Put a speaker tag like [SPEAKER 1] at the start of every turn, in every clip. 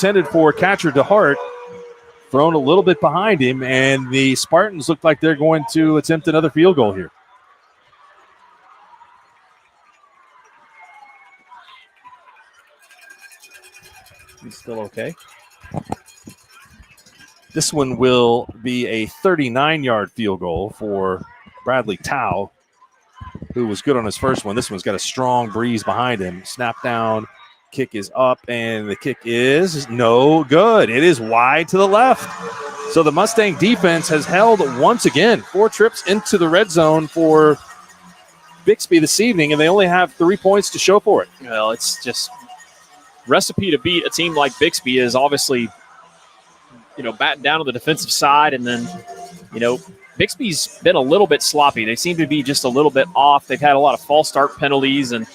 [SPEAKER 1] intended for catcher DeHart, thrown a little bit behind him, and the Spartans look like they're going to attempt another field goal here.
[SPEAKER 2] He's still okay.
[SPEAKER 1] This one will be a 39-yard field goal for Bradley Tao, who was good on his first one. This one's got a strong breeze behind him. Snap down, kick is up, and the kick is no good. It is wide to the left. So the Mustang defense has held once again 4 trips into the red zone for Bixby this evening, and they only have 3 points to show for it.
[SPEAKER 2] Well, it's just recipe to beat a team like Bixby is obviously, batten down on the defensive side, and then, Bixby's been a little bit sloppy. They seem to be just a little bit off. They've had a lot of false start penalties and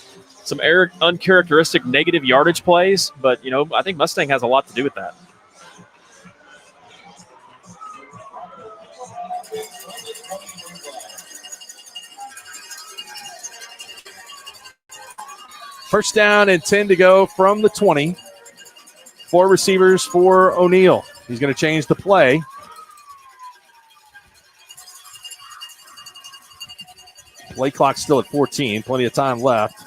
[SPEAKER 2] some uncharacteristic negative yardage plays, but, I think Mustang has a lot to do with that.
[SPEAKER 1] First down and 10 to go from the 20. 4 receivers for O'Neill. He's going to change the play. Play clock still at 14. Plenty of time left.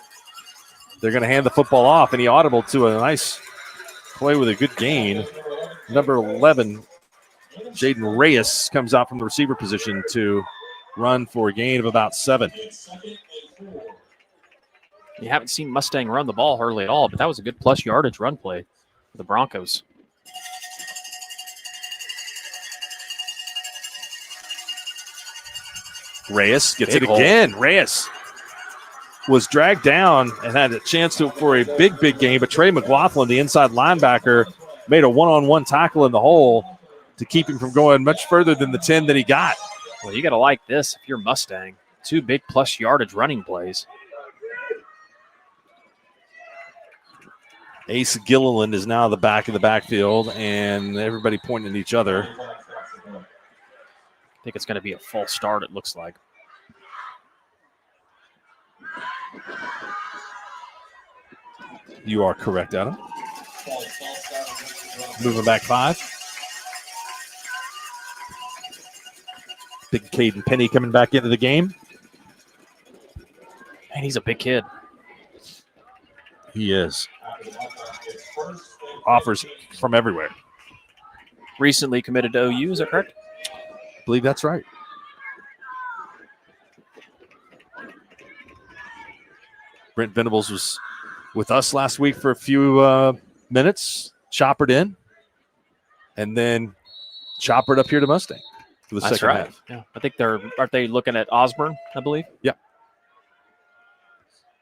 [SPEAKER 1] They're going to hand the football off, and he audible to a nice play with a good gain. Number 11, Jaden Reyes, comes out from the receiver position to run for a gain of about 7.
[SPEAKER 2] You haven't seen Mustang run the ball hardly at all, but that was a good plus yardage run play for the Broncos.
[SPEAKER 1] Reyes gets it again. Reyes was dragged down and had a chance for a big game, but Trey McLaughlin, the inside linebacker, made a one-on-one tackle in the hole to keep him from going much further than the 10 that he got.
[SPEAKER 2] Well, you got to like this if you're Mustang. 2 big plus yardage running plays.
[SPEAKER 1] Ace Gilliland is now the back of the backfield, and everybody pointing at each other.
[SPEAKER 2] I think it's going to be a false start, it looks like.
[SPEAKER 1] You are correct, Adam. Moving back 5. Big Caden Penny coming back into the game.
[SPEAKER 2] Man, he's a big kid.
[SPEAKER 1] He is. Offers from everywhere.
[SPEAKER 2] Recently committed to OU, is that correct?
[SPEAKER 1] I believe that's right. Brent Venables was with us last week for a few minutes, choppered in, and then choppered up here to Mustang for the second half.
[SPEAKER 2] Yeah, I think aren't they looking at Osborne, I believe?
[SPEAKER 1] Yeah.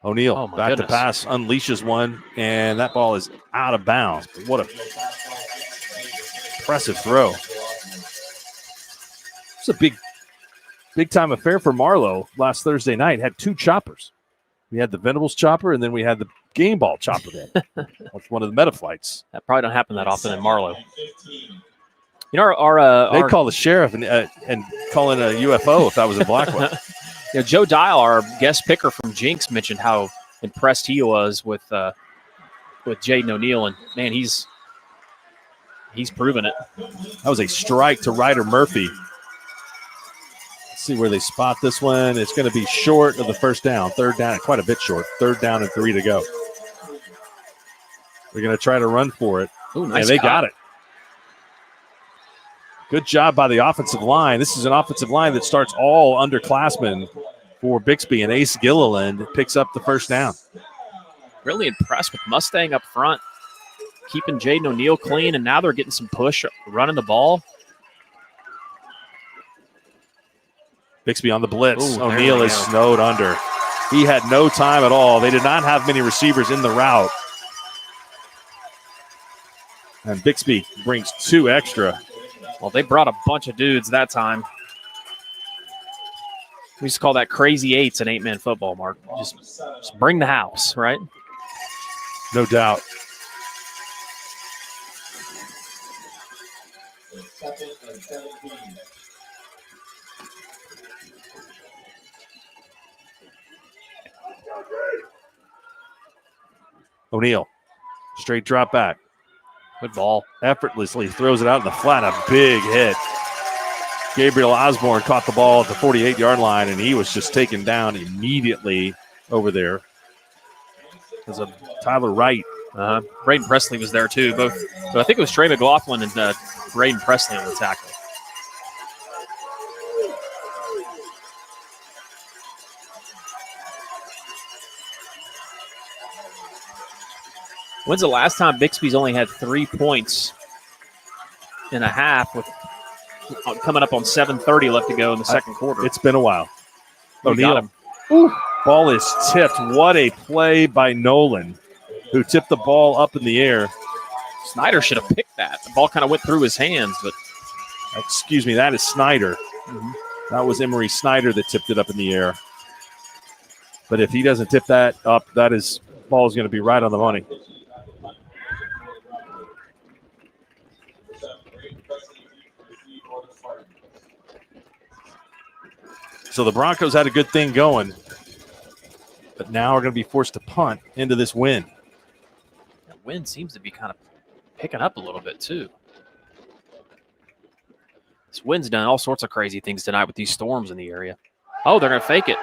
[SPEAKER 1] O'Neill back to pass, unleashes one, and that ball is out of bounds. What a impressive throw. It's a big time affair for Marlowe last Thursday night. Had 2 choppers. We had the Venables chopper, and then we had the game ball chopper there. That's one of the meta flights.
[SPEAKER 2] That probably don't happen that often in Marlowe. They
[SPEAKER 1] call the sheriff and call in a UFO if that was in Blackwell.
[SPEAKER 2] Joe Dial, our guest picker from Jinx, mentioned how impressed he was with Jaden O'Neill, and man, he's proven it.
[SPEAKER 1] That was a strike to Ryder Murphy. Let's see where they spot this one. It's going to be short of the first down. 3rd down, quite a bit short. 3rd down and 3 to go. They're going to try to run for it.
[SPEAKER 2] Ooh, nice.
[SPEAKER 1] And they got it. Good job by the offensive line. This is an offensive line that starts all underclassmen for Bixby, and Ace Gilliland picks up the first down.
[SPEAKER 2] Really impressed with Mustang up front, keeping Jaden O'Neill clean, and now they're getting some push running the ball.
[SPEAKER 1] Bixby on the blitz.
[SPEAKER 2] Ooh,
[SPEAKER 1] O'Neill is snowed under. He had no time at all. They did not have many receivers in the route. And Bixby brings 2 extra.
[SPEAKER 2] Well, they brought a bunch of dudes that time. We used to call that crazy 8s in 8-man football, Mark. Just bring the house, right?
[SPEAKER 1] No doubt. O'Neill, straight drop back.
[SPEAKER 2] Good ball.
[SPEAKER 1] Effortlessly throws it out in the flat. A big hit. Gabriel Osborne caught the ball at the 48-yard line, and he was just taken down immediately over there. Because of Tyler Wright.
[SPEAKER 2] Braden Presley was there too. Both, so I think it was Trey McLaughlin and Braden Presley on the tackle. When's the last time Bixby's only had 3 points in a half with coming up on 7:30 left to go in the second quarter?
[SPEAKER 1] It's been a while.
[SPEAKER 2] O'Neal.
[SPEAKER 1] Got him. Ball is tipped. What a play by Nolan, who tipped the ball up in the air.
[SPEAKER 2] Snyder should have picked that. The ball kind of went through his hands, but
[SPEAKER 1] excuse me, that is Snyder. That was Emery Snyder that tipped it up in the air. But if he doesn't tip that up, that is ball is going to be right on the money. So the Broncos had a good thing going, but now are going to be forced to punt into this win.
[SPEAKER 2] The wind seems to be kind of picking up a little bit too. This wind's done all sorts of crazy things tonight with these storms in the area. Oh, they're going to fake it.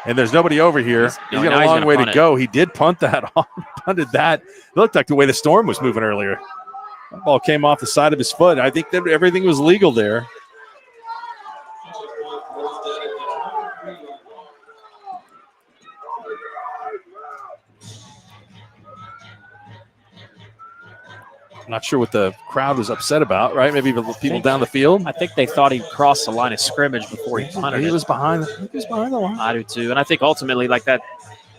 [SPEAKER 1] And there's nobody over here. He's got a long way to go. He did punt that off, punted that. It looked like the way the storm was moving earlier. That ball came off the side of his foot. I think that everything was legal there. I'm not sure what the crowd was upset about, right? Maybe people down the field.
[SPEAKER 2] I think they thought he crossed the line of scrimmage before he punted
[SPEAKER 1] He
[SPEAKER 2] it.
[SPEAKER 1] was behind the line.
[SPEAKER 2] I do too. And I think ultimately, like that,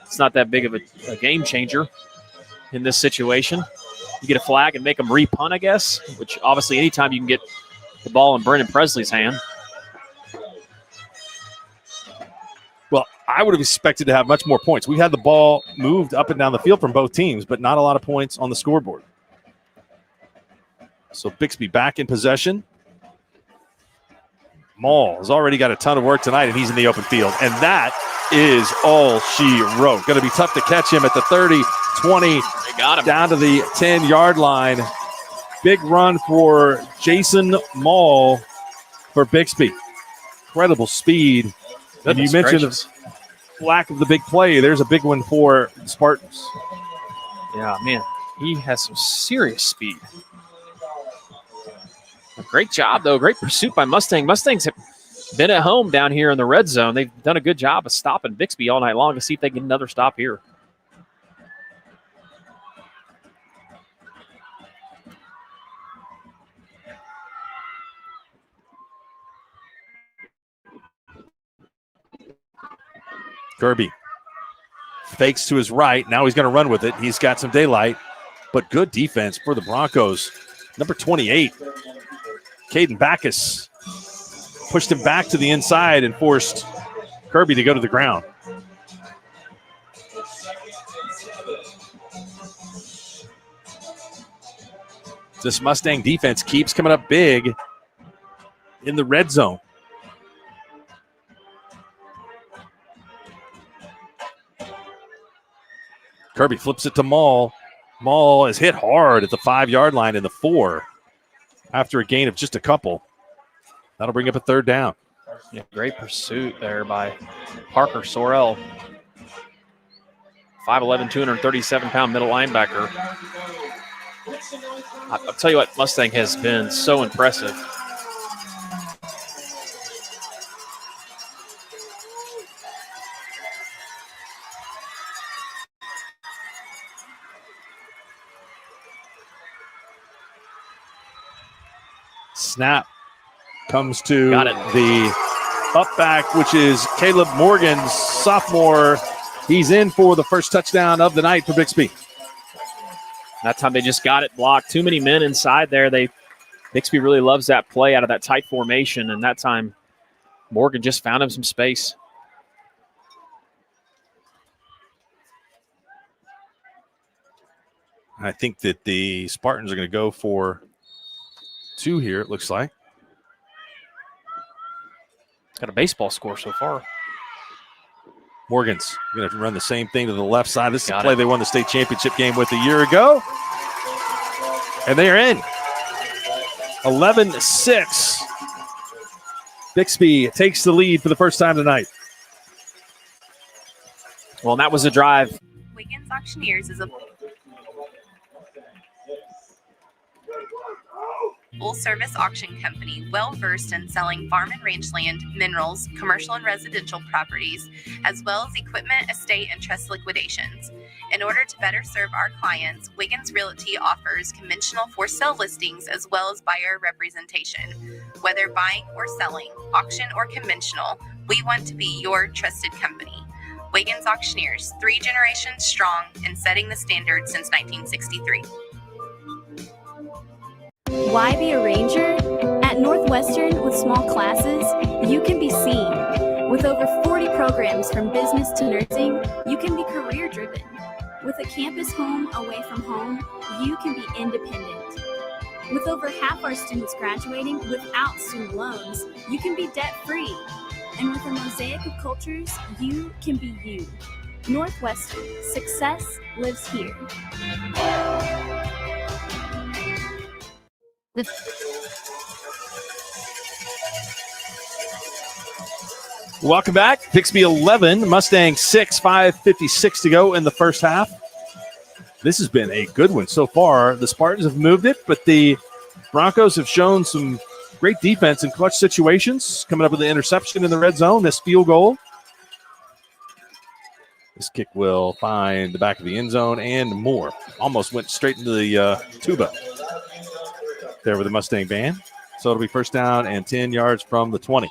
[SPEAKER 2] it's not that big of a game changer in this situation. You get a flag and make them re-punt, I guess, which obviously anytime you can get the ball in Brendan Presley's hand.
[SPEAKER 1] Well, I would have expected to have much more points. We had the ball moved up and down the field from both teams, but not a lot of points on the scoreboard. So Bixby back in possession. Maul has already got a ton of work tonight, and he's in the open field. And that is all she wrote. Going to be tough to catch him at the 30, 20,
[SPEAKER 2] They got him.
[SPEAKER 1] down to the 10-yard line. Big run for Jason Maul for Bixby. Incredible speed. And you mentioned the lack of the big play. There's a big one for the Spartans.
[SPEAKER 2] Yeah, man, he has some serious speed. Great job, though. Great pursuit by Mustang. Mustangs have been at home down here in the red zone. They've done a good job of stopping Bixby all night long to see if they get another stop here.
[SPEAKER 1] Kirby fakes to his right. Now he's going to run with it. He's got some daylight, but good defense for the Broncos. Number 28, Caden Backus, pushed him back to the inside and forced Kirby to go to the ground. This Mustang defense keeps coming up big in the red zone. Kirby flips it to Maul. Maul is hit hard at the 5-yard line in the 4 after a gain of just a couple. That'll bring up a third down.
[SPEAKER 2] Yeah, great pursuit there by Parker Sorrell. 5'11", 237-pound middle linebacker. I'll tell you what, Mustang has been so impressive.
[SPEAKER 1] Snap comes to
[SPEAKER 2] Got it.
[SPEAKER 1] the up back, which is Caleb Morgan, sophomore. He's in for the first touchdown of the night for Bixby.
[SPEAKER 2] That time they just got it blocked. Too many men inside there. Bixby really loves that play out of that tight formation, and that time Morgan just found him some space.
[SPEAKER 1] I think that the Spartans are going to go for 2 here, it looks like.
[SPEAKER 2] Got a baseball score so far.
[SPEAKER 1] Morgan's going to run the same thing to the left side. This is the
[SPEAKER 2] Got
[SPEAKER 1] play
[SPEAKER 2] it.
[SPEAKER 1] they won the state championship game with a year ago. And they are in. 11-6. Bixby takes the lead for the first time tonight.
[SPEAKER 2] Well, and that was a drive.
[SPEAKER 3] Wiggins Auctioneers is a full-service auction company well-versed in selling farm and range land, minerals, commercial and residential properties, as well as equipment, estate, and trust liquidations. In order to better serve our clients, Wiggins Realty offers conventional for-sale listings as well as buyer representation. Whether buying or selling, auction or conventional, we want to be your trusted company. Wiggins Auctioneers, 3 generations strong and setting the standard since 1963.
[SPEAKER 4] Why be a ranger? At Northwestern, with small classes, you can be seen. With over 40 programs from business to nursing, you can be career-driven. With a campus home away from home, you can be independent. With over half our students graduating without student loans, you can be debt-free. And with a mosaic of cultures, you can be you. Northwestern, success lives here.
[SPEAKER 1] Welcome back. Bixby 11, Mustang 6, 5:56 to go in the first half. This has been a good one so far. The Spartans have moved it, but the Broncos have shown some great defense in clutch situations, coming up with the interception in the red zone, this field goal. This kick will find the back of the end zone and more. Almost went straight into the tuba there with the Mustang band. So it'll be first down and 10 yards from the 20.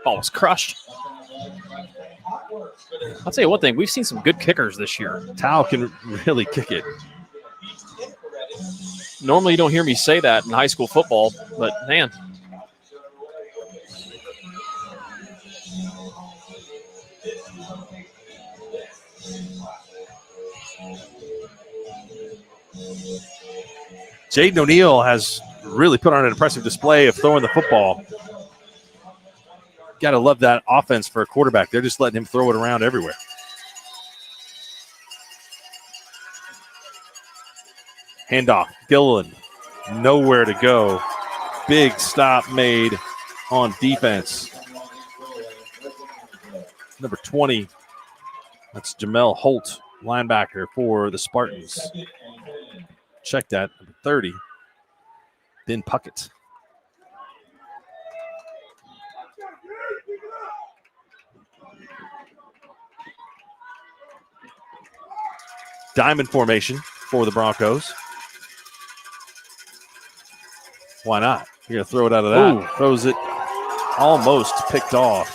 [SPEAKER 2] Ball was crushed. I'll tell you one thing. We've seen some good kickers this year.
[SPEAKER 1] Tao can really kick it.
[SPEAKER 2] Normally you don't hear me say that in high school football, but man.
[SPEAKER 1] Jaden O'Neal has really put on an impressive display of throwing the football. Got to love that offense for a quarterback. They're just letting him throw it around everywhere. Handoff. Gilliland. Nowhere to go. Big stop made on defense. Number 20. That's Jamel Holt, linebacker for the Spartans. Check that. Number 30. Ben Puckett. Diamond formation for the Broncos. Why not? You're going to throw it out of that.
[SPEAKER 2] Ooh.
[SPEAKER 1] Throws it almost picked off.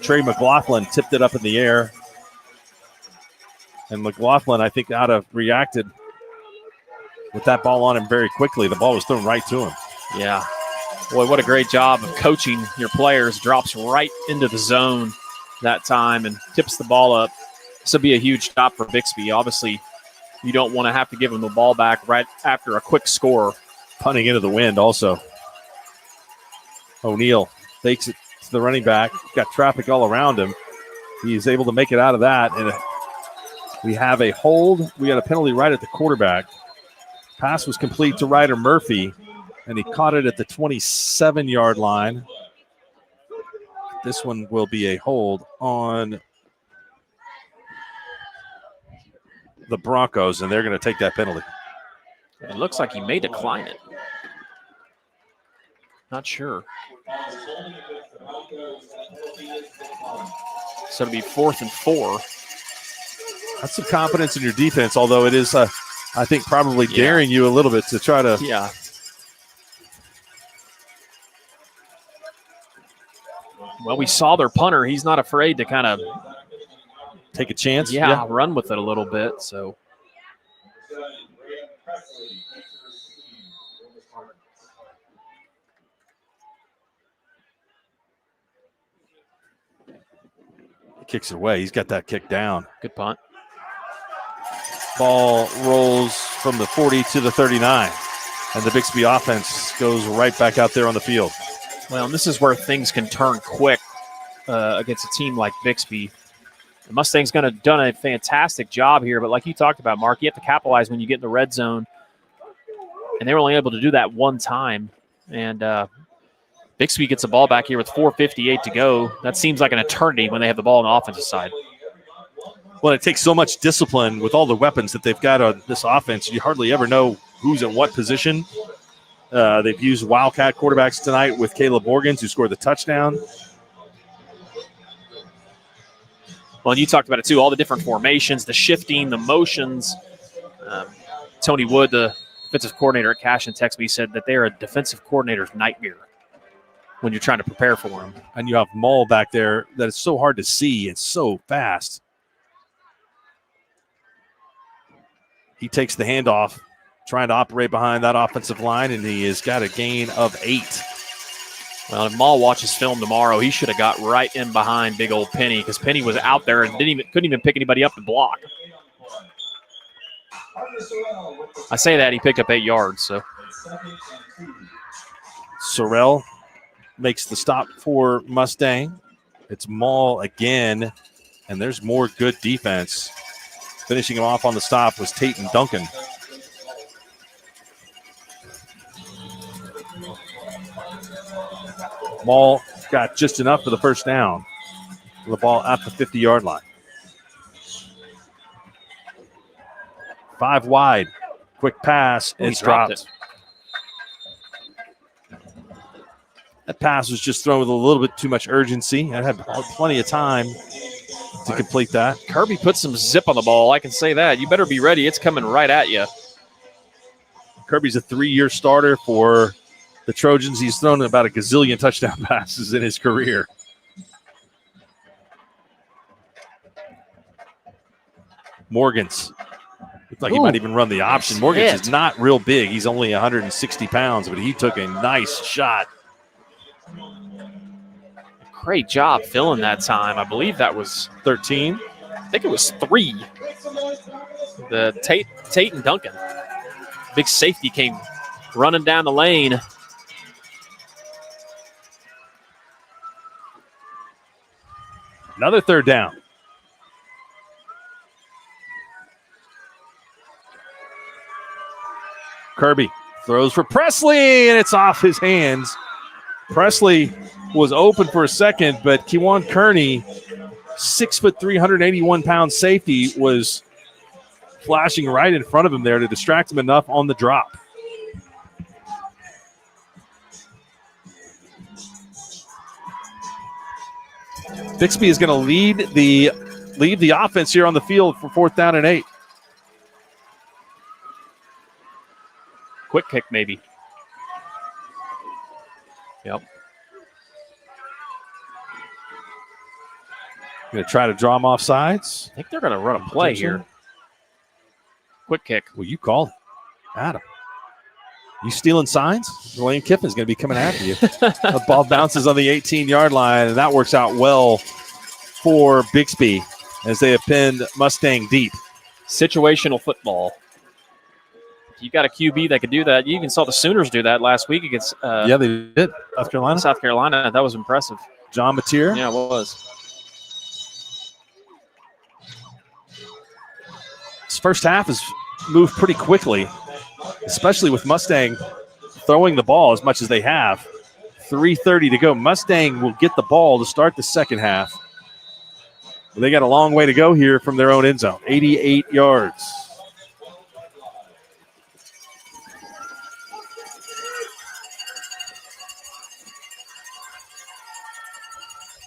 [SPEAKER 1] Trey McLaughlin tipped it up in the air. And McLaughlin, I think, out of reacted with that ball on him very quickly. The ball was thrown right to him.
[SPEAKER 2] Yeah. Boy, what a great job of coaching your players. Drops right into the zone that time and tips the ball up. This will be a huge stop for Bixby. Obviously, you don't want to have to give them the ball back right after a quick score.
[SPEAKER 1] Punting into the wind also. O'Neal fakes it to the running back. Got traffic all around him. He's able to make it out of that. And we have a hold. We got a penalty right at the quarterback. Pass was complete to Ryder Murphy, and he caught it at the 27-yard line. This one will be a hold on the Broncos, and they're going to take that penalty.
[SPEAKER 2] It looks like he may decline it. Not sure. So it'll be 4th and 4.
[SPEAKER 1] That's some confidence in your defense, although it is, I think, probably daring you a little bit to try to.
[SPEAKER 2] Yeah. Well, we saw their punter. He's not afraid to kind of
[SPEAKER 1] take a chance.
[SPEAKER 2] Yeah, run with it a little bit. So.
[SPEAKER 1] He kicks it away. He's got that kick down.
[SPEAKER 2] Good punt.
[SPEAKER 1] Ball rolls from the 40 to the 39. And the Bixby offense goes right back out there on the field.
[SPEAKER 2] Well, and this is where things can turn quick against a team like Bixby. The Mustang's done a fantastic job here, but like you talked about, Mark, you have to capitalize when you get in the red zone. And they were only able to do that one time. And Bixby gets the ball back here with 4:58 to go. That seems like an eternity when they have the ball on the offensive side.
[SPEAKER 1] Well, it takes so much discipline with all the weapons that they've got on this offense. You hardly ever know who's in what position. They've used Wildcat quarterbacks tonight with Caleb Morgans, who scored the touchdown.
[SPEAKER 2] Well, and you talked about it too, all the different formations, the shifting, the motions. Tony Wood, the defensive coordinator at Cash and Texby, said that they're a defensive coordinator's nightmare when you're trying to prepare for them.
[SPEAKER 1] And you have Mull back there that is so hard to see. It's so fast. He takes the handoff, trying to operate behind that offensive line, and he has got a gain of 8.
[SPEAKER 2] Well, if Maul watches film tomorrow, he should have got right in behind big old Penny because Penny was out there and couldn't even pick anybody up to block. I say that, he picked up 8 yards. So
[SPEAKER 1] Sorrell makes the stop for Mustang. It's Maul again, and there's more good defense. Finishing him off on the stop was Tate and Duncan. Maul got just enough for the first down. The ball at the 50-yard line. 5 wide. Quick pass is dropped. That pass was just thrown with a little bit too much urgency. I had plenty of time to complete that.
[SPEAKER 2] Kirby put some zip on the ball. I can say that. You better be ready. It's coming right at you.
[SPEAKER 1] Kirby's a 3-year starter for the Trojans. He's thrown about a gazillion touchdown passes in his career. Morgans. Looks like he might even run the option. Morgans is not real big. He's only 160 pounds, but he took a nice shot.
[SPEAKER 2] Great job filling that time. I believe that was
[SPEAKER 1] 13.
[SPEAKER 2] I think it was 3. The Tate and Duncan. Big safety came running down the lane.
[SPEAKER 1] Another third down. Kirby throws for Presley, and it's off his hands. Presley was open for a second, but Kewan Kearney, 6'3", 381-pound safety, was flashing right in front of him there to distract him enough on the drop. Bixby is going to lead the offense here on the field for 4th down and 8.
[SPEAKER 2] Quick kick, maybe. Yep.
[SPEAKER 1] Going to try to draw him off sides.
[SPEAKER 2] I think they're going to run a play here. Quick kick.
[SPEAKER 1] Well, you called it. Adam. You stealing signs? Lane Kiffin's going to be coming after you. The ball bounces on the 18-yard line, and that works out well for Bixby as they have pinned Mustang deep.
[SPEAKER 2] Situational football. You got a QB that could do that. You even saw the Sooners do that last week against
[SPEAKER 1] yeah, they did. South
[SPEAKER 2] Carolina. That was impressive.
[SPEAKER 1] John Mateer.
[SPEAKER 2] Yeah, it was.
[SPEAKER 1] This first half has moved pretty quickly, especially with Mustang throwing the ball as much as they have. 3:30 to go. Mustang will get the ball to start the second half. But they got a long way to go here from their own end zone. 88 yards.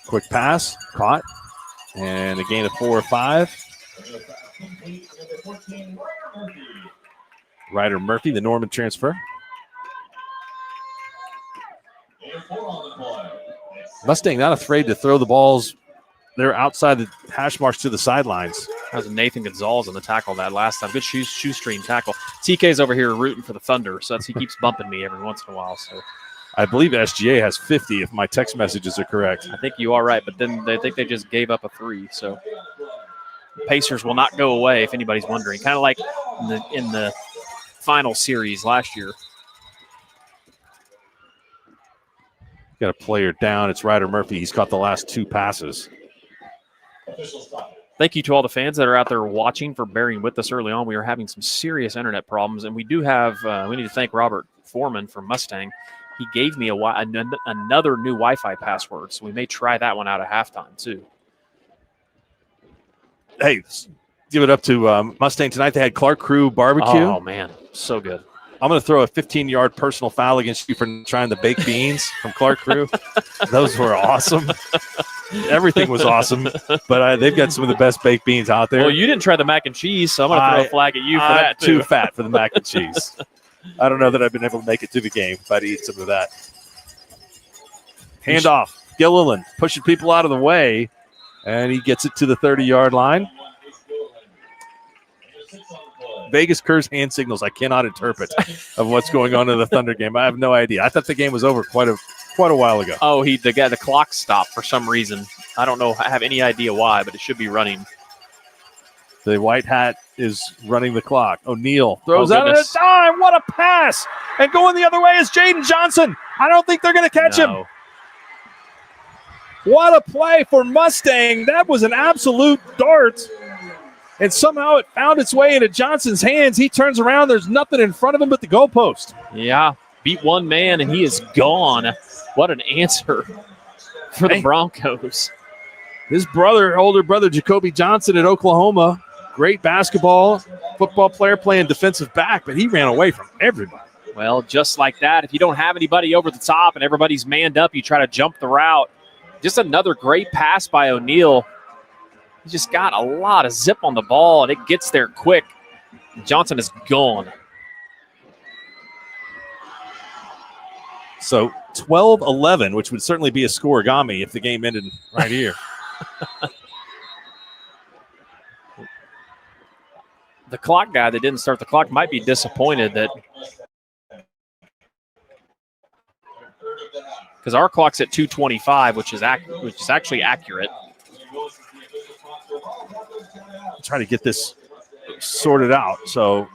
[SPEAKER 1] Quick pass, caught, and a gain of 4 or 5. Ryder Murphy, the Norman transfer. Mustang not afraid to throw the balls. They're outside the hash marks to the sidelines.
[SPEAKER 2] That was Nathan Gonzalez on the tackle that last time. Good shoestring tackle. TK's over here rooting for the Thunder, so he keeps bumping me every once in a while. So
[SPEAKER 1] I believe SGA has 50 if my text messages are correct.
[SPEAKER 2] I think you are right, but then they think they just gave up a 3. So the Pacers will not go away if anybody's wondering. Kind of like in the final series last year.
[SPEAKER 1] Got a player down. It's Ryder Murphy. He's caught the last 2 passes.
[SPEAKER 2] Thank you to all the fans that are out there watching for bearing with us early on. We are having some serious internet problems, and we do have we need to thank Robert Foreman from Mustang. He gave me another new Wi-Fi password, so we may try that one out at halftime too.
[SPEAKER 1] Hey, give it up to Mustang tonight. They had Clark Crew barbecue.
[SPEAKER 2] Oh, man, so good.
[SPEAKER 1] I'm going to throw a 15-yard personal foul against you for trying the baked beans from Clark Crew. Those were awesome. Everything was awesome, but they've got some of the best baked beans out there.
[SPEAKER 2] Well, you didn't try the mack and cheese, so I'm going to throw a flag at you for that, too.
[SPEAKER 1] Too fat for the mac and cheese. I don't know that I've been able to make it to the game if I'd eat some of that. Handoff. Gilliland pushing people out of the way, and he gets it to the 30-yard line. Vegas Kerr's hand signals I cannot interpret of what's going on in the Thunder game. I have no idea. I thought the game was over quite a while ago.
[SPEAKER 2] Oh, the clock stopped for some reason. I don't know. I have any idea why, but it should be running.
[SPEAKER 1] The white hat is running the clock. O'Neal throws out
[SPEAKER 2] goodness.
[SPEAKER 1] at a dime. What a pass! And going the other way is Jaden Johnson. I don't think they're going to catch him. What a play for Mustang. That was an absolute dart. And somehow it found its way into Johnson's hands. He turns around. There's nothing in front of him but the goalpost.
[SPEAKER 2] Yeah, beat one man, and he is gone. What an answer for the Broncos.
[SPEAKER 1] His older brother, Jacoby Johnson at Oklahoma, great football player playing defensive back, but he ran away from everybody.
[SPEAKER 2] Well, just like that, if you don't have anybody over the top and everybody's manned up, you try to jump the route. Just another great pass by O'Neal. He just got a lot of zip on the ball, and it gets there quick. Johnson is gone.
[SPEAKER 1] So 12-11, which would certainly be a scoregami if the game ended right here.
[SPEAKER 2] The clock guy that didn't start the clock might be disappointed that because our clock's at 2:25, which is actually accurate.
[SPEAKER 1] Try to get this sorted out. So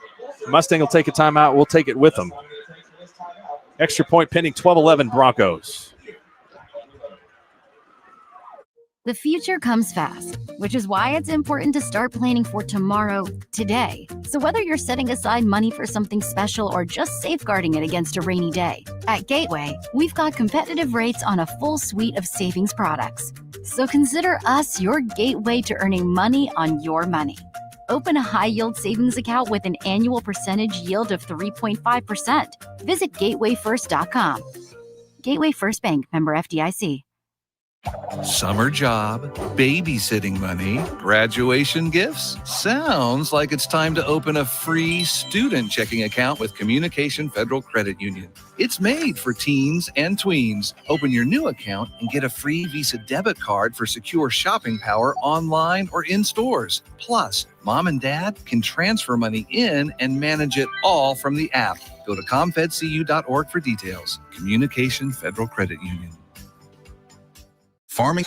[SPEAKER 1] Mustang will take a timeout. We'll take it with them. Extra point pending, 12-11 Broncos.
[SPEAKER 5] The future comes fast, which is why it's important to start planning for tomorrow today. So whether you're setting aside money for something special or just safeguarding it against a rainy day, at Gateway, we've got competitive rates on a full suite of savings products. So consider us your gateway to earning money on your money. Open a high-yield savings account with an annual percentage yield of 3.5%. Visit gatewayfirst.com. Gateway First Bank, member FDIC.
[SPEAKER 6] Summer job, babysitting money, graduation gifts. Sounds like it's time to open a free student checking account with Communication Federal Credit Union. It's made for teens and tweens. Open your new account and get a free Visa debit card for secure shopping power online or in stores. Plus, mom and dad can transfer money in and manage it all from the app. Go to comfedcu.org for details. Communication Federal Credit Union. Farming.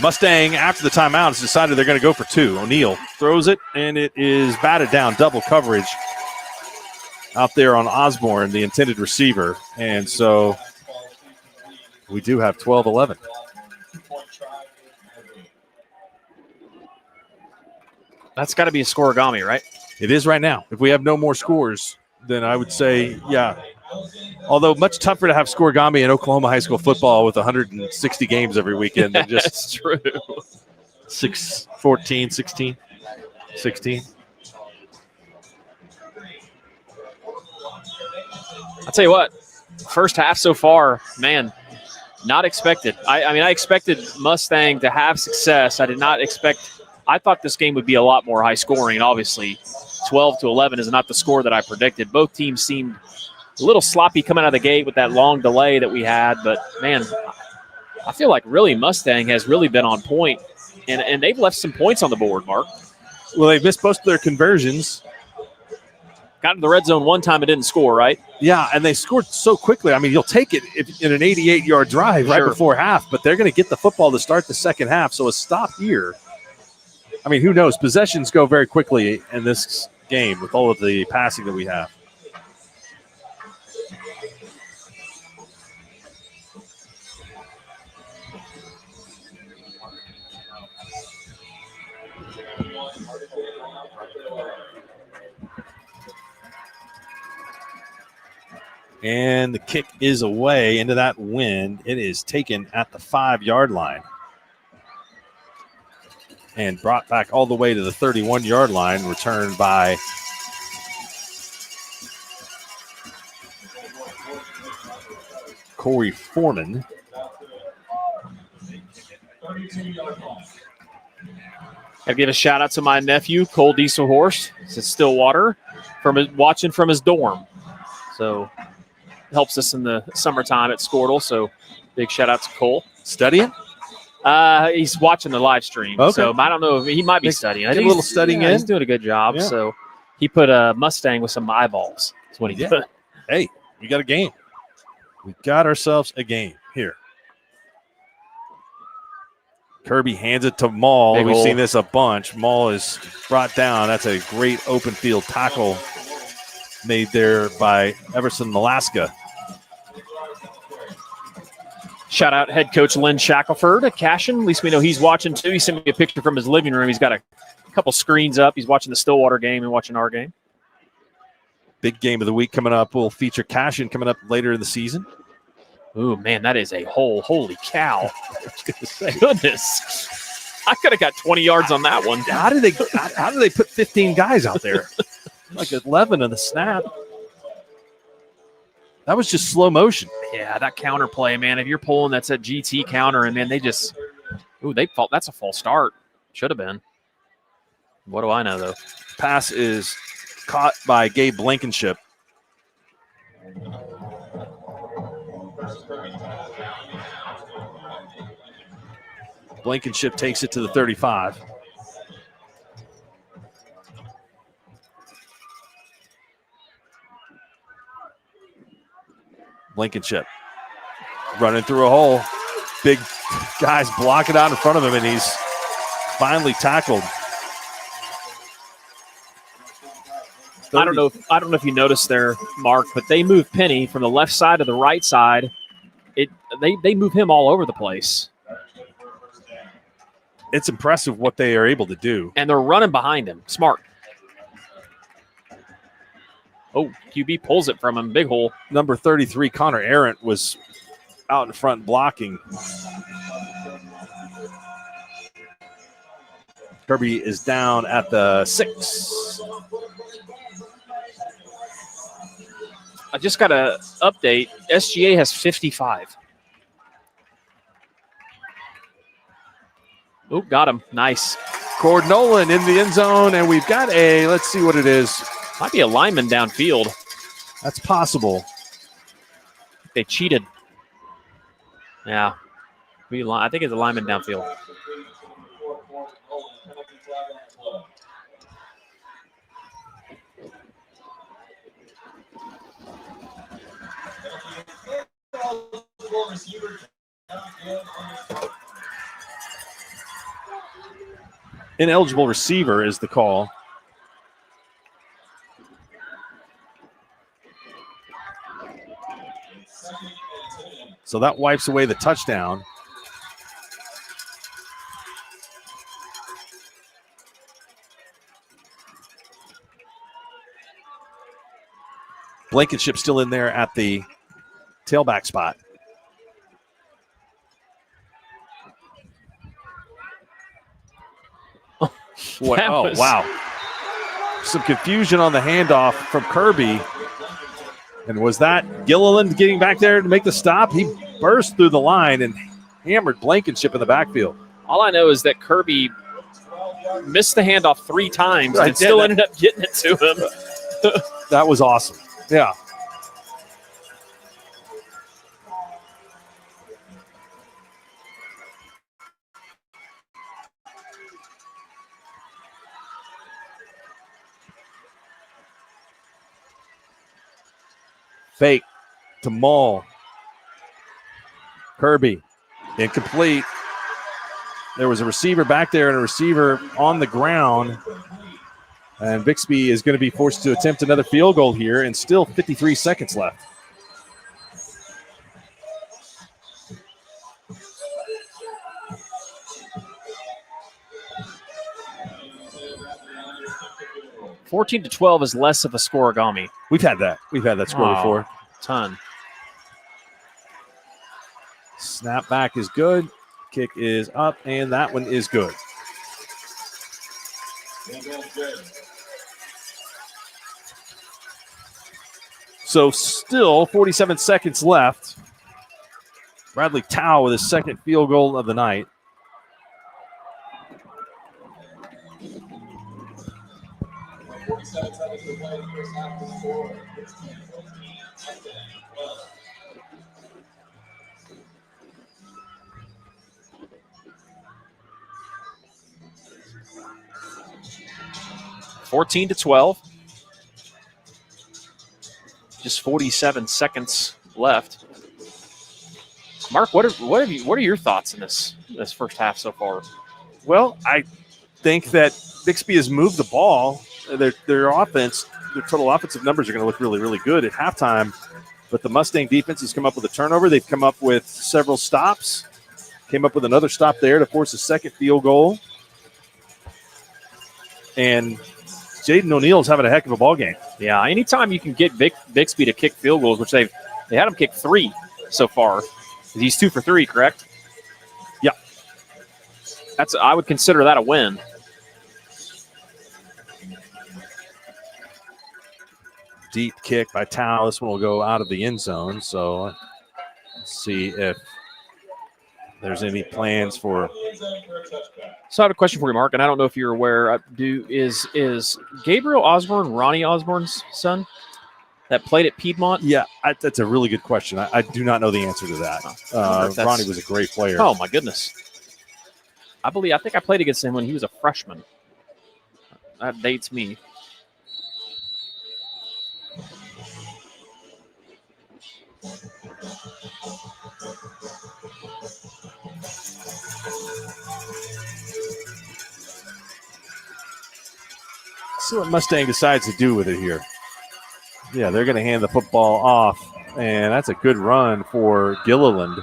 [SPEAKER 1] Mustang, after the timeout, has decided they're going to go for two. O'Neal throws it, and it is batted down. Double coverage out there on Osborne, the intended receiver. And so we do have 12-11.
[SPEAKER 2] That's got to be a scoregami, right?
[SPEAKER 1] It is right now. If we have no more scores, then I would say, yeah. Although much tougher to have scoregami in Oklahoma high school football with 160 games every weekend than just
[SPEAKER 2] That's true.
[SPEAKER 1] 14, 16.
[SPEAKER 2] I'll tell you what, first half so far, man, not expected. I mean, I expected Mustang to have success. I thought this game would be a lot more high scoring, and obviously 12-11 is not the score that I predicted. Both teams seemed a little sloppy coming out of the gate with that long delay that we had, but man, I feel like really Mustang has really been on point, and they've left some points on the board, Mark.
[SPEAKER 1] Well, they've missed most of their conversions.
[SPEAKER 2] Got in the red zone one time and didn't score, right?
[SPEAKER 1] Yeah, and they scored so quickly. I mean, you'll take it in an 88-yard drive right before half, but they're going to get the football to start the second half, so a stop here. I mean, who knows? Possessions go very quickly in this game with all of the passing that we have. And the kick is away into that wind. It is taken at the 5-yard line and brought back all the way to the 31-yard line, returned by Corey Foreman.
[SPEAKER 2] Got to give a shout out to my nephew, Cole Dieselhorst. He's at Stillwater, watching from his dorm. So helps us in the summertime at Squirtle. So big shout out to Cole.
[SPEAKER 1] Studying?
[SPEAKER 2] He's watching the live stream.
[SPEAKER 1] Okay.
[SPEAKER 2] So I don't know if he might be studying. I
[SPEAKER 1] Get
[SPEAKER 2] think
[SPEAKER 1] a little studying in.
[SPEAKER 2] He's doing a good job.
[SPEAKER 1] Yeah.
[SPEAKER 2] So he put a Mustang with some eyeballs. That's what he did.
[SPEAKER 1] Hey, we got a game. We got ourselves a game here. Kirby hands it to Maul.
[SPEAKER 2] Big
[SPEAKER 1] We've
[SPEAKER 2] hole.
[SPEAKER 1] seen this a bunch. Maul is brought down. That's a great open field tackle made there by Everson Alaska.
[SPEAKER 2] Shout out head coach Lynn Shackelford at Cashin. At least we know he's watching too. He sent me a picture from his living room. He's got a couple screens up. He's watching the Stillwater game and watching our game.
[SPEAKER 1] Big game of the week coming up. We'll feature Cashin coming up later in the season.
[SPEAKER 2] Ooh, man, that is a hole. Holy cow. Goodness. I could have got 20 yards on that one.
[SPEAKER 1] How do they put 15 guys out there? Like 11 on the snap. That was just slow motion.
[SPEAKER 2] Yeah, that counter play, man. If you're pulling, that's a GT counter, and then they just that's a false start. Should have been. What do I know, though?
[SPEAKER 1] Pass is caught by Gabe Blankenship. Blankenship takes it to the 35. Blankenship running through a hole. Big guys blocking out in front of him, and he's finally tackled.
[SPEAKER 2] I don't know if you noticed there, Mark, but they moved Penny from the left side to the right side. They move him all over the place.
[SPEAKER 1] It's impressive what they are able to do.
[SPEAKER 2] And they're running behind him. Smart. Oh, QB pulls it from him. Big hole.
[SPEAKER 1] Number 33, Connor Arendt, was out in front blocking. Kirby is down at the 6.
[SPEAKER 2] I just got an update. SGA has 55. Oh, got him. Nice.
[SPEAKER 1] Cord Nolan in the end zone, and we've got let's see what it is.
[SPEAKER 2] Might be a lineman downfield.
[SPEAKER 1] That's possible.
[SPEAKER 2] They cheated. Yeah. I think it's a lineman downfield.
[SPEAKER 1] Ineligible receiver is the call. So that wipes away the touchdown. Blankenship still in there at the tailback spot. Wow. Some confusion on the handoff from Kirby. And was that Gilliland getting back there to make the stop? He burst through the line and hammered Blankenship in the backfield.
[SPEAKER 2] All I know is that Kirby missed the handoff 3 times and still ended up getting it to him.
[SPEAKER 1] That was awesome. Yeah. Fake to Maul. Kirby, incomplete. There was a receiver back there and a receiver on the ground. And Bixby is going to be forced to attempt another field goal here, and still 53 seconds left.
[SPEAKER 2] $14-12 is less of a scoregami.
[SPEAKER 1] We've had that. We've had that score before.
[SPEAKER 2] ton.
[SPEAKER 1] Snap back is good. Kick is up, and that one is good. So still 47 seconds left. Bradley Tao with his second field goal of the night.
[SPEAKER 2] $14 to 12. Just 47 seconds left. Mark, what are your thoughts in this first half so far?
[SPEAKER 1] Well, I think that Bixby has moved the ball. Their offense, their total offensive numbers are going to look really, really good at halftime. But the Mustang defense has come up with a turnover. They've come up with several stops. Came up with another stop there to force a second field goal. And Jaden O'Neal's having a heck of a ball game.
[SPEAKER 2] Yeah, anytime you can get Bixby to kick field goals, which they had him kick 3 so far. He's 2 for 3, correct?
[SPEAKER 1] Yeah.
[SPEAKER 2] I would consider that a win.
[SPEAKER 1] Deep kick by Tao. This one will go out of the end zone. So let's see if there's any plans for.
[SPEAKER 2] So I have a question for you, Mark, and I don't know if you're aware. Is Gabriel Osborne Ronnie Osborne's son that played at Piedmont?
[SPEAKER 1] Yeah, that's a really good question. I do not know the answer to that. Ronnie was a great player.
[SPEAKER 2] Oh my goodness! I think I played against him when he was a freshman. That dates me.
[SPEAKER 1] See what Mustang decides to do with it here. Yeah, they're going to hand the football off, and that's a good run for Gilliland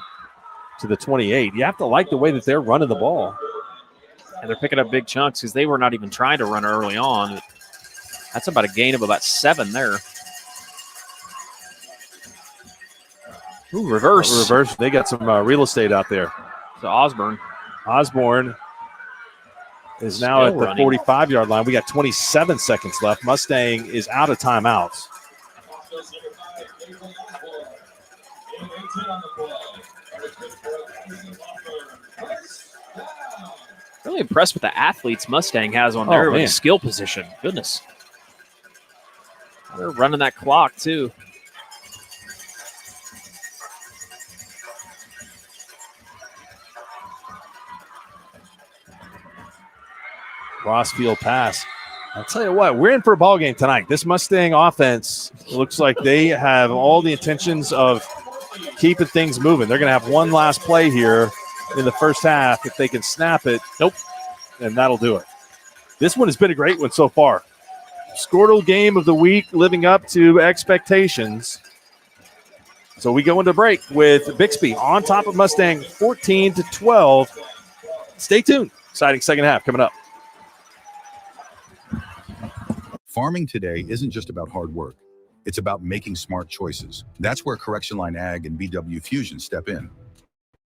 [SPEAKER 1] to the 28. You have to like the way that they're running the ball.
[SPEAKER 2] And they're picking up big chunks because they were not even trying to run early on. That's about a gain of about 7 there. Ooh, reverse.
[SPEAKER 1] They got some real estate out there.
[SPEAKER 2] So Osborne
[SPEAKER 1] is now
[SPEAKER 2] still
[SPEAKER 1] at the 45-yard line. We got 27 seconds left. Mustang is out of timeouts.
[SPEAKER 2] Really impressed with the athletes Mustang has on there with the skill position. Goodness. They're running that clock, too.
[SPEAKER 1] Crossfield pass. I'll tell you what, we're in for a ball game tonight. This Mustang offense looks like they have all the intentions of keeping things moving. They're going to have one last play here in the first half. If they can snap it, and that'll do it. This one has been a great one so far. Squirtle game of the week, living up to expectations. So we go into break with Bixby on top of Mustang, 14-12. Stay tuned. Exciting second half coming up.
[SPEAKER 7] Farming today isn't just about hard work. It's about making smart choices. That's where Correction Line Ag and BW Fusion step in.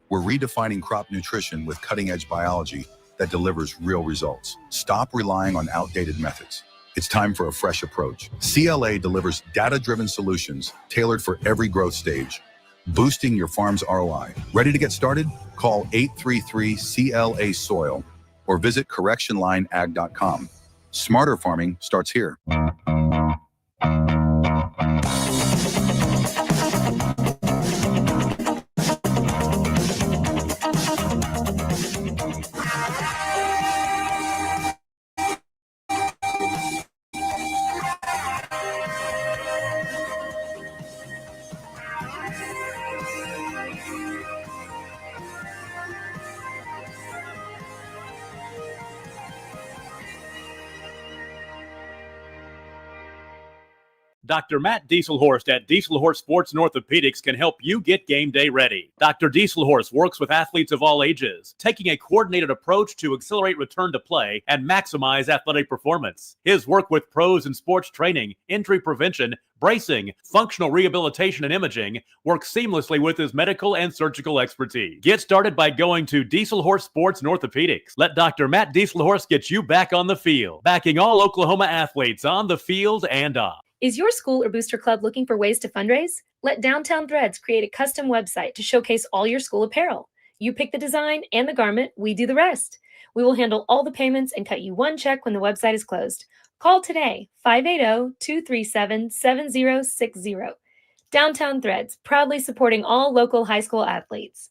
[SPEAKER 7] We're redefining crop nutrition with cutting-edge biology that delivers real results. Stop relying on outdated methods. It's time for a fresh approach. CLA delivers data-driven solutions tailored for every growth stage, boosting your farm's ROI. Ready to get started? Call 833-CLA-SOIL or visit correctionlineag.com. Smarter farming starts here.
[SPEAKER 8] Dr. Matt Dieselhorst at Dieselhorst Sports and Orthopedics can help you get game day ready. Dr. Dieselhorst works with athletes of all ages, taking a coordinated approach to accelerate return to play and maximize athletic performance. His work with pros in sports training, injury prevention, bracing, functional rehabilitation, and imaging works seamlessly with his medical and surgical expertise. Get started by going to Dieselhorst Sports and Orthopedics. Let Dr. Matt Dieselhorst get you back on the field, backing all Oklahoma athletes on the field and off.
[SPEAKER 9] Is your school or booster club looking for ways to fundraise? Let Downtown Threads create a custom website to showcase all your school apparel. You pick the design and the garment, we do the rest. We will handle all the payments and cut you one check when the website is closed. Call today, 580-237-7060. Downtown Threads, proudly supporting all local high school athletes.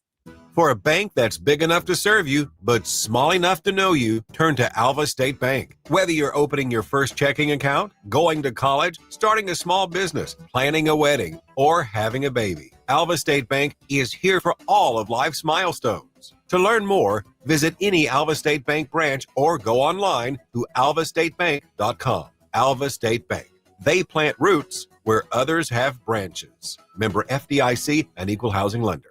[SPEAKER 10] For a bank that's big enough to serve you, but small enough to know you, turn to Alva State Bank. Whether you're opening your first checking account, going to college, starting a small business, planning a wedding, or having a baby, Alva State Bank is here for all of life's milestones. To learn more, visit any Alva State Bank branch or go online to alvastatebank.com. Alva State Bank. They plant roots where others have branches. Member FDIC and Equal Housing Lender.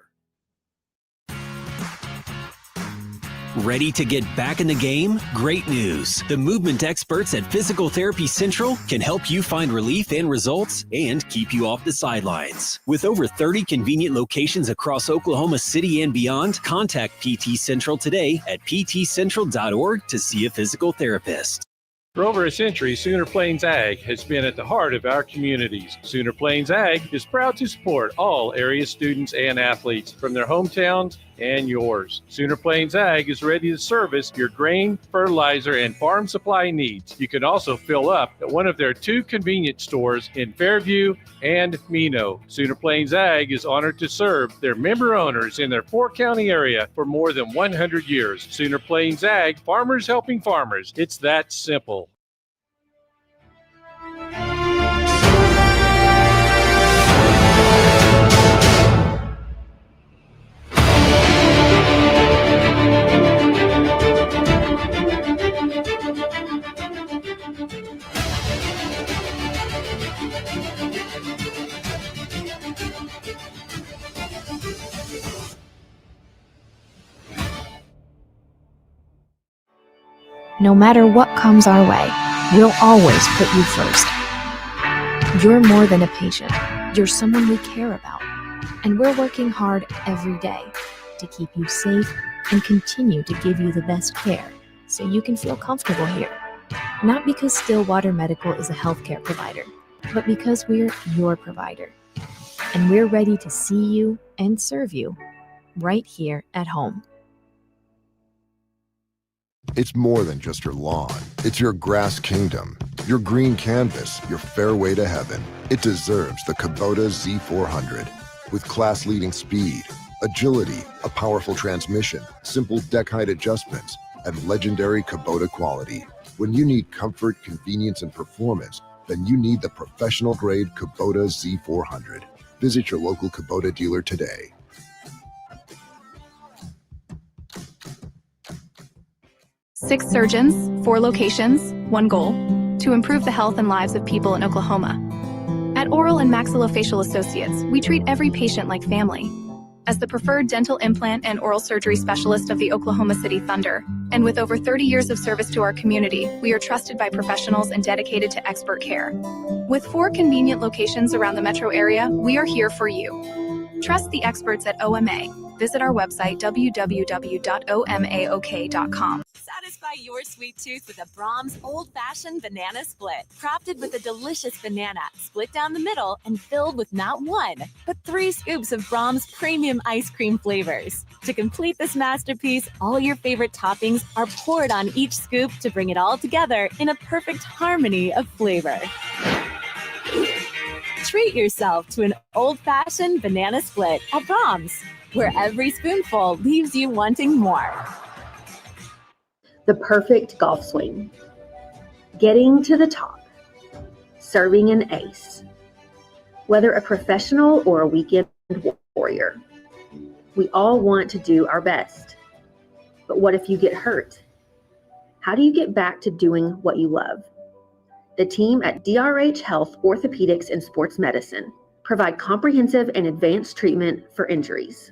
[SPEAKER 11] Ready to get back in the game? Great news. The movement experts at Physical Therapy Central can help you find relief and results and keep you off the sidelines. With over 30 convenient locations across Oklahoma City and beyond, contact PT Central today at ptcentral.org to see a physical therapist.
[SPEAKER 12] For over a century, Sooner Plains Ag has been at the heart of our communities. Sooner Plains Ag is proud to support all area students and athletes from their hometowns and yours. Sooner Plains Ag is ready to service your grain, fertilizer, and farm supply needs. You can also fill up at one of their 2 convenience stores in Fairview and Mino. Sooner Plains Ag is honored to serve their member owners in their 4-county area for more than 100 years. Sooner Plains Ag, farmers helping farmers. It's that simple.
[SPEAKER 13] No matter what comes our way, we'll always put you first. You're more than a patient. You're someone we care about. And we're working hard every day to keep you safe and continue to give you the best care so you can feel comfortable here. Not because Stillwater Medical is a healthcare provider, but because we're your provider. And we're ready to see you and serve you right here at home.
[SPEAKER 14] It's more than just your lawn. It's your grass kingdom, your green canvas, your fairway to heaven. It deserves the Kubota Z400. With class-leading speed, agility, a powerful transmission, simple deck height adjustments, and legendary Kubota quality. When you need comfort, convenience, and performance, then you need the professional-grade Kubota Z400. Visit your local Kubota dealer today.
[SPEAKER 15] Six surgeons, 4 locations, 1 goal: to improve the health and lives of people in Oklahoma. At Oral and Maxillofacial Associates, we treat every patient like family. As the preferred dental implant and oral surgery specialist of the Oklahoma City Thunder, and with over 30 years of service to our community, we are trusted by professionals and dedicated to expert care. With 4 convenient locations around the metro area, we are here for you. Trust the experts at OMA. Visit our website, www.omaok.com.
[SPEAKER 16] Satisfy your sweet tooth with a Brahms old-fashioned banana split. Crafted with a delicious banana, split down the middle and filled with not 1, but 3 scoops of Brahms premium ice cream flavors. To complete this masterpiece, all your favorite toppings are poured on each scoop to bring it all together in a perfect harmony of flavor. Treat yourself to an old-fashioned banana split at Brahms, where every spoonful leaves you wanting more.
[SPEAKER 17] The perfect golf swing. Getting to the top. Serving an ace. Whether a professional or a weekend warrior, we all want to do our best. But what if you get hurt? How do you get back to doing what you love? The team at DRH Health Orthopedics and Sports Medicine provide comprehensive and advanced treatment for injuries.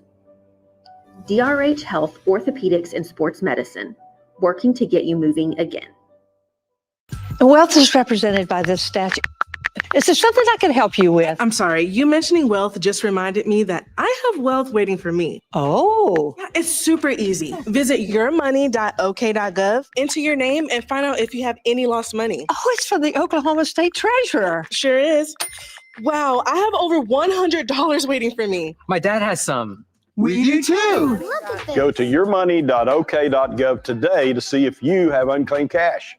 [SPEAKER 17] DRH Health Orthopedics and Sports Medicine, working to get you moving again.
[SPEAKER 18] Wealth is represented by this statute. Is there something I can help you with?
[SPEAKER 19] I'm sorry, you mentioning wealth just reminded me that I have wealth waiting for me.
[SPEAKER 18] Oh.
[SPEAKER 19] Yeah, it's super easy. Visit yourmoney.ok.gov, enter your name, and find out if you have any lost money.
[SPEAKER 18] Oh, it's from the Oklahoma State Treasurer.
[SPEAKER 19] Sure is. Wow, I have over $100 waiting for me.
[SPEAKER 20] My dad has some.
[SPEAKER 21] We do too. Go to yourmoney.ok.gov today to see if you have unclaimed cash.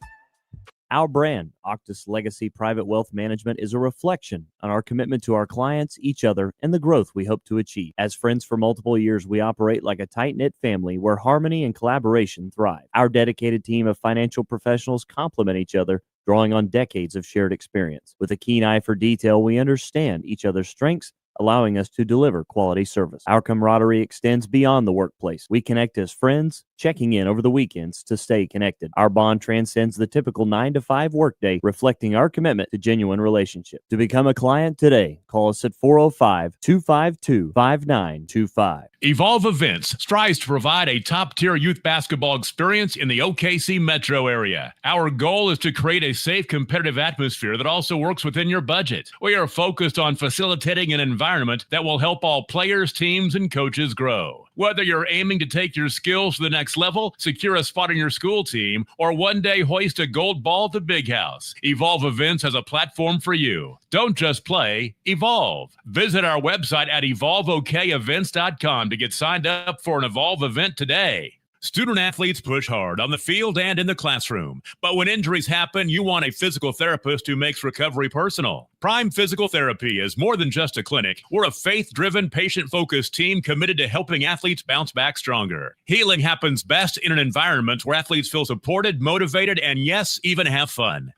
[SPEAKER 22] Our brand, Octus Legacy Private Wealth Management, is a reflection on our commitment to our clients, each other, and the growth we hope to achieve. As friends for multiple years, we operate like a tight-knit family where harmony and collaboration thrive. Our dedicated team of financial professionals complement each other, drawing on decades of shared experience. With a keen eye for detail, we understand each other's strengths, allowing us to deliver quality service. Our camaraderie extends beyond the workplace. We connect as friends, checking in over the weekends to stay connected. Our bond transcends the typical 9-to-5 workday, reflecting our commitment to genuine relationship. To become a client today, call us at 405-252-5925.
[SPEAKER 23] Evolve Events strives to provide a top-tier youth basketball experience in the OKC metro area. Our goal is to create a safe, competitive atmosphere that also works within your budget. We are focused on facilitating an environment that will help all players, teams, and coaches grow. Whether you're aiming to take your skills to the next level, secure a spot on your school team, or one day hoist a gold ball at the big house, Evolve Events has a platform for you. Don't just play, evolve. Visit our website at evolveokevents.com to get signed up for an Evolve event today. Student athletes push hard on the field and in the classroom, but when injuries happen, you want a physical therapist who makes recovery personal. Prime Physical Therapy is more than just a clinic. We're a faith-driven, patient-focused team committed to helping athletes bounce back stronger. Healing happens best in an environment where athletes feel supported, motivated, and yes, even have fun.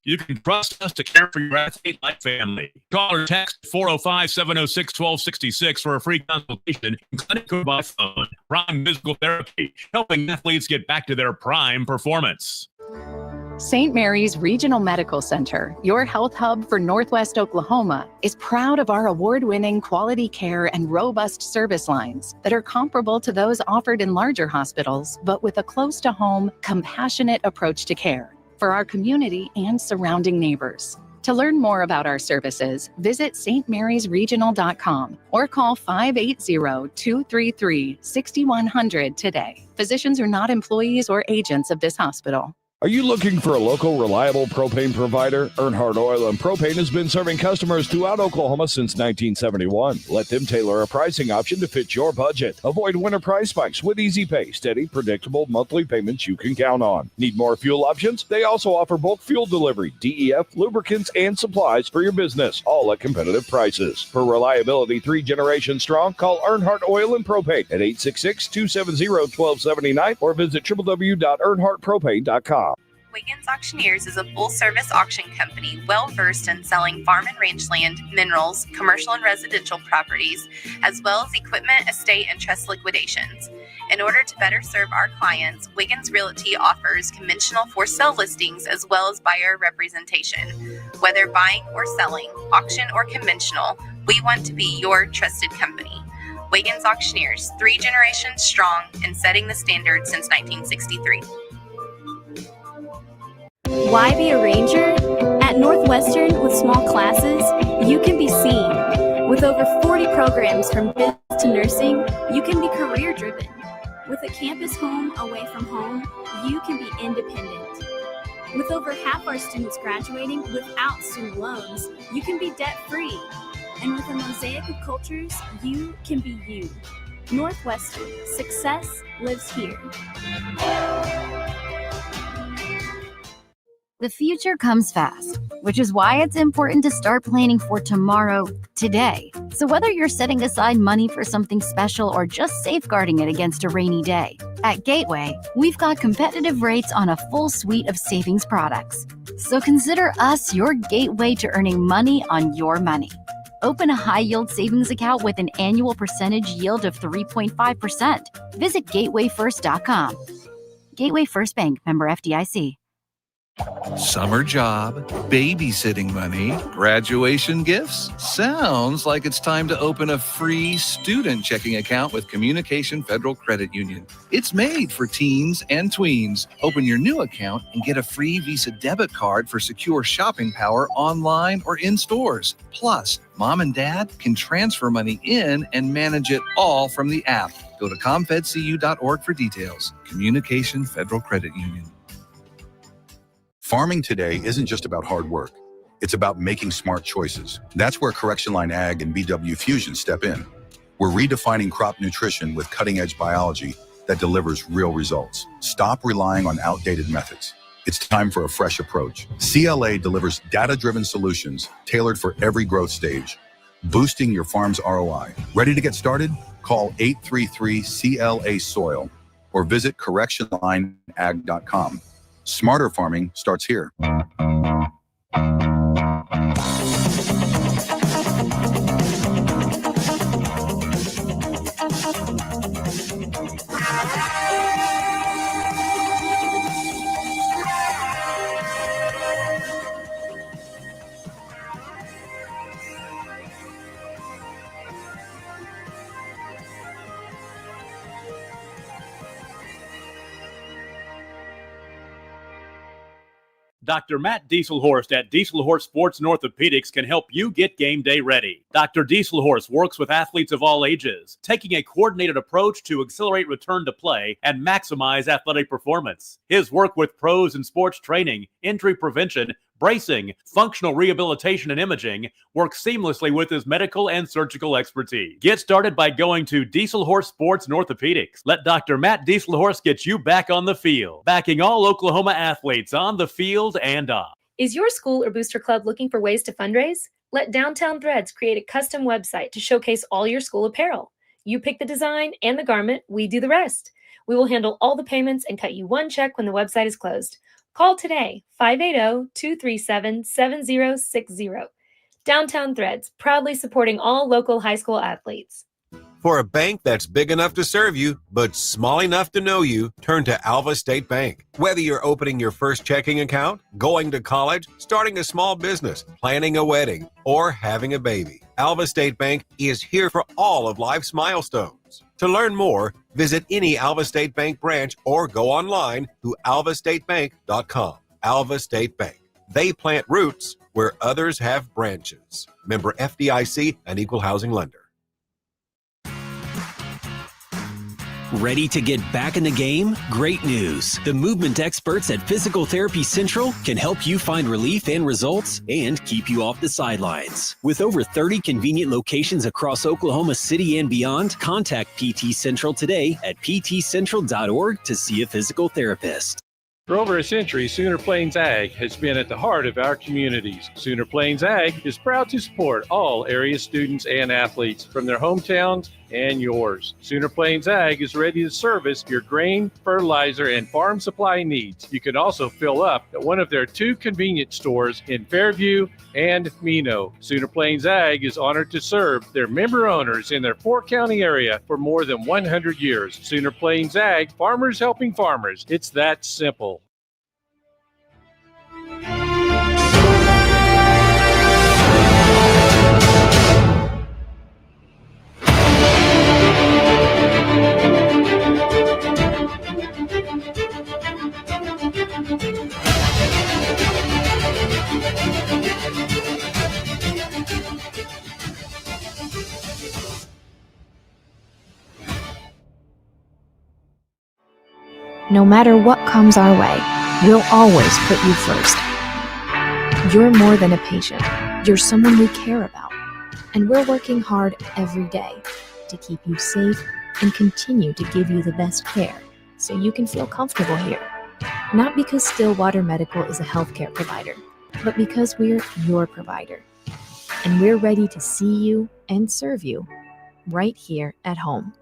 [SPEAKER 23] You can trust us to care for your athlete like family. Call or text 405-706-1266 for a free consultation in clinic or by phone. Prime Physical Therapy, helping athletes get back to their prime performance.
[SPEAKER 24] St. Mary's Regional Medical Center, your health hub for Northwest Oklahoma, is proud of our award-winning quality care and robust service lines that are comparable to those offered in larger hospitals, but with a close-to-home, compassionate approach to care for our community and surrounding neighbors. To learn more about our services, visit stmarysregional.com or call 580-233-6100 today. Physicians are not employees or agents of this hospital.
[SPEAKER 25] Are you looking for a local, reliable propane provider? Earnhardt Oil and Propane has been serving customers throughout Oklahoma since 1971. Let them tailor a pricing option to fit your budget. Avoid winter price spikes with easy pay, steady, predictable monthly payments you can count on. Need more fuel options? They also offer bulk fuel delivery, DEF, lubricants, and supplies for your business, all at competitive prices. For reliability 3 generations strong, call Earnhardt Oil and Propane at 866-270-1279 or visit www.earnhardtpropane.com.
[SPEAKER 3] Wiggins Auctioneers is a full-service auction company well-versed in selling farm and range land, minerals, commercial and residential properties, as well as equipment, estate, and trust liquidations. In order to better serve our clients, Wiggins Realty offers conventional for-sale listings as well as buyer representation. Whether buying or selling, auction or conventional, we want to be your trusted company. Wiggins Auctioneers, 3 generations strong and setting the standard since 1963.
[SPEAKER 4] Why be a ranger? At Northwestern, with small classes, you can be seen. With over 40 programs from business to nursing, you can be career-driven. With a campus home away from home, you can be independent. With over half our students graduating without student loans, you can be debt-free. And with a mosaic of cultures, you can be you. Northwestern, success lives here.
[SPEAKER 5] The future comes fast, which is why it's important to start planning for tomorrow, today. So whether you're setting aside money for something special or just safeguarding it against a rainy day, at Gateway, we've got competitive rates on a full suite of savings products. So consider us your gateway to earning money on your money. Open a high-yield savings account with an annual percentage yield of 3.5%. Visit gatewayfirst.com. Gateway First Bank, member FDIC.
[SPEAKER 1] Summer job, babysitting money, graduation gifts. Sounds like it's time to open a free student checking account with Communication Federal Credit Union. It's made for teens and tweens. Open your new account and get a free Visa debit card for secure shopping power online or in stores. Plus, mom and dad can transfer money in and manage it all from the app. Go to comfedcu.org for details. Communication Federal Credit Union.
[SPEAKER 2] Farming today isn't just about hard work. It's about making smart choices. That's where Correction Line Ag and BW Fusion step in. We're redefining crop nutrition with cutting-edge biology that delivers real results. Stop relying on outdated methods. It's time for a fresh approach. CLA delivers data-driven solutions tailored for every growth stage, boosting your farm's ROI. Ready to get started? Call 833-CLA-SOIL or visit correctionlineag.com. Smarter farming starts here.
[SPEAKER 8] Dr. Matt Dieselhorst at Dieselhorst Sports and Orthopedics can help you get game day ready. Dr. Dieselhorst works with athletes of all ages, taking a coordinated approach to accelerate return to play and maximize athletic performance. His work with pros in sports training, injury prevention, bracing, functional rehabilitation, and imaging works seamlessly with his medical and surgical expertise. Get started by going to Dieselhorst Sports and Orthopedics. Let Dr. Matt Dieselhorst get you back on the field, backing all Oklahoma athletes on the field and off.
[SPEAKER 9] Is your school or booster club looking for ways to fundraise? Let Downtown Threads create a custom website to showcase all your school apparel. You pick the design and the garment, we do the rest. We will handle all the payments and cut you one check when the website is closed. Call today, 580-237-7060. Downtown Threads, proudly supporting all local high school athletes.
[SPEAKER 10] For a bank that's big enough to serve you, but small enough to know you, turn to Alva State Bank. Whether you're opening your first checking account, going to college, starting a small business, planning a wedding, or having a baby, Alva State Bank is here for all of life's milestones. To learn more, visit any Alva State Bank branch or go online to alvastatebank.com. Alva State Bank. They plant roots where others have branches. Member FDIC, an equal housing lender.
[SPEAKER 11] Ready to get back in the game? Great news. The movement experts at Physical Therapy Central can help you find relief and results and keep you off the sidelines. With over 30 convenient locations across Oklahoma City and beyond, contact PT Central today at ptcentral.org to see a physical therapist.
[SPEAKER 12] For over a century, Sooner Plains Ag has been at the heart of our communities. Sooner Plains Ag is proud to support all area students and athletes from their hometowns and yours. Sooner Plains Ag is ready to service your grain, fertilizer, and farm supply needs. You can also fill up at one of their 2 convenience stores in Fairview and Mino. Sooner Plains Ag is honored to serve their member owners in their 4-county area for more than 100 years. Sooner Plains Ag, farmers helping farmers. It's that simple.
[SPEAKER 13] No matter what comes our way, we'll always put you first. You're more than a patient. You're someone we care about. And we're working hard every day to keep you safe and continue to give you the best care so you can feel comfortable here. Not because Stillwater Medical is a healthcare provider, but because we're your provider. And we're ready to see you and serve you right here at home.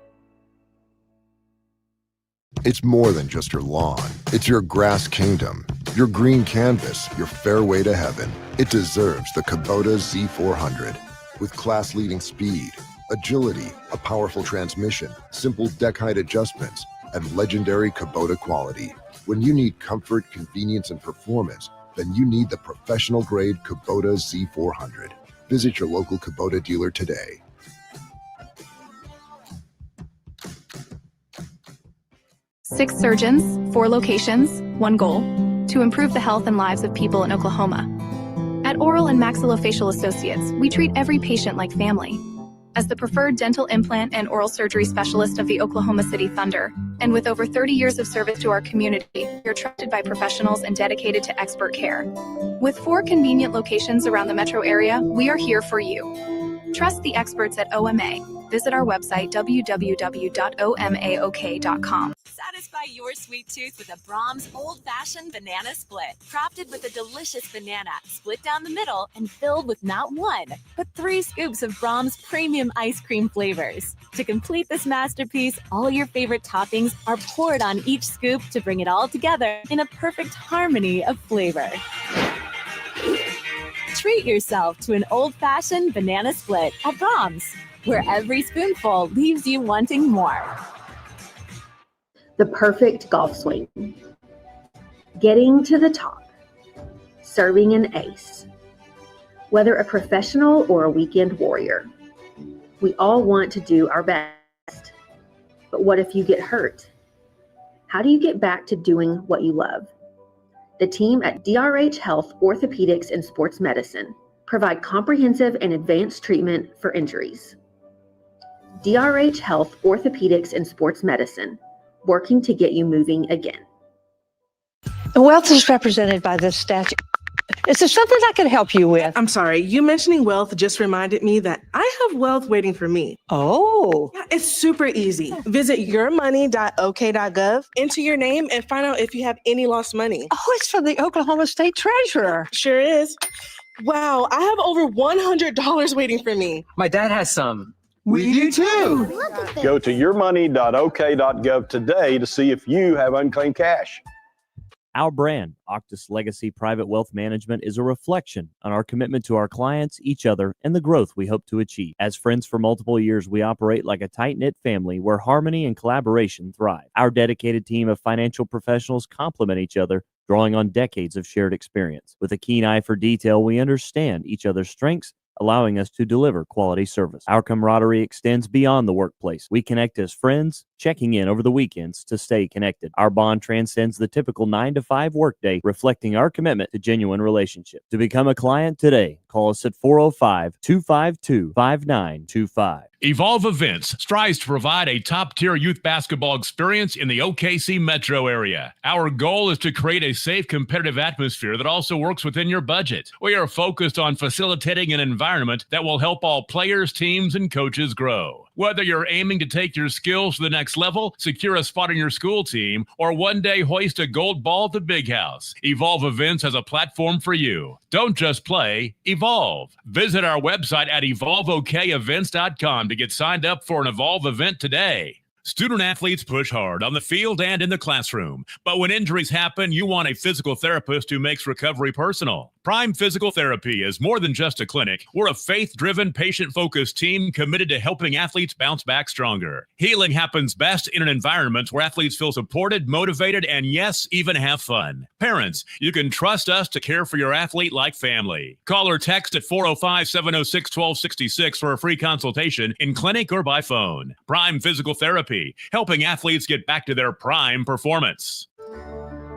[SPEAKER 14] It's more than just your lawn. It's your grass kingdom, your green canvas, your fairway to heaven. It deserves the Kubota Z400. With class-leading speed, agility, a powerful transmission, simple deck height adjustments, and legendary Kubota quality. When you need comfort, convenience, and performance, then you need the professional-grade Kubota Z400. Visit your local Kubota dealer today.
[SPEAKER 4] Six surgeons, 4 locations, 1 goal: to improve the health and lives of people in Oklahoma. At Oral and Maxillofacial Associates, we treat every patient like family. As the preferred dental implant and oral surgery specialist of the Oklahoma City Thunder, and with over 30 years of service to our community, we are trusted by professionals and dedicated to expert care. With 4 convenient locations around the metro area, we are here for you. Trust the experts at OMA. Visit our website, www.omaok.com.
[SPEAKER 6] Satisfy your sweet tooth with a Brahms old-fashioned banana split. Crafted with a delicious banana, split down the middle and filled with not 1, but 3 scoops of Brahms premium ice cream flavors. To complete this masterpiece, all your favorite toppings are poured on each scoop to bring it all together in a perfect harmony of flavor. Treat yourself to an old-fashioned banana split at Brahms, where every spoonful leaves you wanting more.
[SPEAKER 17] The perfect golf swing. Getting to the top. Serving an ace. Whether a professional or a weekend warrior, we all want to do our best. But what if you get hurt? How do you get back to doing what you love? The team at DRH Health Orthopedics and Sports Medicine provide comprehensive and advanced treatment for injuries. DRH Health Orthopedics and Sports Medicine, working to get you moving again.
[SPEAKER 18] Wealth is represented by this statute. Is there something I can help you with?
[SPEAKER 19] I'm sorry, you mentioning wealth just reminded me that I have wealth waiting for me.
[SPEAKER 18] Oh.
[SPEAKER 19] Yeah, it's super easy. Visit yourmoney.ok.gov, enter your name, and find out if you have any lost money.
[SPEAKER 18] Oh, it's from the Oklahoma State Treasurer.
[SPEAKER 19] Sure is. Wow, I have over $100 waiting for me.
[SPEAKER 7] My dad has some.
[SPEAKER 21] We do too. Go to yourmoney.ok.gov today to see if you have unclaimed cash.
[SPEAKER 22] Our brand, Octus Legacy Private Wealth Management, is a reflection on our commitment to our clients, each other, and the growth we hope to achieve. As friends for multiple years, we operate like a tight-knit family where harmony and collaboration thrive. Our dedicated team of financial professionals complement each other, drawing on decades of shared experience. With a keen eye for detail, we understand each other's strengths, allowing us to deliver quality service. Our camaraderie extends beyond the workplace. We connect as friends, checking in over the weekends to stay connected. Our bond transcends the typical 9-to-5 workday, reflecting our commitment to genuine relationships. To become a client today, call us at 405-252-5925.
[SPEAKER 23] Evolve Events strives to provide a top-tier youth basketball experience in the OKC metro area. Our goal is to create a safe, competitive atmosphere that also works within your budget. We are focused on facilitating an environment that will help all players, teams, and coaches grow. Whether you're aiming to take your skills to the next level, secure a spot on your school team, or one day hoist a gold ball at the Big House, Evolve Events has a platform for you. Don't just play, evolve. Visit our website at evolveokevents.com to get signed up for an Evolve event today. Student athletes push hard on the field and in the classroom, but when injuries happen, you want a physical therapist who makes recovery personal. Prime Physical Therapy is more than just a clinic. We're a faith-driven, patient-focused team committed to helping athletes bounce back stronger. Healing happens best in an environment where athletes feel supported, motivated, and yes, even have fun. Parents, you can trust us to care for your athlete like family. Call or text at 405-706-1266 for a free consultation in clinic or by phone. Prime Physical Therapy, helping athletes get back to their prime performance.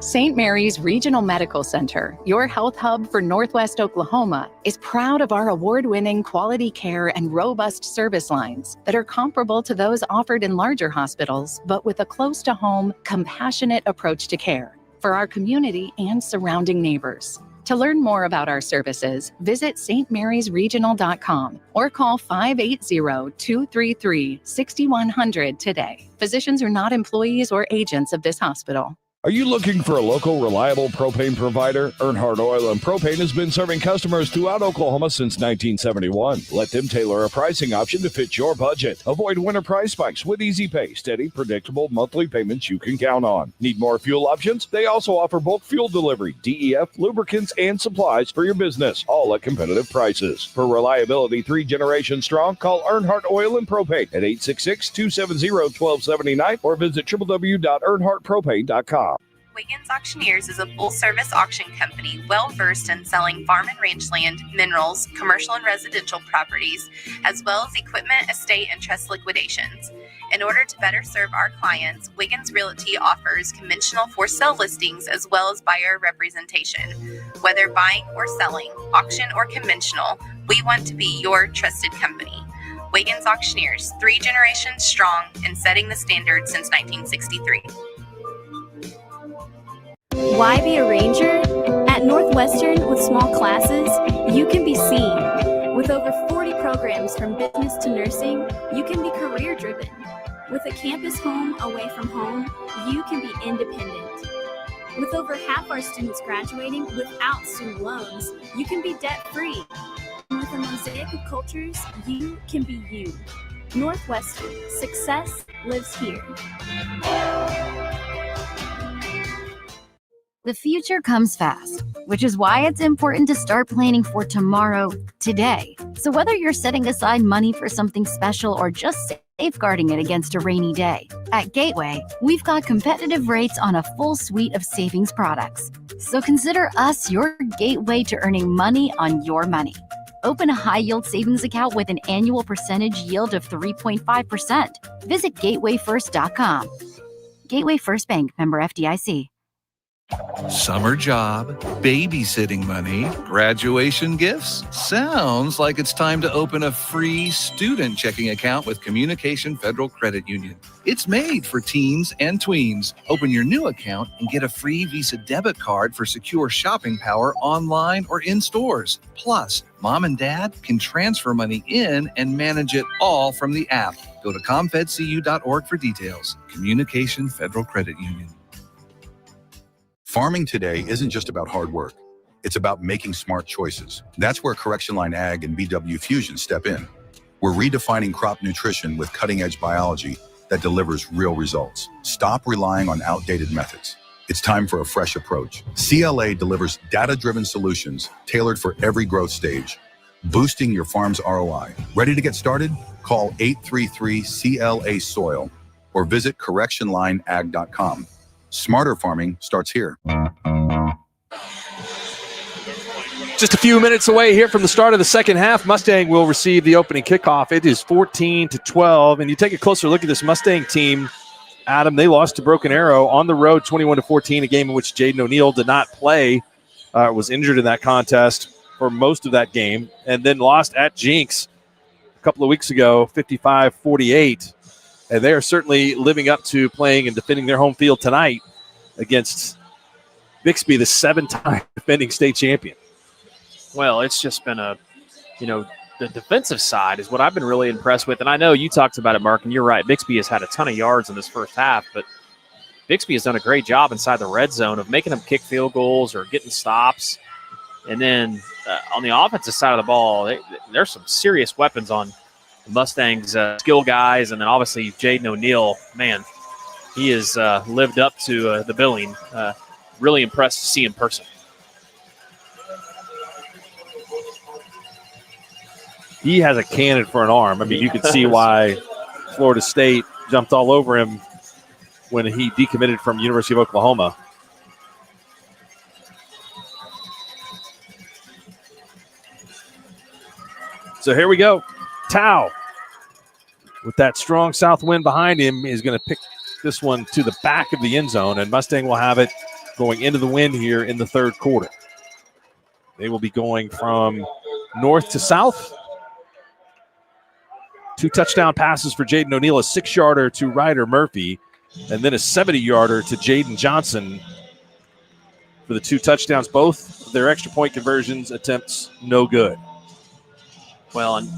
[SPEAKER 24] St. Mary's Regional Medical Center, your health hub for Northwest Oklahoma, is proud of our award-winning quality care and robust service lines that are comparable to those offered in larger hospitals, but with a close-to-home, compassionate approach to care for our community and surrounding neighbors. To learn more about our services, visit stmarysregional.com or call 580-233-6100 today. Physicians are not employees or agents of this hospital.
[SPEAKER 25] Are you looking for a local, reliable propane provider? Earnhardt Oil and Propane has been serving customers throughout Oklahoma since 1971. Let them tailor a pricing option to fit your budget. Avoid winter price spikes with easy pay, steady, predictable monthly payments you can count on. Need more fuel options? They also offer bulk fuel delivery, DEF, lubricants, and supplies for your business, all at competitive prices. For reliability 3 generations strong, call Earnhardt Oil and Propane at 866-270-1279 or visit www.earnhardtpropane.com.
[SPEAKER 3] Wiggins Auctioneers is a full-service auction company well-versed in selling farm and ranch land, minerals, commercial and residential properties, as well as equipment, estate, and trust liquidations. In order to better serve our clients, Wiggins Realty offers conventional for-sale listings as well as buyer representation. Whether buying or selling, auction or conventional, we want to be your trusted company. Wiggins Auctioneers, 3 generations strong and setting the standard since 1963.
[SPEAKER 4] Why be a ranger? At Northwestern, with small classes, you can be seen. With over 40 programs from business to nursing, you can be career driven. With a campus home away from home, you can be independent. With over half our students graduating without student loans, you can be debt free. And with a mosaic of cultures, you can be you. Northwestern, success lives here.
[SPEAKER 5] The future comes fast, which is why it's important to start planning for tomorrow, today. So whether you're setting aside money for something special or just safeguarding it against a rainy day, at Gateway, we've got competitive rates on a full suite of savings products. So consider us your gateway to earning money on your money. Open a high-yield savings account with an annual percentage yield of 3.5%. Visit gatewayfirst.com. Gateway First Bank, member FDIC.
[SPEAKER 1] Summer job, babysitting money, graduation gifts. Sounds like it's time to open a free student checking account with Communication Federal Credit Union. It's made for teens and tweens. Open your new account and get a free Visa debit card for secure shopping power online or in stores. Plus, mom and dad can transfer money in and manage it all from the app. Go to comfedcu.org for details. Communication Federal Credit Union.
[SPEAKER 2] Farming today isn't just about hard work. It's about making smart choices. That's where Correction Line Ag and BW Fusion step in. We're redefining crop nutrition with cutting-edge biology that delivers real results. Stop relying on outdated methods. It's time for a fresh approach. CLA delivers data-driven solutions tailored for every growth stage, boosting your farm's ROI. Ready to get started? Call 833-CLA-SOIL or visit correctionlineag.com. Smarter farming starts here.
[SPEAKER 7] Just a few minutes away here from the start of the second half. Mustang will receive the opening kickoff. It is 14-12, and you take a closer look at this Mustang team. Adam, they lost to Broken Arrow on the road, 21-14, a game in which Jaden O'Neal did not play, was injured in that contest for most of that game, and then lost at Jinx a couple of weeks ago, 55-48. And they are certainly living up to playing and defending their home field tonight against Bixby, the 7-time defending state champion.
[SPEAKER 15] Well, it's just been the defensive side is what I've been really impressed with. And I know you talked about it, Mark, and you're right. Bixby has had a ton of yards in this first half, but Bixby has done a great job inside the red zone of making them kick field goals or getting stops. And then on the offensive side of the ball, there's some serious weapons on Mustang's skill guys, and then obviously Jaden O'Neal, man, he has lived up to the billing. Really impressed to see in person.
[SPEAKER 7] He has a cannon for an arm. I mean, you can see why Florida State jumped all over him when he decommitted from University of Oklahoma. So here we go. Tao, with that strong south wind behind him, is going to pick this one to the back of the end zone, and Mustang will have it going into the wind here in the third quarter. They will be going from north to south. 2 touchdown passes for Jaden O'Neal, a 6-yarder to Ryder Murphy, and then a 70-yarder to Jaden Johnson for the 2 touchdowns. Both of their extra point conversions attempts no good.
[SPEAKER 15] Well, and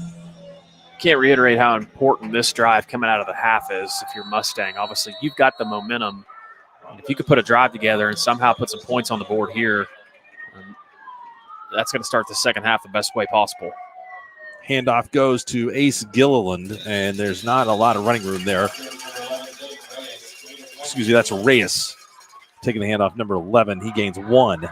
[SPEAKER 15] can't reiterate how important this drive coming out of the half is if you're Mustang. Obviously, you've got the momentum. And if you could put a drive together and somehow put some points on the board here, that's going to start the second half the best way possible.
[SPEAKER 7] Handoff goes to Ace Gilliland, and there's not a lot of running room there. Excuse me, that's Reyes taking the handoff, number 11. He gains 1.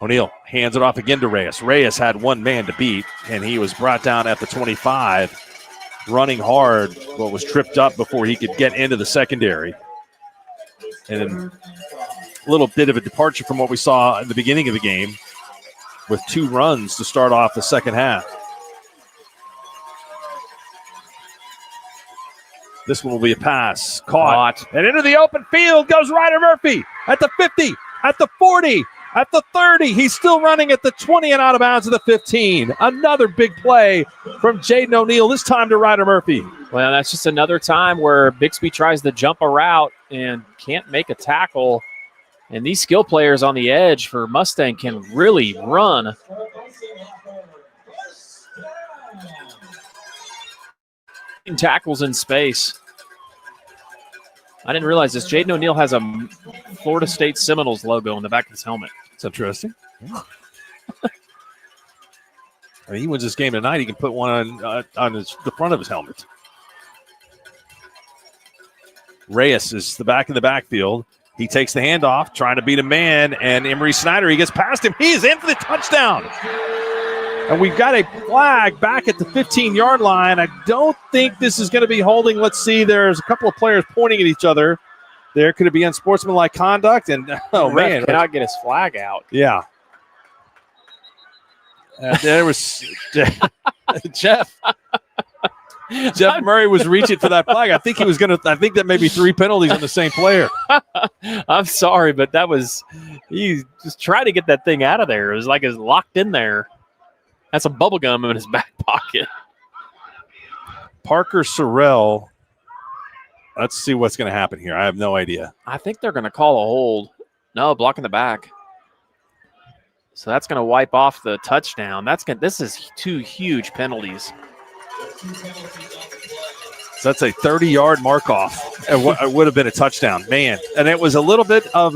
[SPEAKER 7] O'Neal hands it off again to Reyes. Reyes had one man to beat, and he was brought down at the 25, running hard, but was tripped up before he could get into the secondary. And then a little bit of a departure from what we saw in the beginning of the game with 2 runs to start off the second half. This one will be a pass. Caught. And into the open field goes Ryder Murphy at the 50, at the 40, at the 30. He's still running at the 20 and out of bounds at the 15. Another big play from Jaden O'Neal, this time to Ryder Murphy.
[SPEAKER 15] Well, that's just another time where Bixby tries to jump a route and can't make a tackle. And these skill players on the edge for Mustang can really run. Tackles in space. I didn't realize this. Jaden O'Neal has a Florida State Seminoles logo on the back of his helmet.
[SPEAKER 7] It's interesting. I mean, he wins this game tonight. He can put one on the front of his helmet. Reyes is the back in the backfield. He takes the handoff, trying to beat a man, and Emery Snyder, he gets past him. He is in for the touchdown. And we've got a flag back at the 15-yard line. I don't think this is going to be holding. Let's see. There's a couple of players pointing at each other. There could it be unsportsmanlike conduct? And man,
[SPEAKER 15] cannot get his flag out.
[SPEAKER 7] Yeah. There was Jeff. Jeff Murray was reaching for that flag. I think he was going to. I think that may be 3 penalties on the same player.
[SPEAKER 15] I'm sorry, but he just tried to get that thing out of there. It was like it's locked in there. That's some bubble gum in his back pocket.
[SPEAKER 7] Parker Sorrell. Let's see what's going to happen here. I have no idea.
[SPEAKER 15] I think they're going to call a hold. No, block in the back. So that's going to wipe off the touchdown. This is 2 huge penalties.
[SPEAKER 7] So that's a 30-yard mark-off. It would have been a touchdown. Man, and it was a little bit of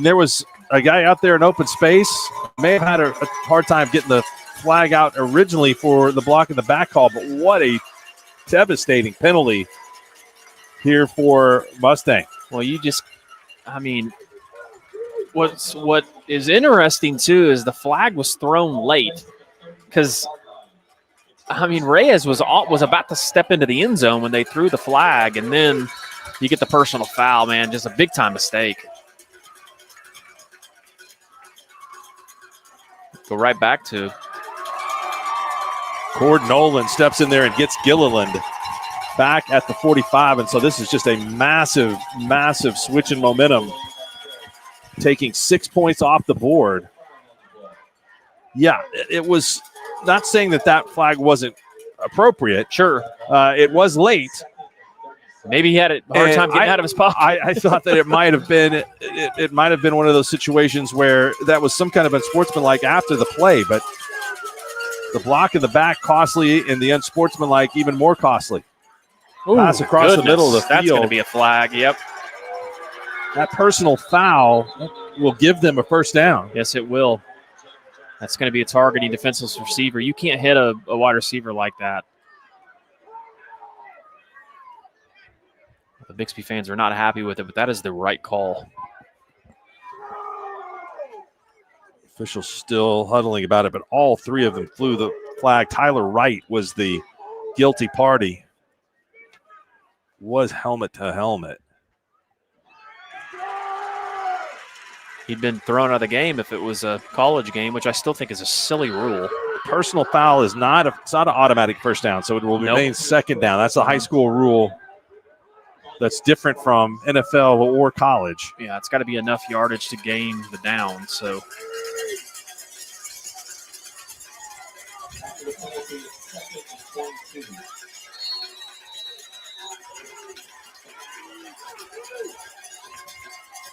[SPEAKER 7] there was a guy out there in open space. May have had a hard time getting the flag out originally for the block in the back call, but what a devastating penalty here for Mustang.
[SPEAKER 15] Well, what is interesting, too, is the flag was thrown late because, Reyes was about to step into the end zone when they threw the flag, and then you get the personal foul, man. Just a big-time mistake. Go right back to.
[SPEAKER 7] Cord Nolan steps in there and gets Gilliland back at the 45, and so this is just a massive, massive switch in momentum, taking 6 points off the board. Yeah, it was not saying that flag wasn't appropriate.
[SPEAKER 15] Sure.
[SPEAKER 7] It was late.
[SPEAKER 15] Maybe he had a hard time getting out of his pocket.
[SPEAKER 7] I thought that it might have been one of those situations where that was some kind of unsportsmanlike after the play, but the block in the back costly and the unsportsmanlike even more costly.
[SPEAKER 15] Ooh,
[SPEAKER 7] pass across the middle of the field.
[SPEAKER 15] That's going to be a flag. Yep.
[SPEAKER 7] That personal foul will give them a first down.
[SPEAKER 15] Yes, it will. That's going to be a targeting defenseless receiver. You can't hit a wide receiver like that. The Bixby fans are not happy with it, but that is the right call.
[SPEAKER 7] Officials still huddling about it, but all 3 of them flew the flag. Tyler Wright was the guilty party. Was helmet to helmet.
[SPEAKER 15] He'd been thrown out of the game if it was a college game, which I still think is a silly rule.
[SPEAKER 7] Personal foul is not an automatic first down, so it will remain second down. That's a high school rule that's different from NFL or college.
[SPEAKER 15] Yeah, it's got to be enough yardage to gain the down, so.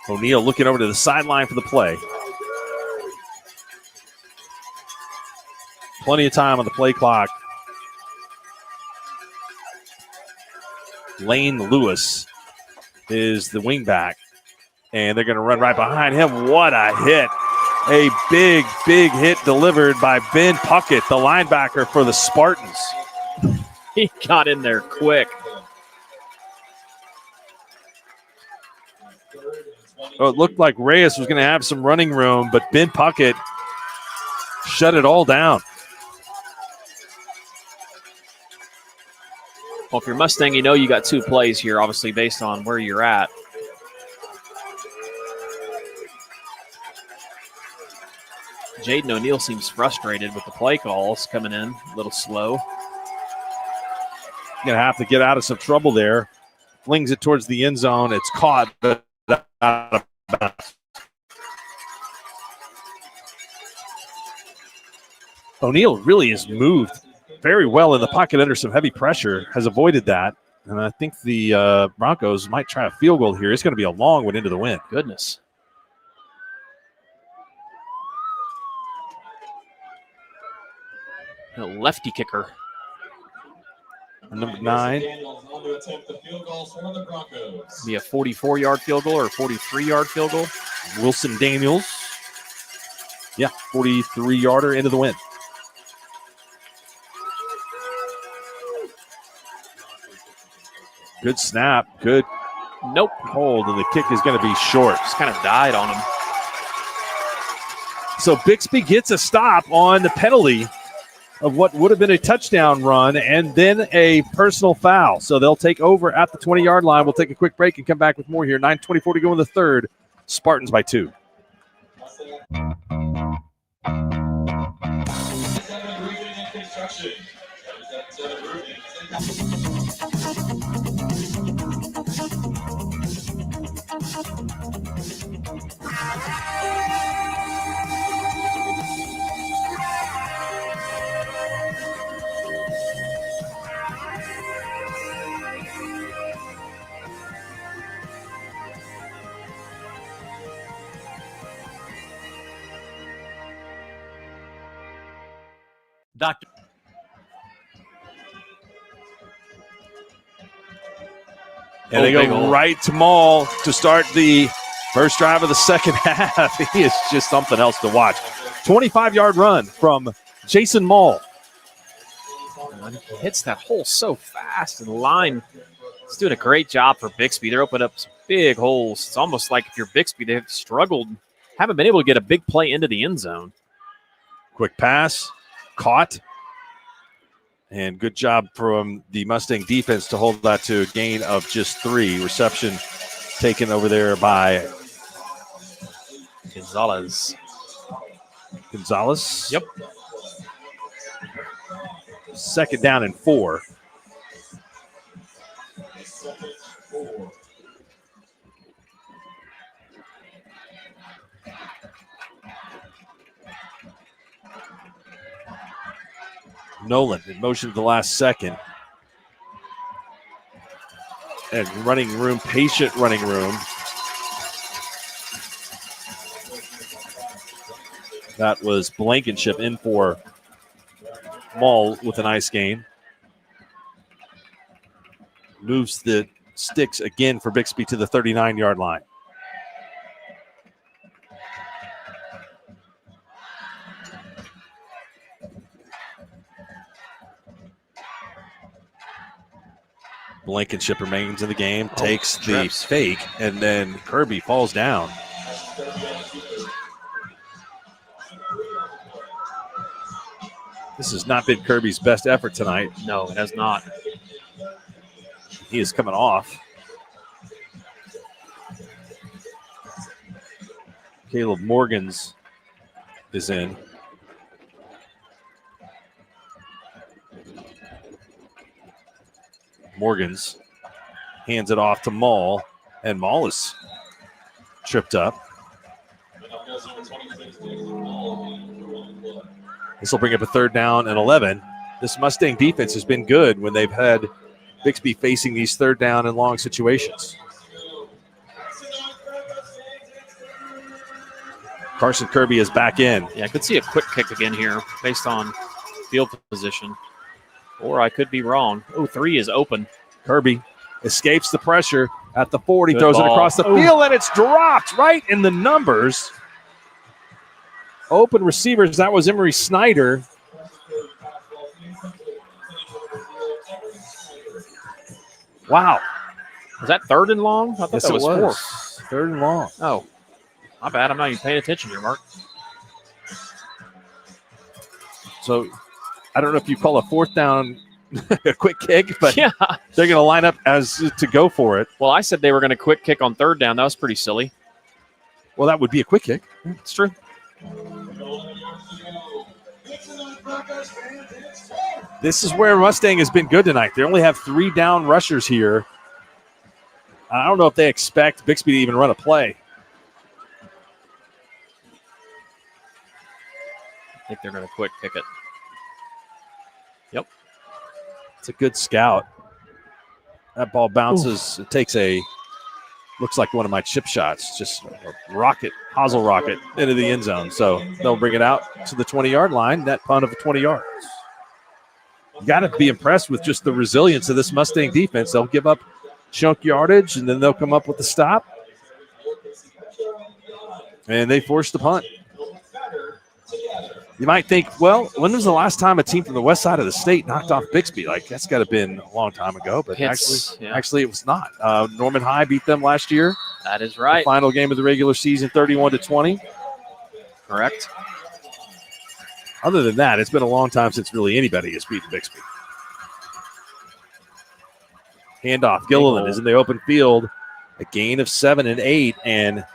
[SPEAKER 7] O'Neal looking over to the sideline for the play. Plenty of time on the play clock. Lane Lewis is the wingback, and they're going to run right behind him. What a hit. A big, big hit delivered by Ben Puckett, the linebacker for the Spartans.
[SPEAKER 15] He got in there quick.
[SPEAKER 7] Oh, it looked like Reyes was going to have some running room, but Ben Puckett shut it all down.
[SPEAKER 15] Well, if you're Mustang, you know you got 2 plays here, obviously, based on where you're at. Jaden O'Neal seems frustrated with the play calls coming in a little slow.
[SPEAKER 7] Going to have to get out of some trouble there. Flings it towards the end zone. It's caught, but out of bounds. O'Neal really has moved very well in the pocket under some heavy pressure, has avoided that. And I think the Broncos might try a field goal here. It's going to be a long one into the wind.
[SPEAKER 15] Goodness. A lefty kicker.
[SPEAKER 7] Number 9.
[SPEAKER 15] Be a 44-yard field goal or a 43-yard field goal.
[SPEAKER 7] Wilson Daniels. Yeah, 43-yarder into the wind. Good snap. Good hold, and the kick is going to be short.
[SPEAKER 15] Just kind of died on him.
[SPEAKER 7] So Bixby gets a stop on the penalty of what would have been a touchdown run and then a personal foul. So they'll take over at the 20-yard line. We'll take a quick break and come back with more here. 9:24 to go in the third. Spartans by 2.
[SPEAKER 8] Doctor.
[SPEAKER 7] And they go right to Maul to start the first drive of the second half. He is just something else to watch. 25-yard run from Jason Maul.
[SPEAKER 15] He hits that hole so fast, and the line is doing a great job for Bixby. They're opening up some big holes. It's almost like if you're Bixby, they've struggled, haven't been able to get a big play into the end zone.
[SPEAKER 7] Quick pass, caught. And good job from the Mustang defense to hold that to a gain of just 3. Reception taken over there by
[SPEAKER 15] Gonzalez.
[SPEAKER 7] Gonzalez?
[SPEAKER 15] Yep.
[SPEAKER 7] Second down and 4. Nolan in motion at the last second. And running room, patient running room. That was Blankenship in for Maul with a nice gain. Moves the sticks again for Bixby to the 39-yard line. Blankenship remains in the game, takes the fake, and then Kirby falls down. This has not been Kirby's best effort tonight.
[SPEAKER 15] No, it has not.
[SPEAKER 7] He is coming off. Caleb Morgans is in. Morgans hands it off to Maul, and Maul is tripped up. This will bring up a 3rd down and 11. This Mustang defense has been good when they've had Bixby facing these 3rd down and long situations. Carson Kirby is back in.
[SPEAKER 15] Yeah, I could see a quick kick again here based on field position. Or I could be wrong. Oh, 3 is open.
[SPEAKER 7] Kirby escapes the pressure at the 40,
[SPEAKER 15] Good
[SPEAKER 7] throws
[SPEAKER 15] ball.
[SPEAKER 7] it across the field, and it's dropped right in the numbers. Open receivers, that was Emery Snyder. Wow.
[SPEAKER 15] Was that 3rd and long? I thought
[SPEAKER 7] Yes,
[SPEAKER 15] that
[SPEAKER 7] it
[SPEAKER 15] was
[SPEAKER 7] was.
[SPEAKER 15] 4th.
[SPEAKER 7] Third and long.
[SPEAKER 15] Oh, my bad. I'm not even paying attention here, Mark.
[SPEAKER 7] So I don't know if you call a fourth down a quick kick, but
[SPEAKER 15] yeah,
[SPEAKER 7] they're going to line up as to go for it.
[SPEAKER 15] Well, I said they were going to quick kick on third down. That was pretty silly.
[SPEAKER 7] Well, that would be a quick kick.
[SPEAKER 15] It's true.
[SPEAKER 7] This is where Mustang has been good tonight. They only have 3 down rushers here. I don't know if they expect Bixby to even run a play.
[SPEAKER 15] I think they're going to quick kick it. Yep.
[SPEAKER 7] It's a good scout. That ball bounces. It takes looks like one of my chip shots, just a rocket, hosel rocket into the end zone. So they'll bring it out to the 20-yard line, net punt of 20 yards. You got to be impressed with just the resilience of this Mustang defense. They'll give up chunk yardage, and then they'll come up with the stop. And they forced the punt. You might think, well, when was the last time a team from the west side of the state knocked off Bixby? Like, that's got to have been a long time ago, but actually it was not. Norman High beat them last year.
[SPEAKER 15] That is right.
[SPEAKER 7] The final game of the regular season, 31-20.
[SPEAKER 15] Correct.
[SPEAKER 7] Other than that, it's been a long time since really anybody has beaten Bixby. Handoff. Gilliland is in the open field. A gain of 7 and 8, and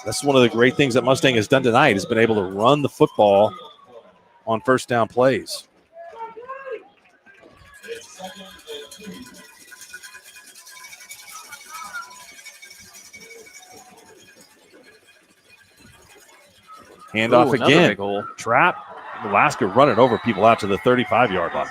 [SPEAKER 7] that's one of the great things that Mustang has done tonight, has been able to run the football on first down plays. Handoff again. Trap. Alaska running over people out to the 35-yard line.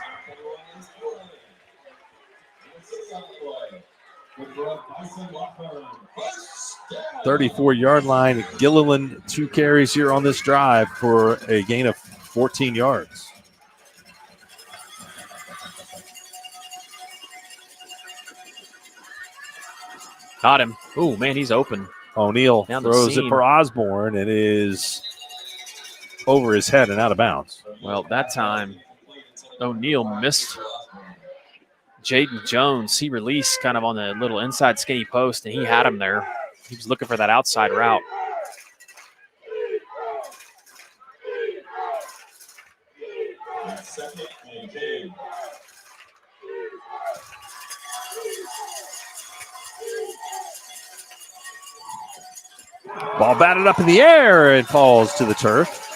[SPEAKER 7] .34-yard line. Gilliland 2 carries here on this drive for a gain of 14 yards.
[SPEAKER 15] Got him. Oh, man, he's open.
[SPEAKER 7] O'Neal throws it for Osborne. It is over his head and out of bounds.
[SPEAKER 15] Well, that time O'Neal missed Jaden Jones. He released kind of on the little inside skinny post, and he had him there. He was looking for that outside route.
[SPEAKER 7] Ball batted up in the air and falls to the turf.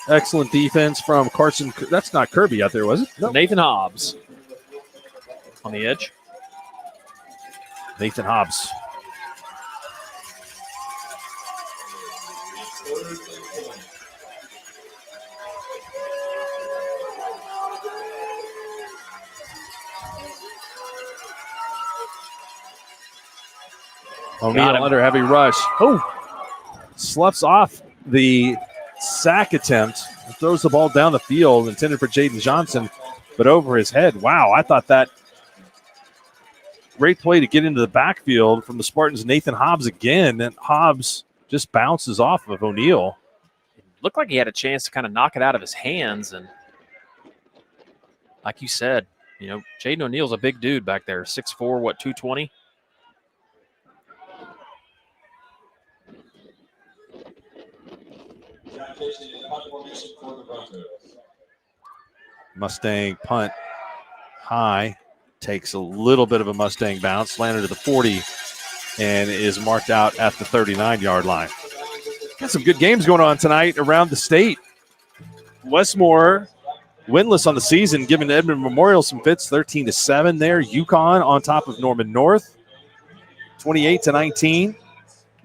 [SPEAKER 7] Excellent defense from Carson. That's not Kirby out there, was it?
[SPEAKER 15] Nope. Nathan Hobbs on the edge.
[SPEAKER 7] Nathan Hobbs. O'Neal under heavy rush. Oh, sloughs off the sack attempt. Throws the ball down the field, intended for Jaden Johnson, but over his head. Wow, I thought that great play to get into the backfield from the Spartans. Nathan Hobbs again, and Hobbs just bounces off of O'Neal.
[SPEAKER 15] It looked like he had a chance to kind of knock it out of his hands, and like you said, you know, Jaden O'Neal's a big dude back there, 6'4", 220?
[SPEAKER 7] Mustang punt high, takes a little bit of a Mustang bounce, landed to the 40, and is marked out at the 39-yard line. Got some good games going on tonight around the state. Westmore winless on the season, giving Edmond Memorial some fits, 13-7 there. UConn on top of Norman North, 28-19.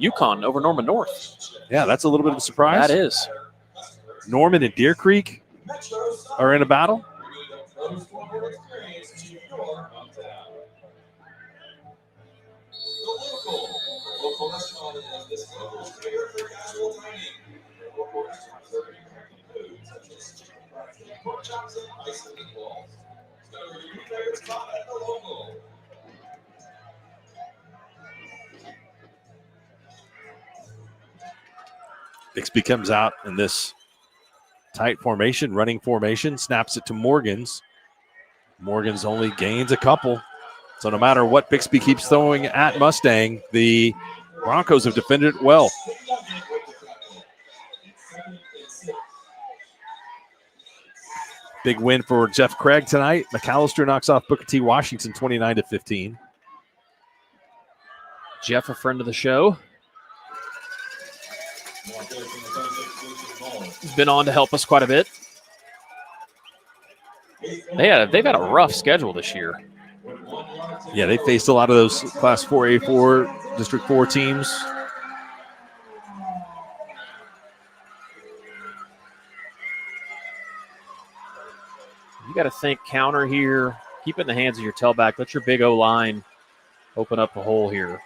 [SPEAKER 15] UConn over Norman North.
[SPEAKER 7] Yeah, that's a little bit of a surprise.
[SPEAKER 15] That is.
[SPEAKER 7] Norman and Deer Creek are in a battle. Bixby comes out in this tight formation, running formation, snaps it to Morgans. Morgans only gains a couple. So no matter what Bixby keeps throwing at Mustang, the Broncos have defended it well. Big win for Jeff Craig tonight. McAllister knocks off Booker T. Washington 29-15.
[SPEAKER 15] Jeff, a friend of the show. He's been on to help us quite a bit. They've had a rough schedule this year.
[SPEAKER 7] Yeah, they faced a lot of those Class 4A4, District 4 teams.
[SPEAKER 15] You got to think counter here. Keep it in the hands of your tailback. Let your big O-line open up a hole here.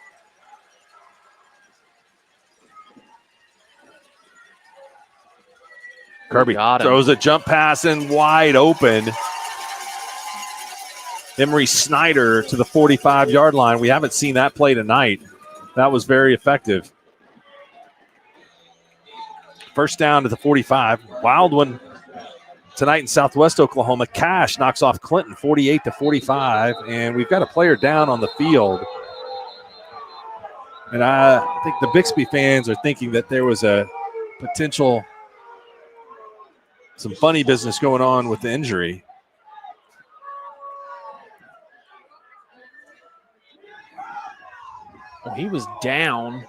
[SPEAKER 7] Kirby throws a jump pass and wide open. Emery Snyder to the 45-yard line. We haven't seen that play tonight. That was very effective. First down to the 45. Wild one tonight in Southwest Oklahoma. Cash knocks off Clinton 48-45, and we've got a player down on the field. And I think the Bixby fans are thinking that there was a potential, some funny business going on with the injury.
[SPEAKER 15] Well, he was down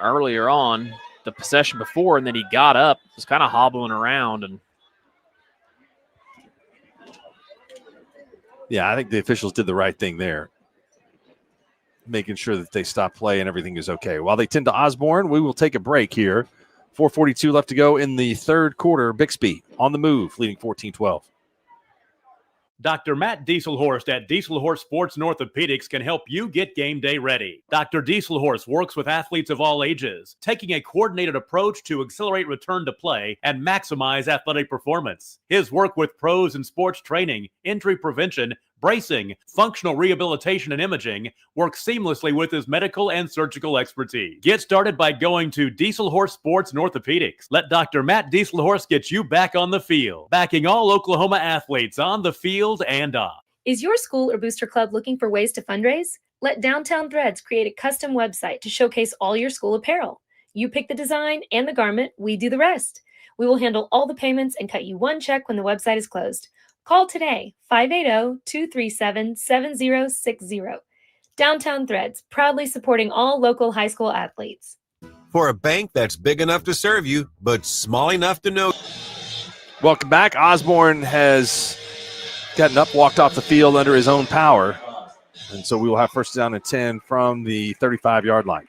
[SPEAKER 15] earlier on the possession before, and then he got up, was kind of hobbling around. And
[SPEAKER 7] yeah, I think the officials did the right thing there, making sure that they stop play and everything is okay. While they tend to Osborne, we will take a break here. 4:42 left to go in the third quarter. Bixby on the move, leading 14-12.
[SPEAKER 8] Dr. Matt Dieselhorst at Dieselhorst Sports and Orthopedics can help you get game day ready. Dr. Dieselhorst works with athletes of all ages, taking a coordinated approach to accelerate return to play and maximize athletic performance. His work with pros in sports training, injury prevention, bracing, functional rehabilitation, and imaging works seamlessly with his medical and surgical expertise. Get started by going to Dieselhorst Sports and Orthopedics. Let Dr. Matt Dieselhorst get you back on the field, backing all Oklahoma athletes on the field and off.
[SPEAKER 9] Is your school or booster club looking for ways to fundraise? Let Downtown Threads create a custom website to showcase all your school apparel. You pick the design and the garment, we do the rest. We will handle all the payments and cut you one check when the website is closed. Call today, 580-237-7060. Downtown Threads, proudly supporting all local high school athletes.
[SPEAKER 10] For a bank that's big enough to serve you, but small enough to know.
[SPEAKER 7] Welcome back. Osborne has gotten up, walked off the field under his own power. And so we will have first down and 10 from the 35-yard line.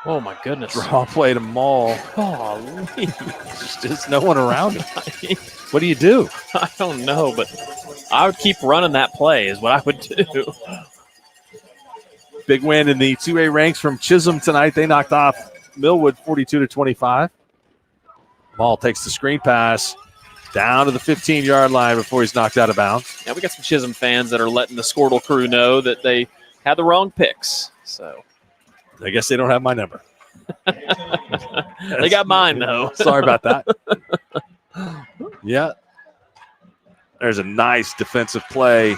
[SPEAKER 15] oh, my goodness.
[SPEAKER 7] Draw play to Maul.
[SPEAKER 15] Oh,
[SPEAKER 7] Just no one around him. What do you do?
[SPEAKER 15] I don't know, but I would keep running that play is what I would do.
[SPEAKER 7] Big win in the 2A ranks from Chisholm tonight. They knocked off Millwood 42-25. Maul takes the screen pass down to the 15-yard line before he's knocked out of bounds.
[SPEAKER 15] Yeah, we got some Chisholm fans that are letting the Squirtle crew know that they had the wrong picks. So
[SPEAKER 7] I guess they don't have my number.
[SPEAKER 15] They got mine, though.
[SPEAKER 7] Sorry about that. Yeah. There's a nice defensive play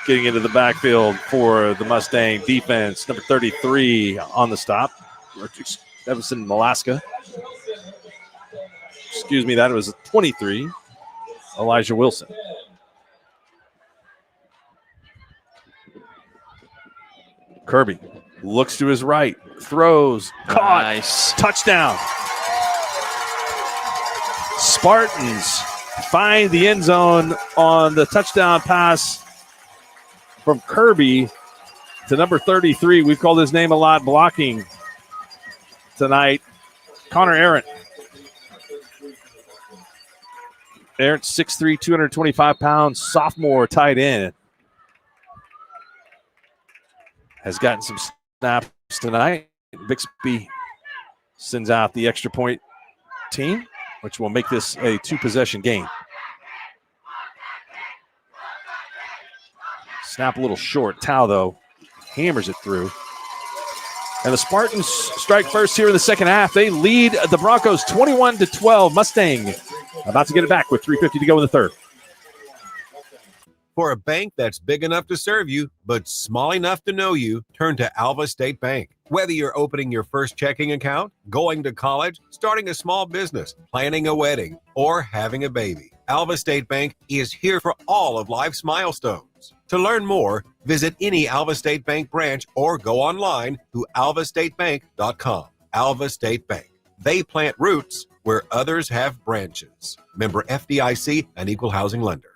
[SPEAKER 7] getting into the backfield for the Mustang defense. Number 33 on the stop. Evanson Malaska. Excuse me, that was 23. Elijah Wilson. Kirby looks to his right, throws, caught,
[SPEAKER 15] nice.
[SPEAKER 7] Touchdown. Spartans find the end zone on the touchdown pass from Kirby to number 33. We've called his name a lot, blocking tonight. Connor Arendt. Arendt, 6'3", 225 pounds, sophomore tight end. Has gotten some snaps tonight. Bixby sends out the extra point team, which will make this a two-possession game. Snap a little short. Tao, though, hammers it through. And the Spartans strike first here in the second half. They lead the Broncos 21-12. Mustang about to get it back with 3:50 to go in the third.
[SPEAKER 10] For a bank that's big enough to serve you, but small enough to know you, turn to Alva State Bank. Whether you're opening your first checking account, going to college, starting a small business, planning a wedding, or having a baby, Alva State Bank is here for all of life's milestones. To learn more, visit any Alva State Bank branch or go online to alvastatebank.com. Alva State Bank. They plant roots where others have branches. Member FDIC, an equal housing lender.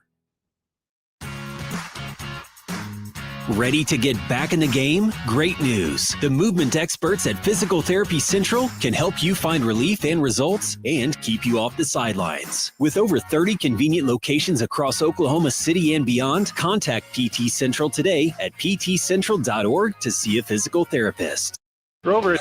[SPEAKER 11] Ready to get back in the game? Great news. The movement experts at Physical Therapy Central can help you find relief and results and keep you off the sidelines. With over 30 convenient locations across Oklahoma City and beyond, contact PT Central today at ptcentral.org to see a physical therapist.
[SPEAKER 7] Grover.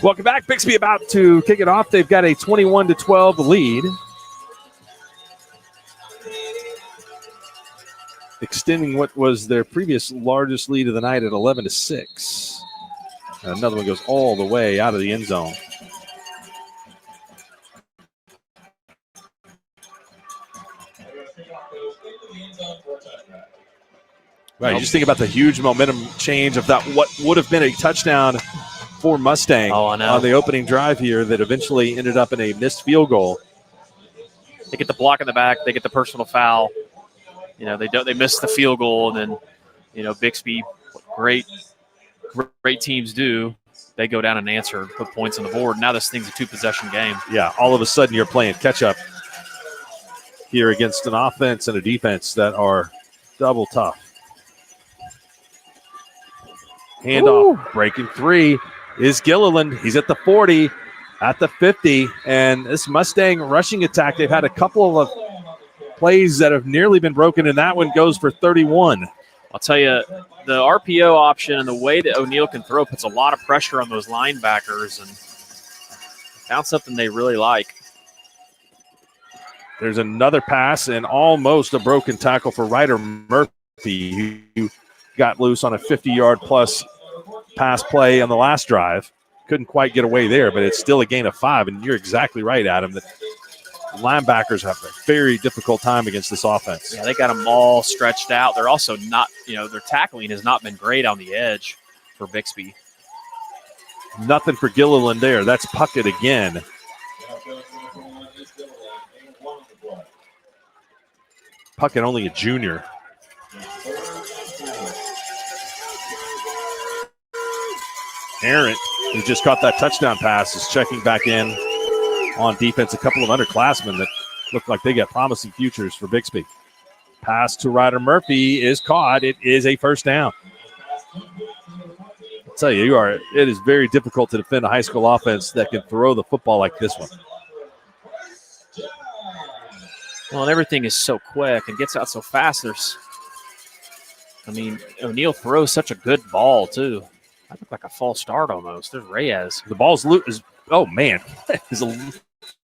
[SPEAKER 7] Welcome back. Bixby about to kick it off. They've got a 21-12 lead. Extending what was their previous largest lead of the night at 11-6. Another one goes all the way out of the end zone. Right, you just think about the huge momentum change of that, what would have been a touchdown for Mustang on the opening drive here that eventually ended up in a missed field goal.
[SPEAKER 15] They get the block in the back. They get the personal foul. You know, they miss the field goal, and then, you know, Bixby, great teams do. They go down and answer and put points on the board. Now this thing's a two-possession game.
[SPEAKER 7] Yeah, all of a sudden you're playing catch-up here against an offense and a defense that are double tough. Handoff, breaking three is Gilliland. He's at the 40, at the 50, and this Mustang rushing attack, they've had a couple of plays that have nearly been broken, and that one goes for 31.
[SPEAKER 15] I'll tell you, the RPO option and the way that O'Neal can throw puts a lot of pressure on those linebackers, and found something they really like.
[SPEAKER 7] There's another pass and almost a broken tackle for Ryder Murphy, who got loose on a 50-yard plus pass play on the last drive. Couldn't quite get away there, but it's still a gain of 5. And you're exactly right, Adam, that linebackers have a very difficult time against this offense.
[SPEAKER 15] Yeah, they got them all stretched out. They're also not, you know, their tackling has not been great on the edge for Bixby.
[SPEAKER 7] Nothing for Gilliland there. That's Puckett again. Puckett only a junior. Aaron, who just caught that touchdown pass, is checking back in on defense. A couple of underclassmen that look like they got promising futures for Bixby. Pass to Ryder Murphy is caught. It is a first down. I'll tell you, it is very difficult to defend a high school offense that can throw the football like this one.
[SPEAKER 15] Well, and everything is so quick and gets out so fast. O'Neal throws such a good ball, too. That looked like a false start almost. There's Reyes.
[SPEAKER 7] The ball's loose. Oh, man. There's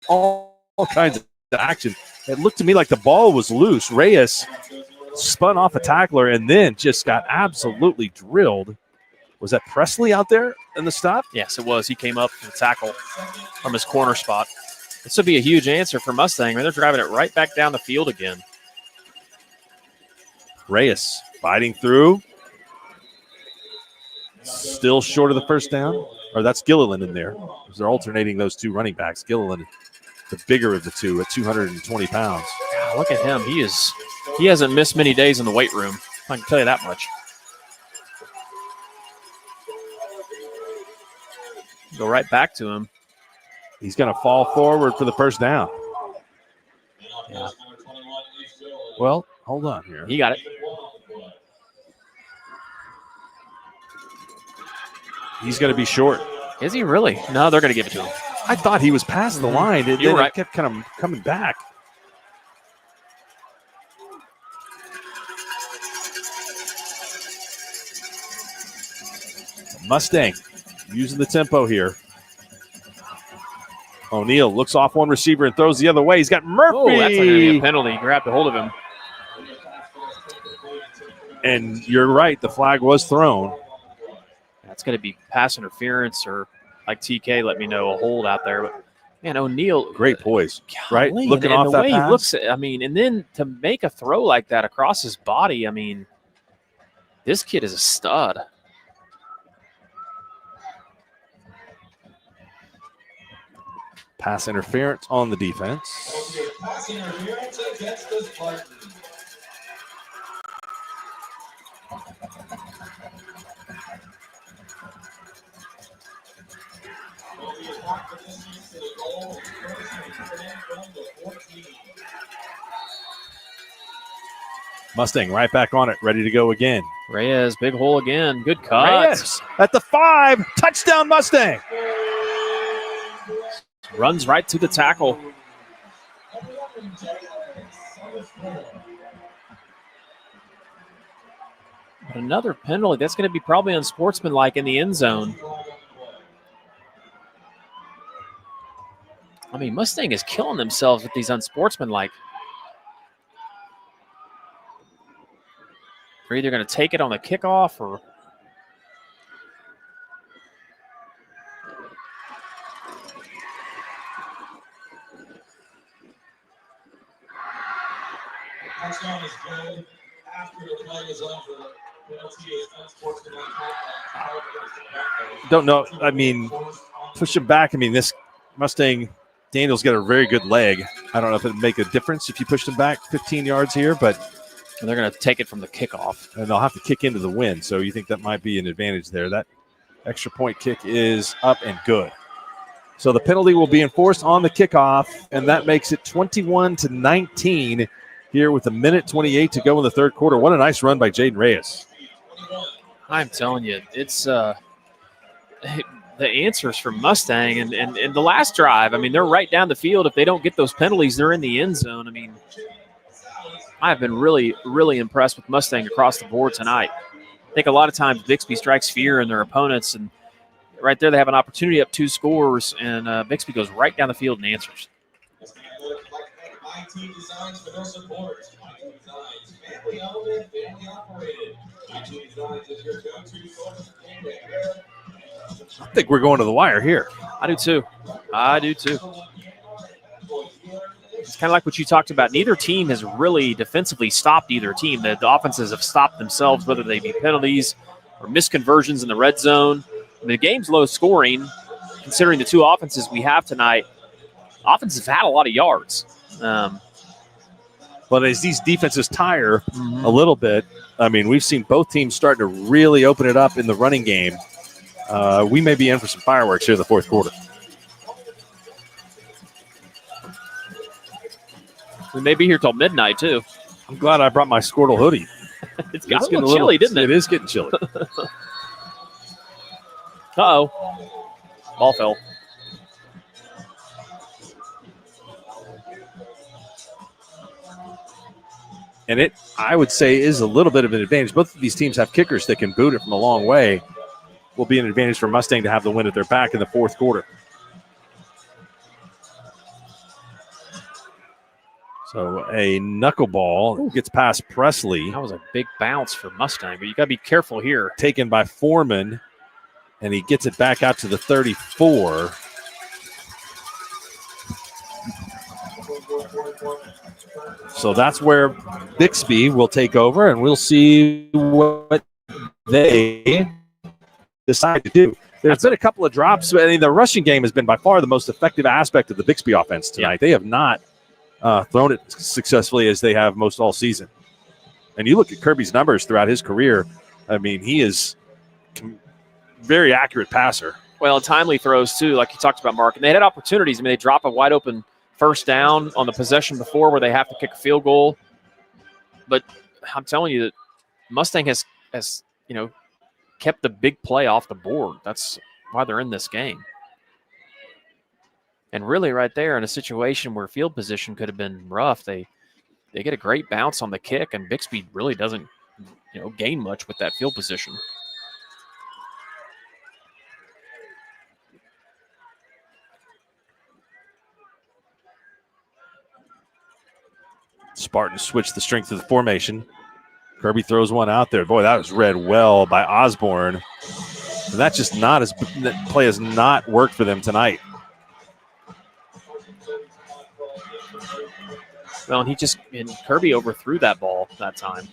[SPEAKER 7] all kinds of action. It looked to me like the ball was loose. Reyes spun off a tackler and then just got absolutely drilled. Was that Presley out there in the stop?
[SPEAKER 15] Yes, it was. He came up to the tackle from his corner spot. This would be a huge answer for Mustang. I mean, they're driving it right back down the field again.
[SPEAKER 7] Reyes fighting through. Still short of the first down. Or that's Gilliland in there. They're alternating those two running backs. Gilliland, the bigger of the two at 220 pounds.
[SPEAKER 15] God, look at him. He hasn't missed many days in the weight room. I can tell you that much. Go right back to him.
[SPEAKER 7] He's going to fall forward for the first down.
[SPEAKER 15] Yeah.
[SPEAKER 7] Well, hold on here.
[SPEAKER 15] He got it.
[SPEAKER 7] He's going to be short.
[SPEAKER 15] Is he really? No, they're going to give it to him.
[SPEAKER 7] I thought he was past the line.
[SPEAKER 15] You're right.
[SPEAKER 7] It kept kind of coming back. Mustang using the tempo here. O'Neal looks off one receiver and throws the other way. He's got Murphy.
[SPEAKER 15] Oh, that's not going to be a penalty. He grabbed a hold of him.
[SPEAKER 7] And you're right, the flag was thrown.
[SPEAKER 15] That's going to be pass interference or, like TK let me know, a hold out there. But, man, O'Neal.
[SPEAKER 7] Great poise, right?
[SPEAKER 15] Golly,
[SPEAKER 7] Looking
[SPEAKER 15] and
[SPEAKER 7] off
[SPEAKER 15] the
[SPEAKER 7] that
[SPEAKER 15] way
[SPEAKER 7] pass.
[SPEAKER 15] he looks, and then to make a throw like that across his body, I mean, this kid is a stud.
[SPEAKER 7] Pass interference on the defense.
[SPEAKER 12] Pass interference against the Spartans.
[SPEAKER 7] Mustang right back on it, ready to go again.
[SPEAKER 15] Reyes, big hole again. Good cut.
[SPEAKER 7] Reyes at the 5. Touchdown, Mustang.
[SPEAKER 15] Runs right to the tackle. But another penalty. That's going to be probably unsportsmanlike in the end zone. I mean, Mustang is killing themselves with these unsportsmanlike. They're either going to take it on the kickoff or...
[SPEAKER 12] Touchdown is good after the play is over. Penalty is unsportsmanlike.
[SPEAKER 7] Don't know. I mean, push him back. I mean, this Mustang, Daniel's got a very good leg. I don't know if it would make a difference if you pushed him back 15 yards here, but
[SPEAKER 15] they're going to take it from the kickoff.
[SPEAKER 7] And they'll have to kick into the wind, so you think that might be an advantage there. That extra point kick is up and good. So the penalty will be enforced on the kickoff, and that makes it 21-19 here with 1:28 to go in the third quarter. What a nice run by Jaden Reyes.
[SPEAKER 15] I'm telling you, it's the answers from Mustang and the last drive. I mean, they're right down the field. If they don't get those penalties, they're in the end zone. I mean, I've been really, really impressed with Mustang across the board tonight. I think a lot of times Bixby strikes fear in their opponents, and right there they have an opportunity up 2 scores, and Bixby goes right down the field and answers.
[SPEAKER 12] My team designs for their support. My team designs, family owned, family operated. My team designs is your go-to source of game repair.
[SPEAKER 7] I think we're going to the wire here.
[SPEAKER 15] I do too. It's kind of like what you talked about. Neither team has really defensively stopped either team. The offenses have stopped themselves, whether they be penalties or misconversions in the red zone. I mean, the game's low scoring, considering the 2 offenses we have tonight. Offenses have had a lot of yards.
[SPEAKER 7] But as these defenses tire a little bit, I mean, we've seen both teams starting to really open it up in the running game. We may be in for some fireworks here in the fourth quarter.
[SPEAKER 15] We may be here till midnight, too.
[SPEAKER 7] I'm glad I brought my Squirtle hoodie.
[SPEAKER 15] It's got a little chilly, didn't it?
[SPEAKER 7] It is getting chilly.
[SPEAKER 15] Uh-oh. Ball fell.
[SPEAKER 7] And it, I would say, is a little bit of an advantage. Both of these teams have kickers that can boot it from a long way. Will be an advantage for Mustang to have the win at their back in the fourth quarter. So a knuckleball gets past Presley.
[SPEAKER 15] That was a big bounce for Mustang, but you got to be careful here.
[SPEAKER 7] Taken by Foreman, and he gets it back out to the 34. So that's where Bixby will take over, and we'll see what they decide to do. There's been a couple of drops. I mean, the rushing game has been by far the most effective aspect of the Bixby offense tonight. Yeah. They have not thrown it successfully as they have most all season. And you look at Kirby's numbers throughout his career, I mean, he is very accurate passer.
[SPEAKER 15] Well, timely throws, too, like you talked about, Mark. And they had opportunities. I mean, they drop a wide open first down on the possession before where they have to kick a field goal. But I'm telling you that Mustang has kept the big play off the board. That's why they're in this game. And really right there in a situation where field position could have been rough, they get a great bounce on the kick, and Bixby really doesn't gain much with that field position.
[SPEAKER 7] Spartans switch the strength of the formation. Kirby throws one out there. Boy, that was read well by Osborne. And that's just not as that play has not worked for them tonight.
[SPEAKER 15] Well, and Kirby overthrew that ball that time.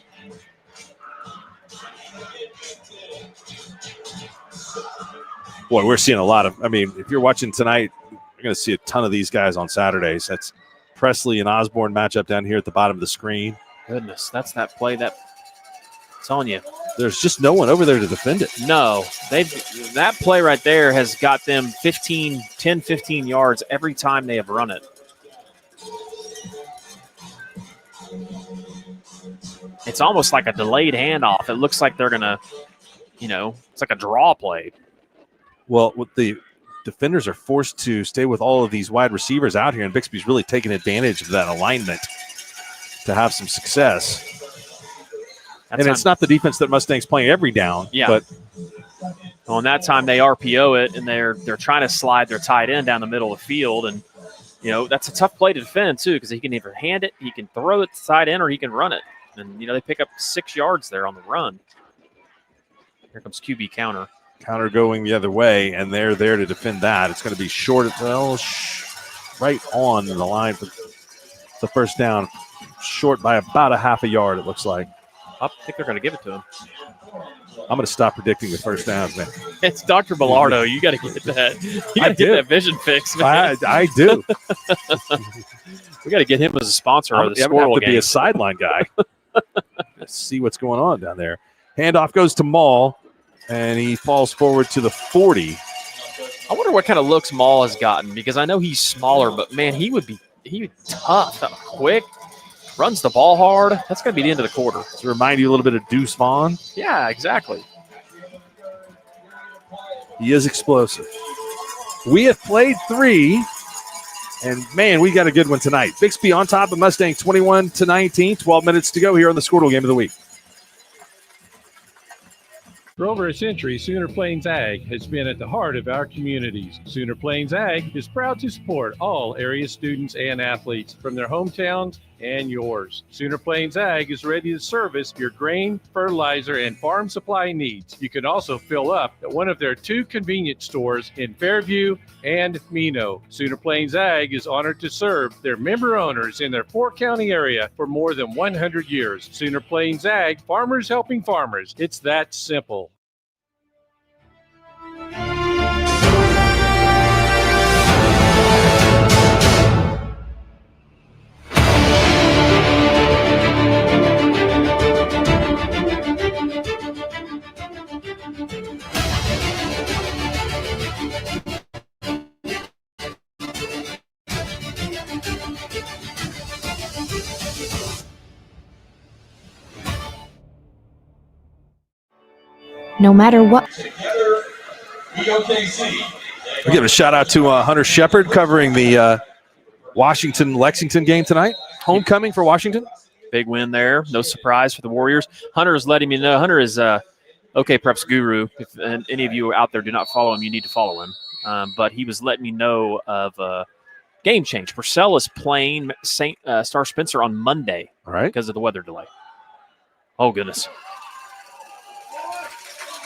[SPEAKER 7] Boy, we're seeing a lot of, if you're watching tonight, you're going to see a ton of these guys on Saturdays. That's Presley and Osborne matchup down here at the bottom of the screen.
[SPEAKER 15] Goodness, that's that play that it's on you.
[SPEAKER 7] There's just no one over there to defend it.
[SPEAKER 15] No, that play right there has got them 10, 15 yards every time they have run it. It's almost like a delayed handoff. It looks like they're going to, it's like a draw play.
[SPEAKER 7] Well, what the defenders are forced to stay with all of these wide receivers out here, and Bixby's really taking advantage of that alignment to have some success. It's not the defense that Mustang's playing every down.
[SPEAKER 15] Yeah.
[SPEAKER 7] But
[SPEAKER 15] on that time, they RPO it, and they're trying to slide their tight end down the middle of the field. And, that's a tough play to defend, too, because he can either hand it, he can throw it to tight end, or he can run it. And, they pick up 6 yards there on the run. Here comes QB counter.
[SPEAKER 7] Counter going the other way, and they're there to defend that. It's going to be short, right on the line for the first down. Short by about a half a yard, it looks like.
[SPEAKER 15] I think they're going to give it to him.
[SPEAKER 7] I'm going to stop predicting the first downs, man.
[SPEAKER 15] It's Dr. Bellardo. You got to get that. You got to get that vision fix, man.
[SPEAKER 7] I do.
[SPEAKER 15] We got to get him as a sponsor of the Squirrel
[SPEAKER 7] I'm going to have to
[SPEAKER 15] game.
[SPEAKER 7] be a sideline guy. Let's see what's going on down there. Handoff goes to Maul, and he falls forward to the 40.
[SPEAKER 15] I wonder what kind of looks Maul has gotten, because I know he's smaller, but, man, he would be tough, quick. Runs the ball hard. That's going to be the end of the quarter.
[SPEAKER 7] To remind you a little bit of Deuce Vaughn.
[SPEAKER 15] Yeah, exactly.
[SPEAKER 7] He is explosive. We have played 3, and, man, we got a good one tonight. Bixby on top of Mustang 21-19. 12 minutes to go here on the Squirtle Game of the Week.
[SPEAKER 6] For over a century, Sooner Plains Ag has been at the heart of our communities. Sooner Plains Ag is proud to support all area students and athletes from their hometowns and yours. Sooner Plains Ag is ready to service your grain, fertilizer, and farm supply needs. You can also fill up at one of their 2 convenience stores in Fairview and Mino. Sooner Plains Ag is honored to serve their member owners in their 4-county area for more than 100 years. Sooner Plains Ag, farmers helping farmers. It's that simple.
[SPEAKER 13] No matter what.
[SPEAKER 7] We'll give a shout out to Hunter Shepard covering the Washington-Lexington game tonight. Homecoming for Washington.
[SPEAKER 15] Big win there. No surprise for the Warriors. Hunter is letting me know. Hunter is OK Preps guru. If any of you out there do not follow him, you need to follow him. But he was letting me know of game change. Purcell is playing Star Spencer on Monday because of the weather delay. Oh, goodness.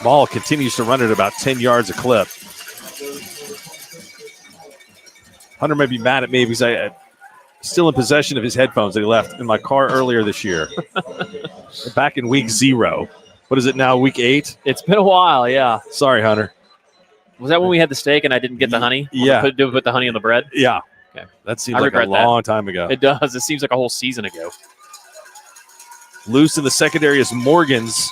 [SPEAKER 7] Ball continues to run at about 10 yards a clip. Hunter may be mad at me because I'm still in possession of his headphones that he left in my car earlier this year. Back in week 0. What is it now, week 8?
[SPEAKER 15] It's been a while, yeah.
[SPEAKER 7] Sorry, Hunter.
[SPEAKER 15] Was that when we had the steak and I didn't get the honey?
[SPEAKER 7] Yeah.
[SPEAKER 15] Did we put the honey on the bread?
[SPEAKER 7] Yeah.
[SPEAKER 15] Okay.
[SPEAKER 7] That seems like a long time ago.
[SPEAKER 15] It does. It seems like a whole season ago.
[SPEAKER 7] Loose in the secondary is Morgans,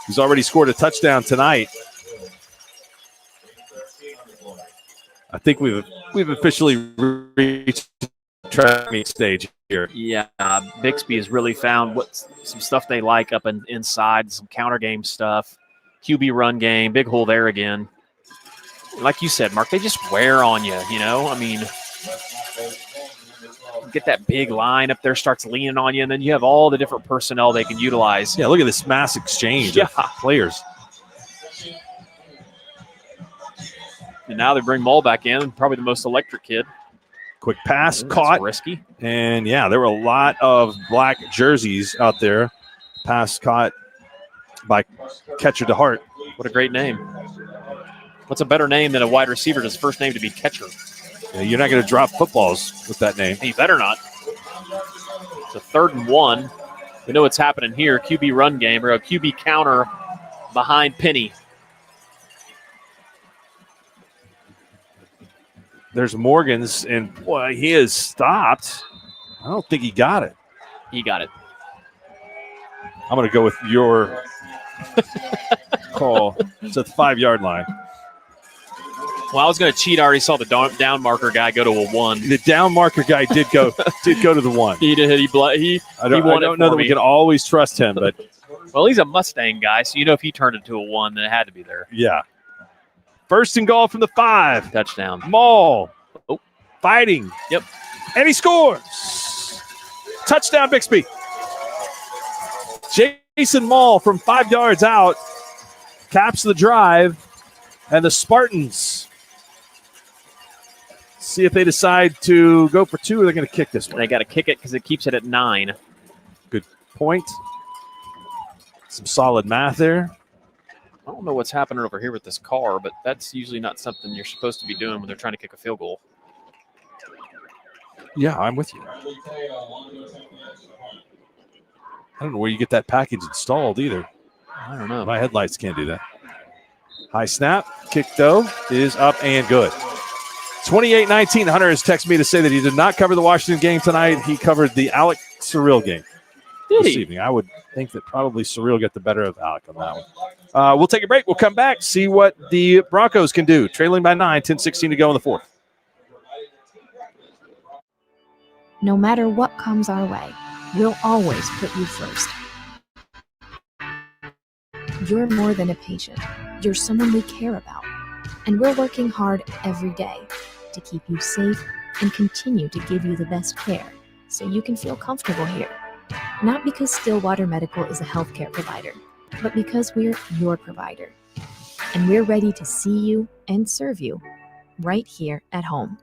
[SPEAKER 7] who's already scored a touchdown tonight. I think we've officially reached the track meet stage here.
[SPEAKER 15] Yeah, Bixby has really found some stuff they like up inside, some counter game stuff, QB run game, big hole there again. Like you said, Mark, they just wear on you, I mean, get that big line up there, starts leaning on you, and then you have all the different personnel they can utilize.
[SPEAKER 7] Yeah, look at this mass exchange of players.
[SPEAKER 15] And now they bring Mull back in, probably the most electric kid.
[SPEAKER 7] Quick pass, caught.
[SPEAKER 15] Risky.
[SPEAKER 7] And, yeah, there were a lot of black jerseys out there. Pass caught by catcher to Hart.
[SPEAKER 15] What a great name. What's a better name than a wide receiver? His first name to be catcher.
[SPEAKER 7] Yeah, you're not going to drop footballs with that name.
[SPEAKER 15] He better not. It's a 3rd and 1. We know what's happening here. QB run game or a QB counter behind Penny.
[SPEAKER 7] There's Morgan's, and boy, he is stopped. I don't think he got it.
[SPEAKER 15] He got it.
[SPEAKER 7] I'm going to go with your call. It's at the 5-yard line.
[SPEAKER 15] Well, I was going to cheat. I already saw the down marker guy go to a 1.
[SPEAKER 7] The down marker guy did go to the 1.
[SPEAKER 15] He did.
[SPEAKER 7] I don't know that we can always trust him, but
[SPEAKER 15] well, he's a Mustang guy, so you know if he turned it to a 1, then it had to be there.
[SPEAKER 7] yeah. 1st and goal from the 5.
[SPEAKER 15] Touchdown.
[SPEAKER 7] Maul.
[SPEAKER 15] Oh.
[SPEAKER 7] Fighting.
[SPEAKER 15] Yep.
[SPEAKER 7] And he scores. Touchdown, Bixby. Jason Maul from 5 yards out caps the drive, and the Spartans see if they decide to go for 2 or they're going to kick this one.
[SPEAKER 15] They got to kick it because it keeps it at 9.
[SPEAKER 7] Good point. Some solid math there.
[SPEAKER 15] I don't know what's happening over here with this car, but that's usually not something you're supposed to be doing when they're trying to kick a field goal.
[SPEAKER 7] Yeah, I'm with you. I don't know where you get that package installed either.
[SPEAKER 15] I don't know.
[SPEAKER 7] My headlights can't do that. High snap. Kick, though, is up and good. 28-19. Hunter has texted me to say that he did not cover the Washington game tonight. He covered the Alec Surreal game this evening. I would think that probably Surreal got the better of Alec on that one. We'll take a break. We'll come back, see what the Broncos can do. Trailing by 9, 10-16 to go in the 4th.
[SPEAKER 13] No matter what comes our way, we'll always put you first. You're more than a patient. You're someone we care about. And we're working hard every day to keep you safe and continue to give you the best care so you can feel comfortable here. Not because Stillwater Medical is a healthcare provider, but because we're your provider. And we're ready to see you and serve you right here at home.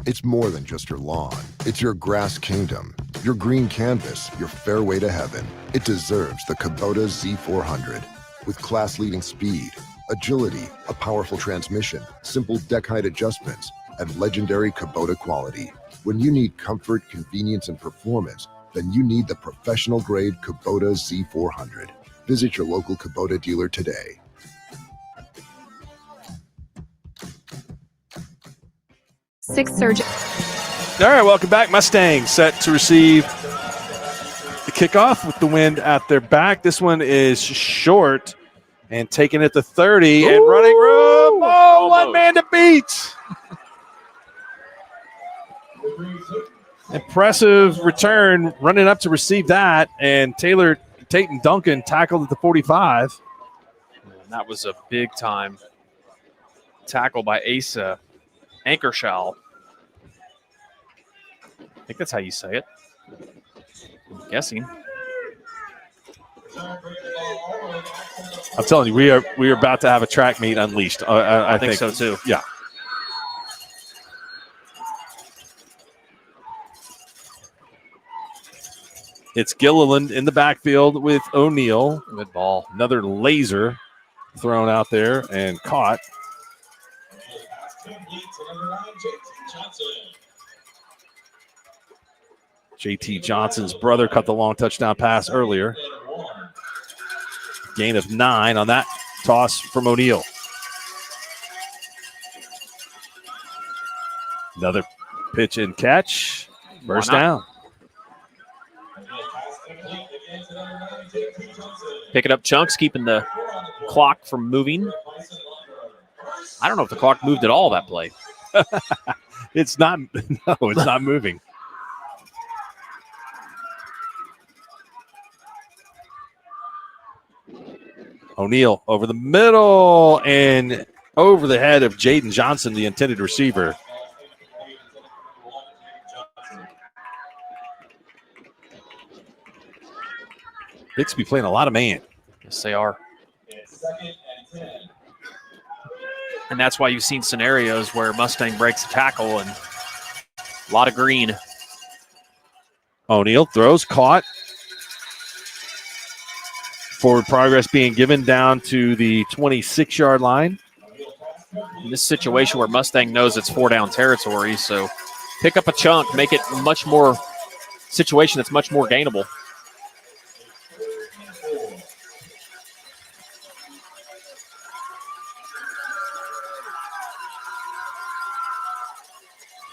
[SPEAKER 14] It's more than just your lawn. It's your grass kingdom, your green canvas, your fairway to heaven. It deserves the Kubota Z400. With class-leading speed, agility, a powerful transmission, simple deck height adjustments, and legendary Kubota quality. When you need comfort, convenience, and performance, then you need the professional-grade Kubota Z400. Visit your local Kubota dealer today.
[SPEAKER 24] Sixth surgeon.
[SPEAKER 7] All right, welcome back. Mustang set to receive the kickoff with the wind at their back. This one is short and taking it to 30 and running room. Oh, one man to beat. Impressive return, running up to receive that, and Tatum Duncan tackled at the 45.
[SPEAKER 15] And that was a big-time tackle by Asa Ankershaw. I think that's how you say it. I'm guessing.
[SPEAKER 7] I'm telling you, we are about to have a track meet unleashed. I
[SPEAKER 15] think so too.
[SPEAKER 7] Yeah. It's Gilliland in the backfield with O'Neal.
[SPEAKER 15] Good ball.
[SPEAKER 7] Another laser thrown out there and caught. JT Johnson's brother caught the long touchdown pass earlier. Gain of 9 on that toss from O'Neal. Another pitch and catch. First down.
[SPEAKER 15] Picking up chunks, keeping the clock from moving. I don't know if the clock moved at all that play.
[SPEAKER 7] It's not. No, it's not moving. O'Neal over the middle and over the head of Jaden Johnson, the intended receiver. Bixby playing a lot of man.
[SPEAKER 15] Yes, they are. And that's why you've seen scenarios where Mustang breaks a tackle and a lot of green.
[SPEAKER 7] O'Neal throws, caught, Forward progress being given down to the 26-yard line.
[SPEAKER 15] In this situation where Mustang knows it's 4-down territory, so pick up a chunk, make it much more situation that's much more gainable.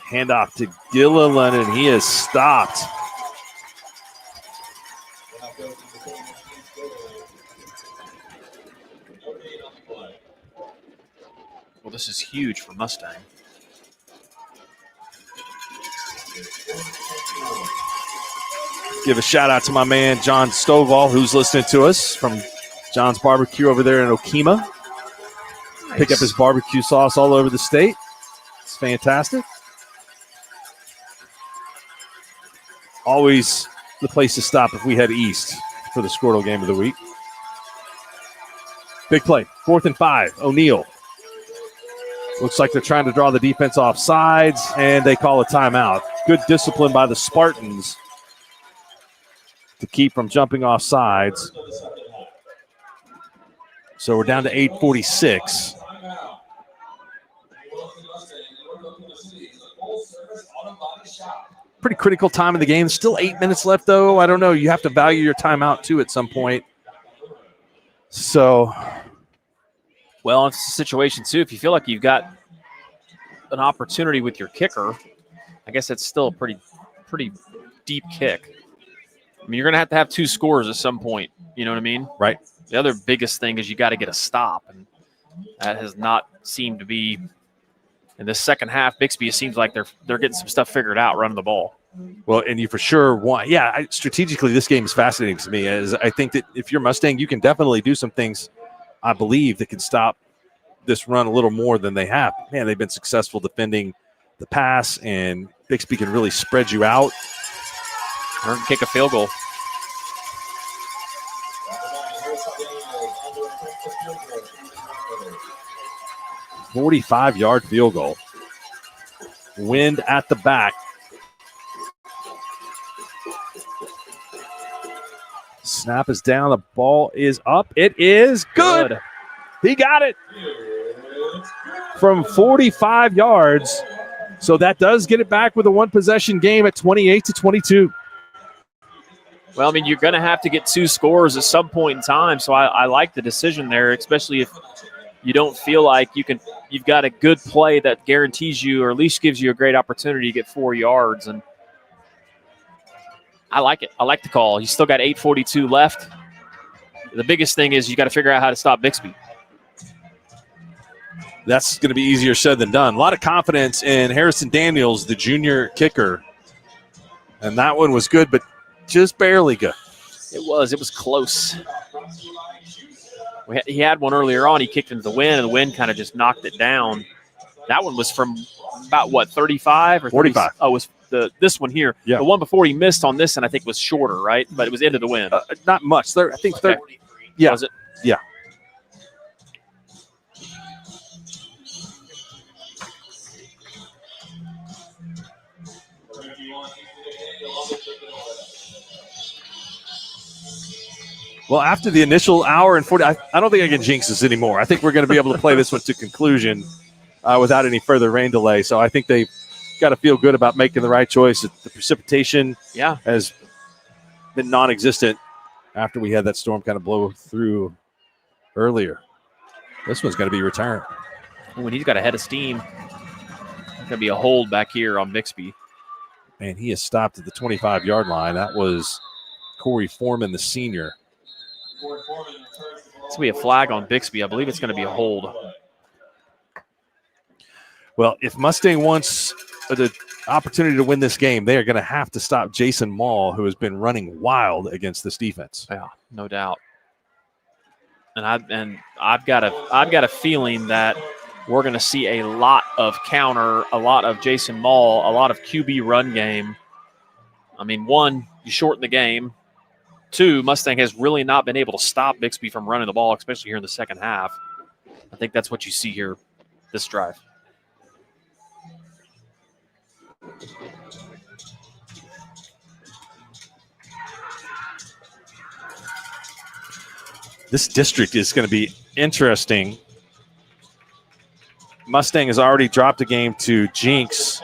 [SPEAKER 7] Handoff to Gilliland, and he is stopped.
[SPEAKER 15] Well, this is huge for Mustang.
[SPEAKER 7] Give a shout out to my man, John Stovall, who's listening to us from John's Barbecue over there in Okemah. Nice. Pick up his barbecue sauce all over the state. It's fantastic. Always the place to stop if we head east for the Squirtle game of the week. Big play, 4th and 5, O'Neal. Looks like they're trying to draw the defense off sides, and they call a timeout. Good discipline by the Spartans to keep from jumping off sides. So we're down to 8:46. Pretty critical time in the game. Still 8 minutes left, though. I don't know. You have to value your timeout, too, at some point. So,
[SPEAKER 15] well, it's a situation, too. If you feel like you've got an opportunity with your kicker, I guess it's still a pretty deep kick. I mean, you're going to have 2 scores at some point. You know what I mean?
[SPEAKER 7] Right.
[SPEAKER 15] The other biggest thing is you got to get a stop, and that has not seemed to be – in the second half. Bixby, it seems like they're getting some stuff figured out running the ball.
[SPEAKER 7] Well, and you for sure want, strategically, this game is fascinating to me. As I think that if you're Mustang, you can definitely do some things, I believe, that can stop this run a little more than they have. Man, they've been successful defending the pass, and Bixby can really spread you out.
[SPEAKER 15] Or kick a field goal.
[SPEAKER 7] A 45-yard field goal. Wind at the back. Snap is down. The ball is up. It is good. He got it from 45 yards. So that does get it back with a one-possession game at 28-22.
[SPEAKER 15] Well, I mean, you're going to have to get 2 scores at some point in time. So I like the decision there, especially if you don't feel like you've got a good play that guarantees you, or at least gives you a great opportunity to get 4 yards. And I like it. I like the call. You still got 8:42 left. The biggest thing is you got to figure out how to stop Bixby.
[SPEAKER 7] That's going to be easier said than done. A lot of confidence in Harrison Daniels, the junior kicker. And that one was good, but just barely good.
[SPEAKER 15] It was close. He had one earlier on. He kicked into the wind, and the wind kind of just knocked it down. That one was from about, 35 or
[SPEAKER 7] 45?
[SPEAKER 15] Oh, it was this one here.
[SPEAKER 7] Yeah.
[SPEAKER 15] The one before he missed on this, and I think was shorter, right? But it was into the wind.
[SPEAKER 7] Not much. I think 30.
[SPEAKER 15] Okay.
[SPEAKER 7] Yeah.
[SPEAKER 15] Was it?
[SPEAKER 7] Yeah. Well, after the initial hour and 40, I don't think I can jinx this anymore. I think we're going to be able to play this one to conclusion without any further rain delay. So I think they've got to feel good about making the right choice. The precipitation has been non-existent after we had that storm kind of blow through earlier. This one's going to be retired.
[SPEAKER 15] When he's got a head of steam, there's going to be a hold back here on Bixby.
[SPEAKER 7] Man, he has stopped at the 25-yard line. That was Corey Foreman, the senior.
[SPEAKER 15] It's going to be a flag on Bixby. I believe it's going to be a hold.
[SPEAKER 7] Well, if Mustang wants the opportunity to win this game, they are going to have to stop Jason Mall, who has been running wild against this defense.
[SPEAKER 15] Yeah, no doubt. And I've got a feeling that we're going to see a lot of counter, a lot of Jason Mall, a lot of QB run game. I mean, 1, you shorten the game. 2, Mustang has really not been able to stop Bixby from running the ball, especially here in the second half. I think that's what you see here this drive.
[SPEAKER 7] This district is going to be interesting. Mustang has already dropped a game to Jinx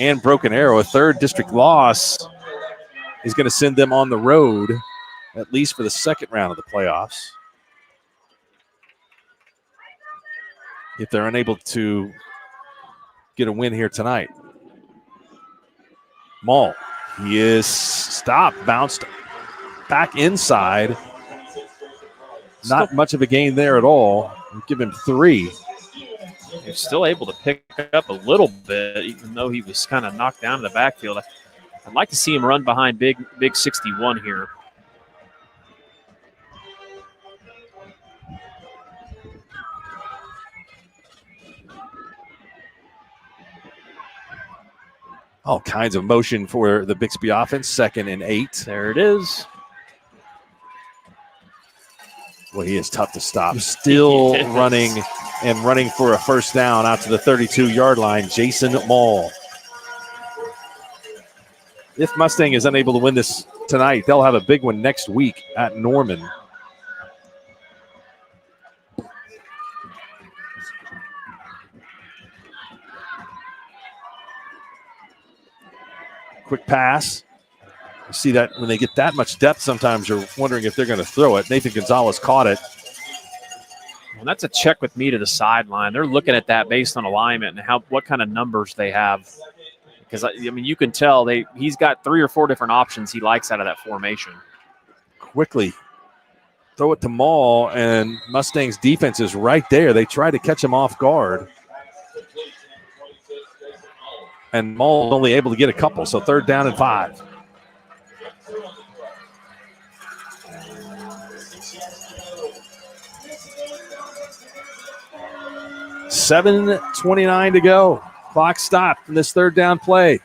[SPEAKER 7] and Broken Arrow. A third district loss is going to send them on the road, at least for the second round of the playoffs. If they're unable to get a win here tonight. Maul, he is stopped, bounced back inside. Not much of a gain there at all. We'll give him 3.
[SPEAKER 15] He's still able to pick up a little bit, even though he was kind of knocked down in the backfield. I'd like to see him run behind big 61 here.
[SPEAKER 7] All kinds of motion for the Bixby offense. 2nd and 8.
[SPEAKER 15] There it is.
[SPEAKER 7] Well, he is tough to stop. Still running for a first down out to the 32-yard line. Jason Mall. If Mustang is unable to win this tonight, they'll have a big one next week at Norman. Quick pass. You see that when they get that much depth, sometimes you're wondering if they're going to throw it. Nathan Gonzalez caught it.
[SPEAKER 15] Well, that's a check with me to the sideline. They're looking at that based on alignment and what kind of numbers they have. Because, I mean, you can tell he's got 3 or 4 different options he likes out of that formation.
[SPEAKER 7] Quickly throw it to Maul, and Mustang's defense is right there. They try to catch him off guard. And Maul is only able to get a couple, so 3rd down and 5. $7:29 to go. Clock stopped in this 3rd down play.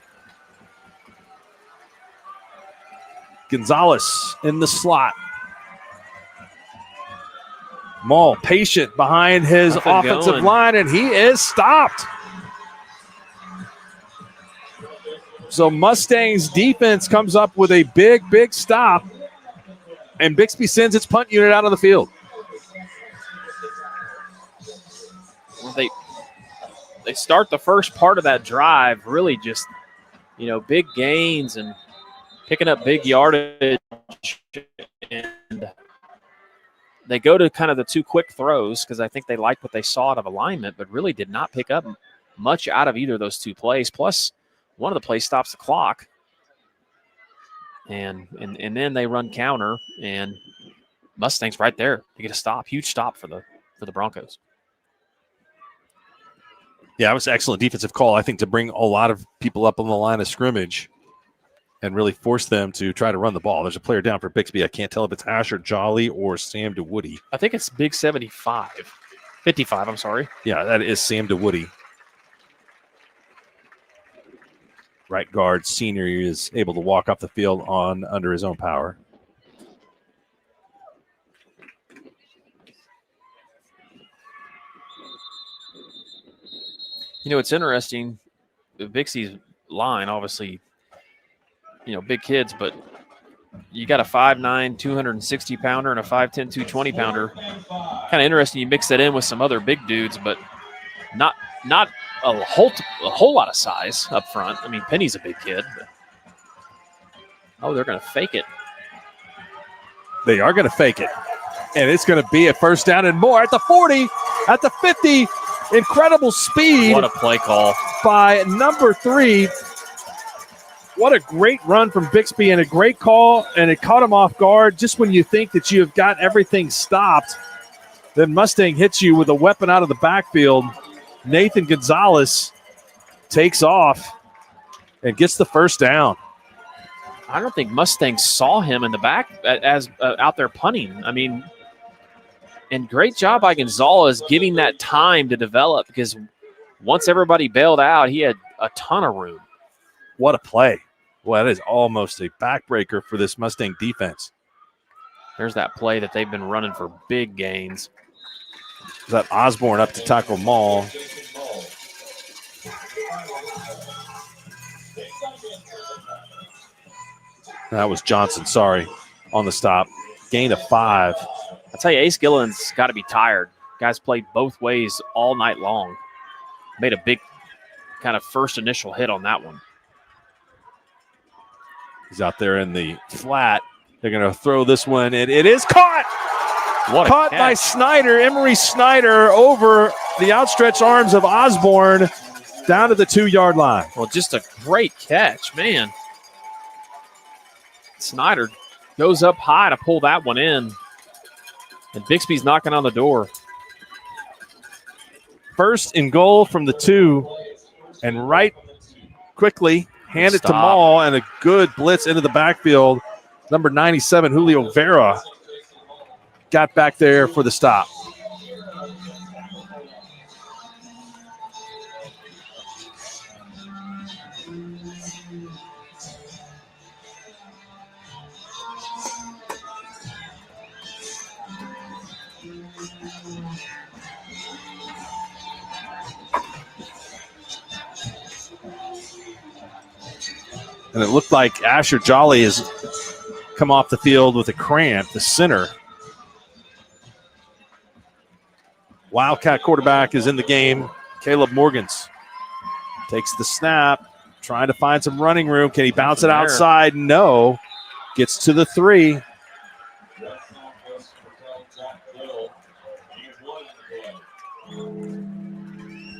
[SPEAKER 7] Gonzalez in the slot. Maul patient behind his offensive line, and he is stopped. So Mustang's defense comes up with a big stop, and Bixby sends its punt unit out of the field.
[SPEAKER 15] Well, they start the first part of that drive really just, big gains and picking up big yardage. And they go to kind of the 2 quick throws because I think they liked what they saw out of alignment, but really did not pick up much out of either of those 2 plays. Plus, one of the plays stops the clock. And then they run counter, and Mustang's right there to get a stop. Huge stop for the Broncos.
[SPEAKER 7] Yeah, it was an excellent defensive call, I think, to bring a lot of people up on the line of scrimmage and really force them to try to run the ball. There's a player down for Bixby. I can't tell if it's Asher Jolly or Sam DeWoody.
[SPEAKER 15] I think it's big 55, I'm sorry.
[SPEAKER 7] Yeah, that is Sam DeWoody. Right guard, senior, is able to walk off the field under his own power.
[SPEAKER 15] It's interesting. Bixby's line, obviously, big kids, but you got a 5'9", 260-pounder and a 5'10", 220-pounder. Kind of interesting. You mix that in with some other big dudes, but not a whole lot of size up front. I mean, Penny's a big kid. But... Oh, they're going to fake it.
[SPEAKER 7] They are going to fake it. And it's going to be a first down and more at the 40, at the 50. Incredible speed.
[SPEAKER 15] What a play call
[SPEAKER 7] by number 3. What a great run from Bixby and a great call, and it caught him off guard. Just when you think that you have got everything stopped, then Mustang hits you with a weapon out of the backfield. Nathan Gonzalez takes off and gets the first down.
[SPEAKER 15] I don't think Mustang saw him in the back as out there punting. I mean, and great job by Gonzalez giving that time to develop, because once everybody bailed out, he had a ton of room.
[SPEAKER 7] What a play. Well, that is almost a backbreaker for this Mustang defense.
[SPEAKER 15] There's that play that they've been running for big gains.
[SPEAKER 7] Is that Osborne up to tackle Maul? That was Johnson, sorry, on the stop. Gain of 5.
[SPEAKER 15] I tell you, Ace Gillen's got to be tired. Guys played both ways all night long. Made a big kind of first initial hit on that one.
[SPEAKER 7] He's out there in the flat. They're going to throw this one, and it is caught.
[SPEAKER 15] What a
[SPEAKER 7] caught
[SPEAKER 15] catch
[SPEAKER 7] by Snyder, Emery Snyder, over the outstretched arms of Osborne down to the 2-yard line.
[SPEAKER 15] Well, just a great catch, man. Snyder goes up high to pull that one in. And Bixby's knocking on the door.
[SPEAKER 7] First and goal from the 2, and right quickly hand it to Maul, and a good blitz into the backfield. Number 97, Julio Vera, got back there for the stop. And it looked like Asher Jolly has come off the field with a cramp, the center. Wildcat quarterback is in the game. Caleb Morgans takes the snap, trying to find some running room. Can he bounce it outside? No. Gets to the 3.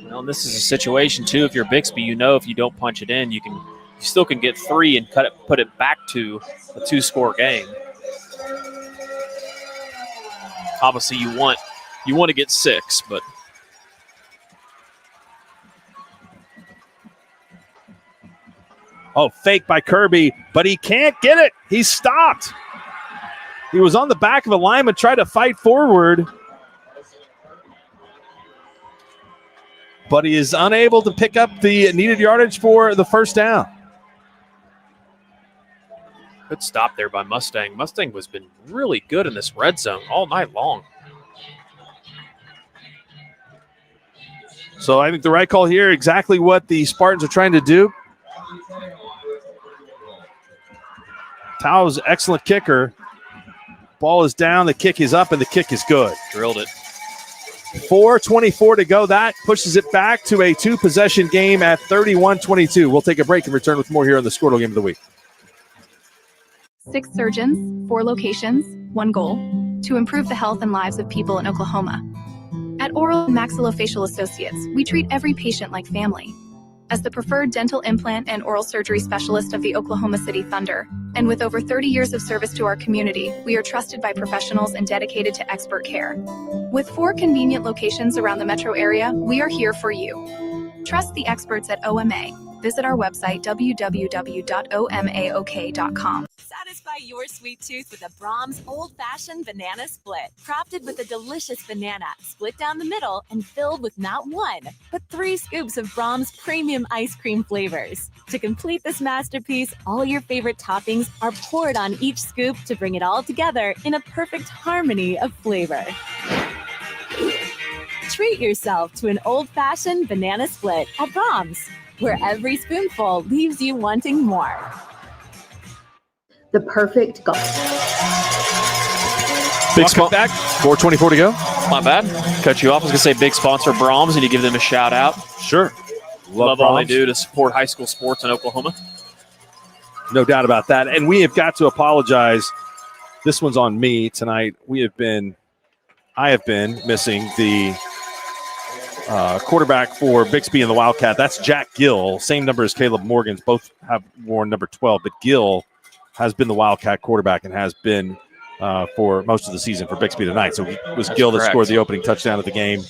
[SPEAKER 15] Well, this is a situation, too. If you're Bixby, you know if you don't punch it in, you still can get 3 and put it back to a 2-score game. Obviously, you want to get 6, but
[SPEAKER 7] fake by Kirby, but he can't get it. He's stopped. He was on the back of a lineman, tried to fight forward, but he is unable to pick up the needed yardage for the first down.
[SPEAKER 15] good stop there by Mustang. Mustang has been really good in this red zone all night long.
[SPEAKER 7] So I think the right call here, exactly what the Spartans are trying to do. Tao's excellent kicker. Ball is down, the kick is up, and the kick is good.
[SPEAKER 15] Drilled it.
[SPEAKER 7] 4:24 to go. That pushes it back to a 2-possession game at 31-22. We'll take a break and return with more here on the Squirtle Game of the Week.
[SPEAKER 4] 6 surgeons, 4 locations, 1 goal: to improve the health and lives of people in Oklahoma. At Oral and Maxillofacial Associates, we treat every patient like family. As the preferred dental implant and oral surgery specialist of the Oklahoma City Thunder, and with over 30 years of service to our community, we are trusted by professionals and dedicated to expert care. With 4 convenient locations around the metro area, we are here for you. Trust the experts at OMA. Visit our website, www.omaok.com.
[SPEAKER 16] Satisfy your sweet tooth with a Brahms old-fashioned banana split. Crafted with a delicious banana, split down the middle and filled with not 1, but 3 scoops of Brahms premium ice cream flavors. To complete this masterpiece, all your favorite toppings are poured on each scoop to bring it all together in a perfect harmony of flavor. Treat yourself to an old-fashioned banana split at Brahms, where every spoonful leaves you wanting more.
[SPEAKER 17] The perfect golf.
[SPEAKER 7] Big spot back. 4:24 to go.
[SPEAKER 15] My bad. Cut you off. I was going to say big sponsor Brahms, and you give them a shout out.
[SPEAKER 7] Sure.
[SPEAKER 15] Love all they do to support high school sports in Oklahoma.
[SPEAKER 7] No doubt about that. And we have got to apologize. This one's on me tonight. I have been missing the quarterback for Bixby and the Wildcat. That's Jack Gill. Same number as Caleb Morgans. Both have worn number 12, but Gill has been the Wildcat quarterback and has been for most of the season for Bixby tonight. So it was Gill that scored the opening touchdown of the game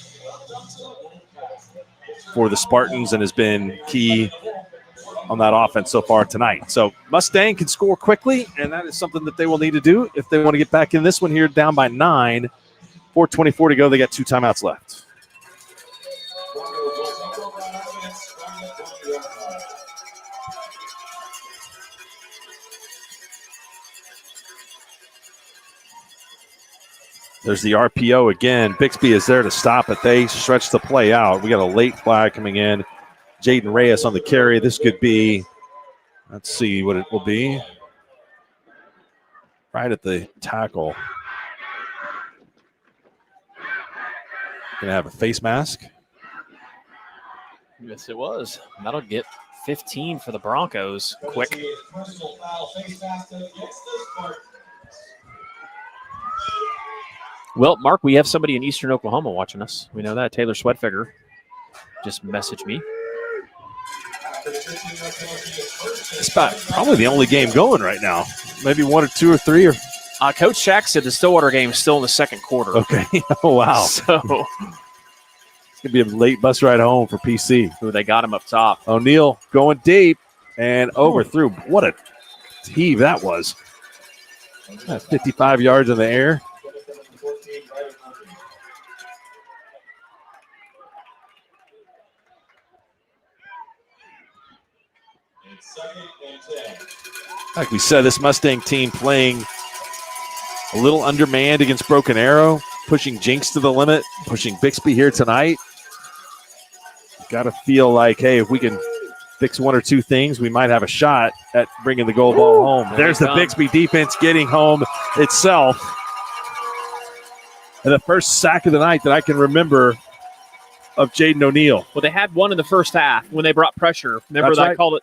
[SPEAKER 7] for the Spartans and has been key on that offense so far tonight. So Mustang can score quickly, and that is something that they will need to do if they want to get back in this one here, down by 9. 4:24 to go. They got 2 timeouts left. There's the RPO again. Bixby is there to stop it. They stretch the play out. We got a late flag coming in. Jaden Reyes on the carry. This could be, let's see what it will be. Right at the tackle. Gonna have a face mask.
[SPEAKER 15] Yes, it was. That'll get 15 for the Broncos. Quick. Well, Mark, we have somebody in Eastern Oklahoma watching us. We know that. Taylor Sweatfigger just messaged me.
[SPEAKER 7] It's about probably the only game going right now. Maybe 1 or 2 or 3. Or
[SPEAKER 15] Coach Shack said the Stillwater game is still in the second quarter.
[SPEAKER 7] Okay. Oh, wow.
[SPEAKER 15] So
[SPEAKER 7] it's going to be a late bus ride home for PC.
[SPEAKER 15] Ooh, they got him up top.
[SPEAKER 7] O'Neal going deep and overthrew. What a heave that was. 55 yards in the air. Like we said, this Mustang team playing a little undermanned against Broken Arrow, pushing Jinx to the limit, pushing Bixby here tonight. Got to feel like, hey, if we can fix 1 or 2 things, we might have a shot at bringing the goal ball home. There's the Bixby defense getting home itself. And the first sack of the night that I can remember of Jaden O'Neal.
[SPEAKER 15] Well, they had one in the first half when they brought pressure. Remember
[SPEAKER 7] That's
[SPEAKER 15] that
[SPEAKER 7] right.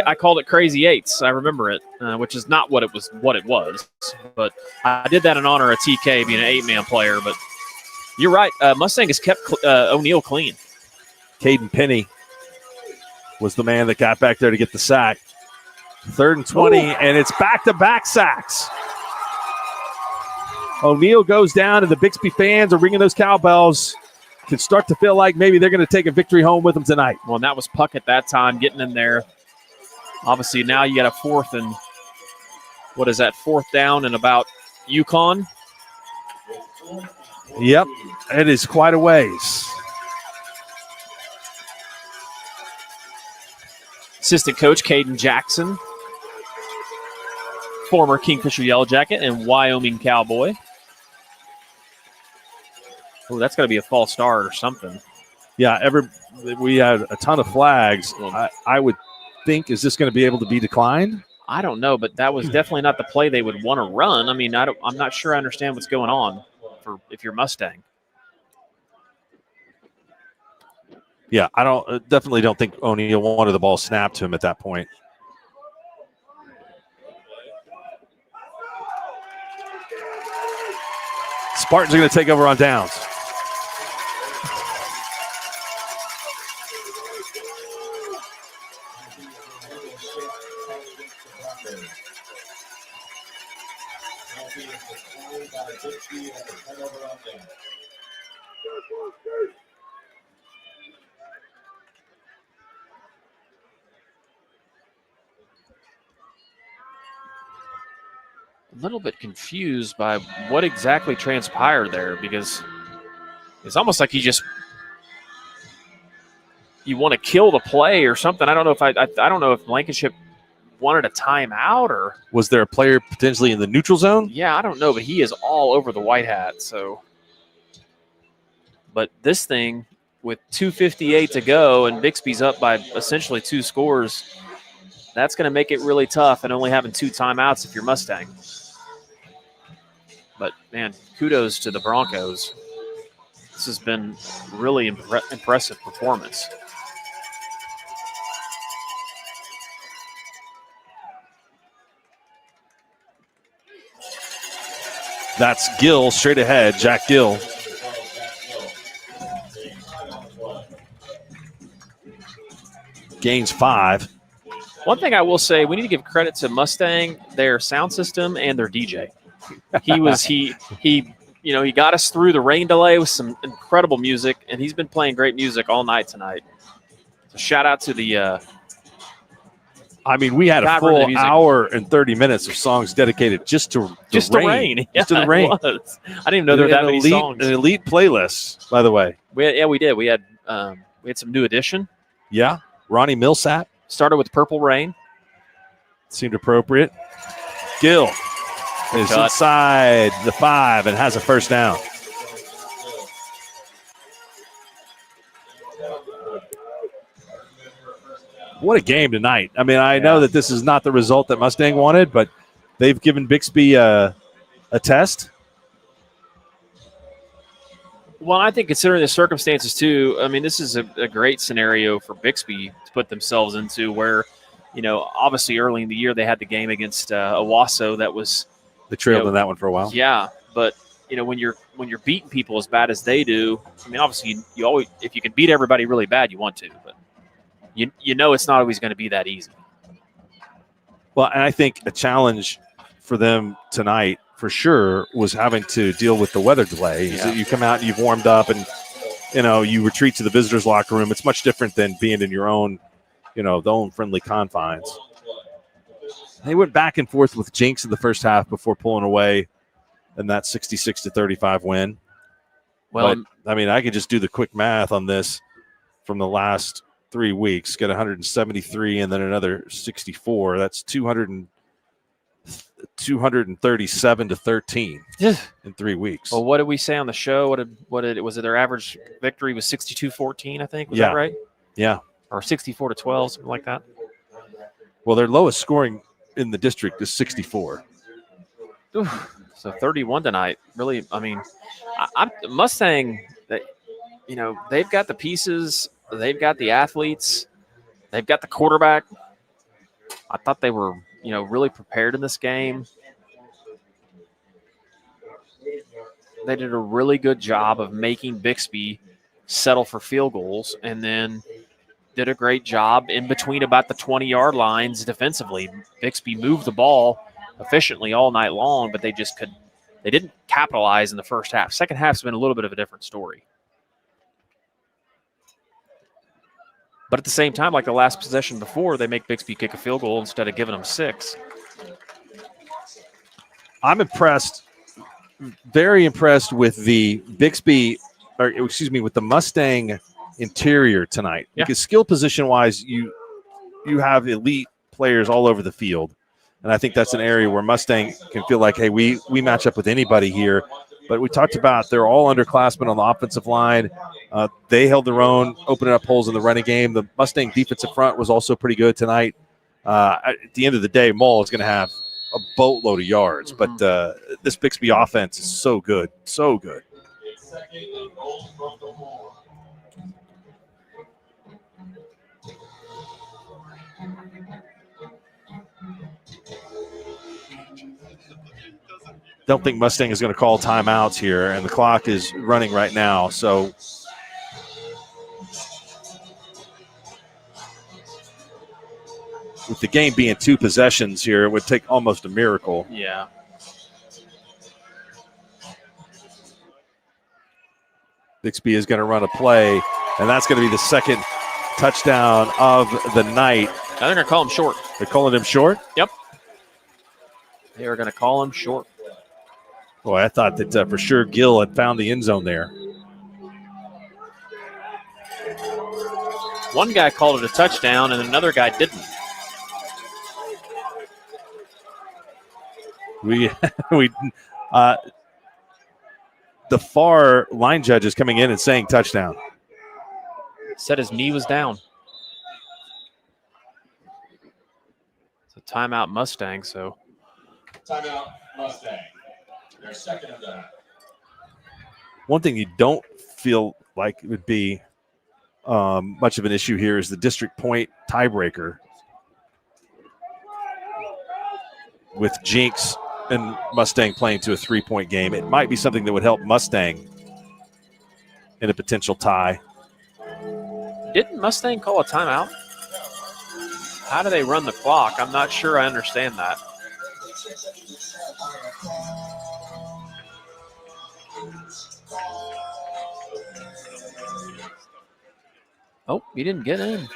[SPEAKER 15] I called it Crazy Eights. I remember it, which is not what it was. But I did that in honor of TK being an 8-man player. But you're right. Mustang has kept O'Neal clean.
[SPEAKER 7] Caden Penny was the man that got back there to get the sack. 3rd and 20, and it's back-to-back sacks. O'Neal goes down, and the Bixby fans are ringing those cowbells. Can start to feel like maybe they're going to take a victory home with them tonight.
[SPEAKER 15] Well, and that was Puck at that time, getting in there. Obviously, now you got a 4th and what is that? 4th down and about Yukon.
[SPEAKER 7] Yep, it is quite a ways.
[SPEAKER 15] Assistant coach Caden Jackson, former Kingfisher Yellow Jacket and Wyoming Cowboy. Oh, that's got to be a false start or something.
[SPEAKER 7] Yeah, we had a ton of flags. I would think, is this going to be able to be declined?
[SPEAKER 15] I don't know, but that was definitely not the play they would want to run. I mean, I'm not sure I understand what's going on if you're Mustang.
[SPEAKER 7] Yeah, I definitely don't think O'Neal wanted the ball snapped to him at that point. Spartans are going to take over on downs.
[SPEAKER 15] A little bit confused by what exactly transpired there, because it's almost like you want to kill the play or something. I don't know if I don't know if Blankenship wanted a timeout or
[SPEAKER 7] was there a player potentially in the neutral zone?
[SPEAKER 15] Yeah, I don't know, but he is all over the white hat. So, but this thing with 2:58 to go and Bixby's up by essentially 2 scores, that's going to make it really tough, and only having 2 timeouts if you're Mustang. But, man, kudos to the Broncos. This has been really impressive performance.
[SPEAKER 7] That's Gill straight ahead, Jack Gill. Gains 5.
[SPEAKER 15] One thing I will say, we need to give credit to Mustang, their sound system, and their DJ. He got us through the rain delay with some incredible music, and he's been playing great music all night tonight. So shout out to the
[SPEAKER 7] we had a full hour and 30 minutes of songs dedicated just to the rain.
[SPEAKER 15] Just to the rain. I didn't even know there were that many songs.
[SPEAKER 7] An elite playlist, by the way.
[SPEAKER 15] We did. We had some New Edition.
[SPEAKER 7] Yeah. Ronnie Millsap.
[SPEAKER 15] Started with Purple Rain.
[SPEAKER 7] Seemed appropriate. Gill is inside the 5 and has a first down. What a game tonight. I mean, I know that this is not the result that Mustang wanted, but they've given Bixby a test.
[SPEAKER 15] Well, I think considering the circumstances too, I mean, this is a great scenario for Bixby to put themselves into where, obviously early in the year they had the game against Owasso that was
[SPEAKER 7] They trailed in that one for a while.
[SPEAKER 15] Yeah, but when you're beating people as bad as they do, I mean, obviously you always, if you can beat everybody really bad, you want to, but it's not always going to be that easy.
[SPEAKER 7] Well, and I think a challenge for them tonight for sure was having to deal with the weather delay.
[SPEAKER 15] Yeah.
[SPEAKER 7] You come out and you've warmed up and, you retreat to the visitors' locker room. It's much different than being in your own, the own friendly confines. They went back and forth with Jinx in the first half before pulling away in that 66-35 win.
[SPEAKER 15] Well,
[SPEAKER 7] but, I mean, I could just do the quick math on this from the last 3 weeks, get 173 and then another 64. That's 237-13 in 3 weeks.
[SPEAKER 15] Well, what did we say on the show? Was it their average victory was 62-14, I think? Was
[SPEAKER 7] Yeah.
[SPEAKER 15] that right?
[SPEAKER 7] Yeah.
[SPEAKER 15] Or 64-12, something like that.
[SPEAKER 7] Well, their lowest scoring in the district is 64.
[SPEAKER 15] Oof. So 31 tonight. Really, I mean, I'm Mustang, that they've got the pieces, they've got the athletes, they've got the quarterback. I thought they were, really prepared in this game. They did a really good job of making Bixby settle for field goals, and then did a great job in between about the 20-yard lines defensively. Bixby moved the ball efficiently all night long, but they didn't capitalize in the first half. Second half's been a little bit of a different story. But at the same time, like the last possession before, they make Bixby kick a field goal instead of giving them 6.
[SPEAKER 7] I'm impressed, very impressed with the Bixby, with the Mustang interior tonight.
[SPEAKER 15] Yeah.
[SPEAKER 7] Because skill position-wise, you have elite players all over the field. And I think that's an area where Mustang can feel like, hey, we match up with anybody here. But we talked about they're all underclassmen on the offensive line. They held their own, opening up holes in the running game. The Mustang defensive front was also pretty good tonight. At the end of the day, Mull is going to have a boatload of yards. But this Bixby offense is so good, so good. Don't think Mustang is going to call timeouts here, and the clock is running right now. So with the game being 2 possessions here, it would take almost a miracle.
[SPEAKER 15] Yeah.
[SPEAKER 7] Bixby is going to run a play, and that's going to be the second touchdown of the night.
[SPEAKER 15] Now they're going to call him short.
[SPEAKER 7] They're calling him short?
[SPEAKER 15] Yep. They are going to call him short.
[SPEAKER 7] Boy, I thought that for sure Gill had found the end zone there.
[SPEAKER 15] One guy called it a touchdown, and another guy didn't.
[SPEAKER 7] The far line judge is coming in and saying touchdown.
[SPEAKER 15] Said his knee was down. It's a timeout Mustang, so.
[SPEAKER 12] Timeout Mustang. Their second of that.
[SPEAKER 7] One thing you don't feel like it would be much of an issue here is the district point tiebreaker with Jinx and Mustang playing to a 3-point game. It might be something that would help Mustang in a potential tie.
[SPEAKER 15] Didn't Mustang call a timeout? How do they run the clock? I'm not sure I understand that. Oh, he didn't get in.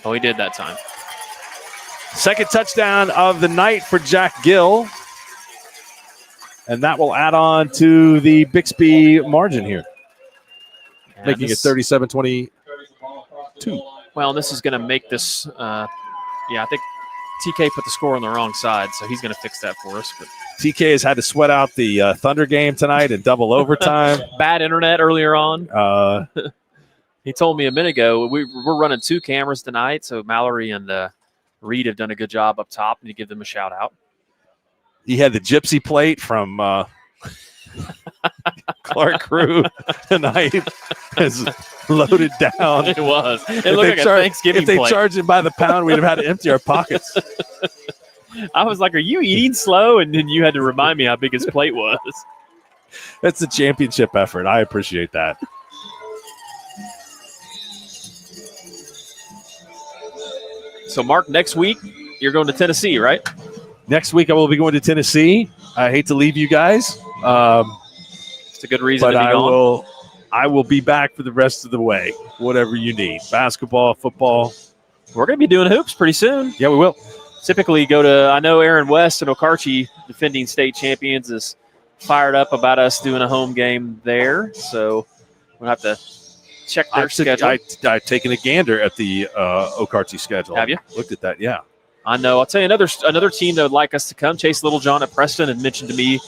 [SPEAKER 15] Oh, he did that time.
[SPEAKER 7] Second touchdown of the night for Jack Gill. And that will add on to the Bixby margin here, making it 37-22.
[SPEAKER 15] Well, this is going to make this, I think TK put the score on the wrong side, so he's going to fix that for us. But
[SPEAKER 7] TK has had to sweat out the Thunder game tonight in double overtime.
[SPEAKER 15] Bad internet earlier on. He told me a minute ago, we're running 2 cameras tonight, so Mallory and Reed have done a good job up top, and to give them a shout-out.
[SPEAKER 7] He had the gypsy plate from Clark crew tonight is loaded down.
[SPEAKER 15] It was. It looked like a Thanksgiving
[SPEAKER 7] If they
[SPEAKER 15] plate.
[SPEAKER 7] charged it by the pound, we'd have had to empty our pockets.
[SPEAKER 15] I was like, are you eating slow? And then you had to remind me how big his plate was.
[SPEAKER 7] That's a championship effort. I appreciate that.
[SPEAKER 15] So, Mark, next week you're going to Tennessee, right?
[SPEAKER 7] Next week I will be going to Tennessee. I hate to leave you guys.
[SPEAKER 15] It's a good reason
[SPEAKER 7] but
[SPEAKER 15] to be gone.
[SPEAKER 7] I will be back for the rest of the way, whatever you need. Basketball, football.
[SPEAKER 15] We're going to be doing hoops pretty soon.
[SPEAKER 7] Yeah, we will.
[SPEAKER 15] Typically go to, I know Aaron West and Okarche, defending state champions, is fired up about us doing a home game there. So we'll have to check their schedule.
[SPEAKER 7] I've taken a gander at the Okarche schedule.
[SPEAKER 15] Have you?
[SPEAKER 7] Looked at that, yeah.
[SPEAKER 15] I know. I'll tell you another team that would like us to come. Chase Littlejohn at Preston had mentioned to me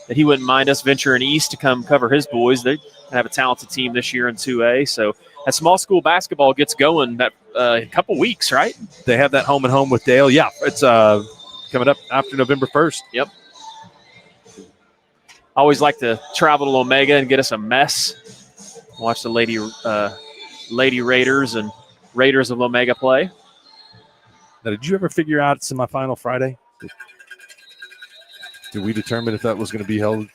[SPEAKER 15] that he wouldn't mind us venturing east to come cover his boys. They have a talented team this year in 2A. So as small school basketball gets going, that a couple weeks, right?
[SPEAKER 7] They have that home and home with Dale. Yeah, it's coming up after November 1st.
[SPEAKER 15] Yep. I always like to travel to Omega and get us a mess. Watch the Lady Raiders and Raiders of Omega play.
[SPEAKER 7] Now, did you ever figure out semifinal Friday? Did we determine if that was going to be held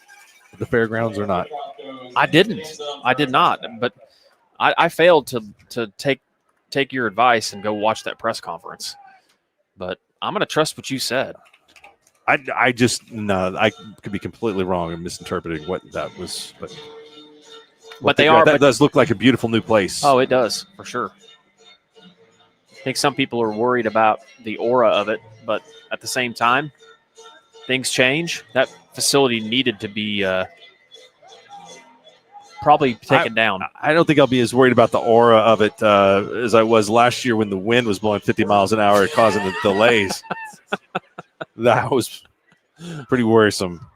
[SPEAKER 7] at the fairgrounds or not?
[SPEAKER 15] I didn't. I did not. But I failed to take your advice and go watch that press conference. But I'm going to trust what you said.
[SPEAKER 7] I could be completely wrong and misinterpreting what that was. But that does look like a beautiful new place.
[SPEAKER 15] Oh, it does, for sure. I think some people are worried about the aura of it, but at the same time, things change. That facility needed to be probably taken down.
[SPEAKER 7] I don't think I'll be as worried about the aura of it as I was last year when the wind was blowing 50 miles an hour, causing the delays. That was pretty worrisome.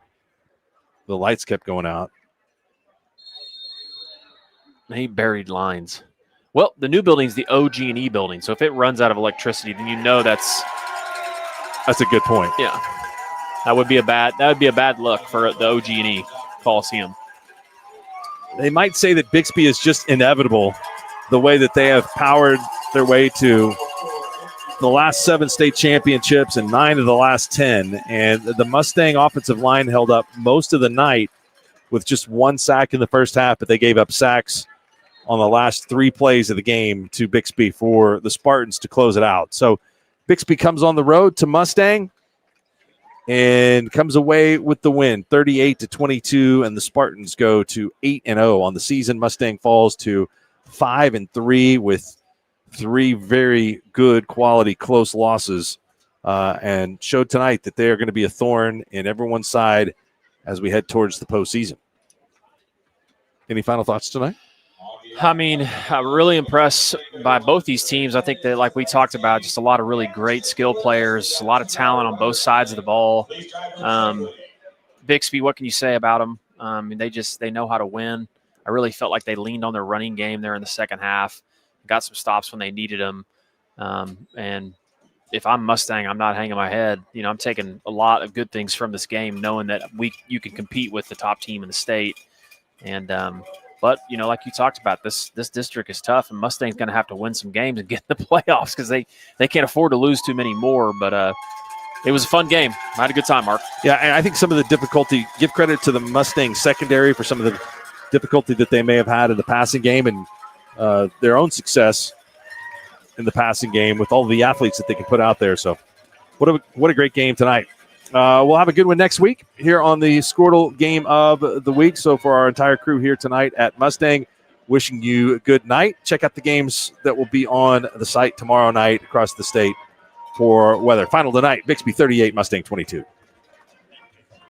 [SPEAKER 7] The lights kept going out.
[SPEAKER 15] He buried lines. Well, the new building is the OG&E building, so if it runs out of electricity, then you know that's
[SPEAKER 7] a good point.
[SPEAKER 15] Yeah, that would be a bad look for the OG&E Coliseum.
[SPEAKER 7] They might say that Bixby is just inevitable, the way that they have powered their way to the last 7 state championships and 9 of the last 10, and the Mustang offensive line held up most of the night with just 1 sack in the first half, but they gave up sacks on the last 3 plays of the game to Bixby for the Spartans to close it out. So Bixby comes on the road to Mustang and comes away with the win, 38-22, and the Spartans go to 8-0 on the season. Mustang falls to 5-3 with 3 very good quality close losses, and showed tonight that they are going to be a thorn in everyone's side as we head towards the postseason. Any final thoughts tonight?
[SPEAKER 15] I mean, I'm really impressed by both these teams. I think that, like we talked about, just a lot of really great skill players, a lot of talent on both sides of the ball. Bixby, what can you say about them? I mean, they know how to win. I really felt like they leaned on their running game there in the second half, got some stops when they needed them. And if I'm Mustang, I'm not hanging my head. You know, I'm taking a lot of good things from this game, knowing that you can compete with the top team in the state. And but, you know, like you talked about, this district is tough, and Mustang's going to have to win some games and get in the playoffs because they can't afford to lose too many more. But it was a fun game. I had a good time, Mark.
[SPEAKER 7] Yeah, and I think some of the difficulty, give credit to the Mustang secondary for some of the difficulty that they may have had in the passing game and their own success in the passing game with all the athletes that they can put out there. So what a great game tonight. We'll have a good one next week here on the Squirtle Game of the Week. So for our entire crew here tonight at Mustang, wishing you a good night. Check out the games that will be on the site tomorrow night across the state for weather. Final tonight, Bixby 38, Mustang 22.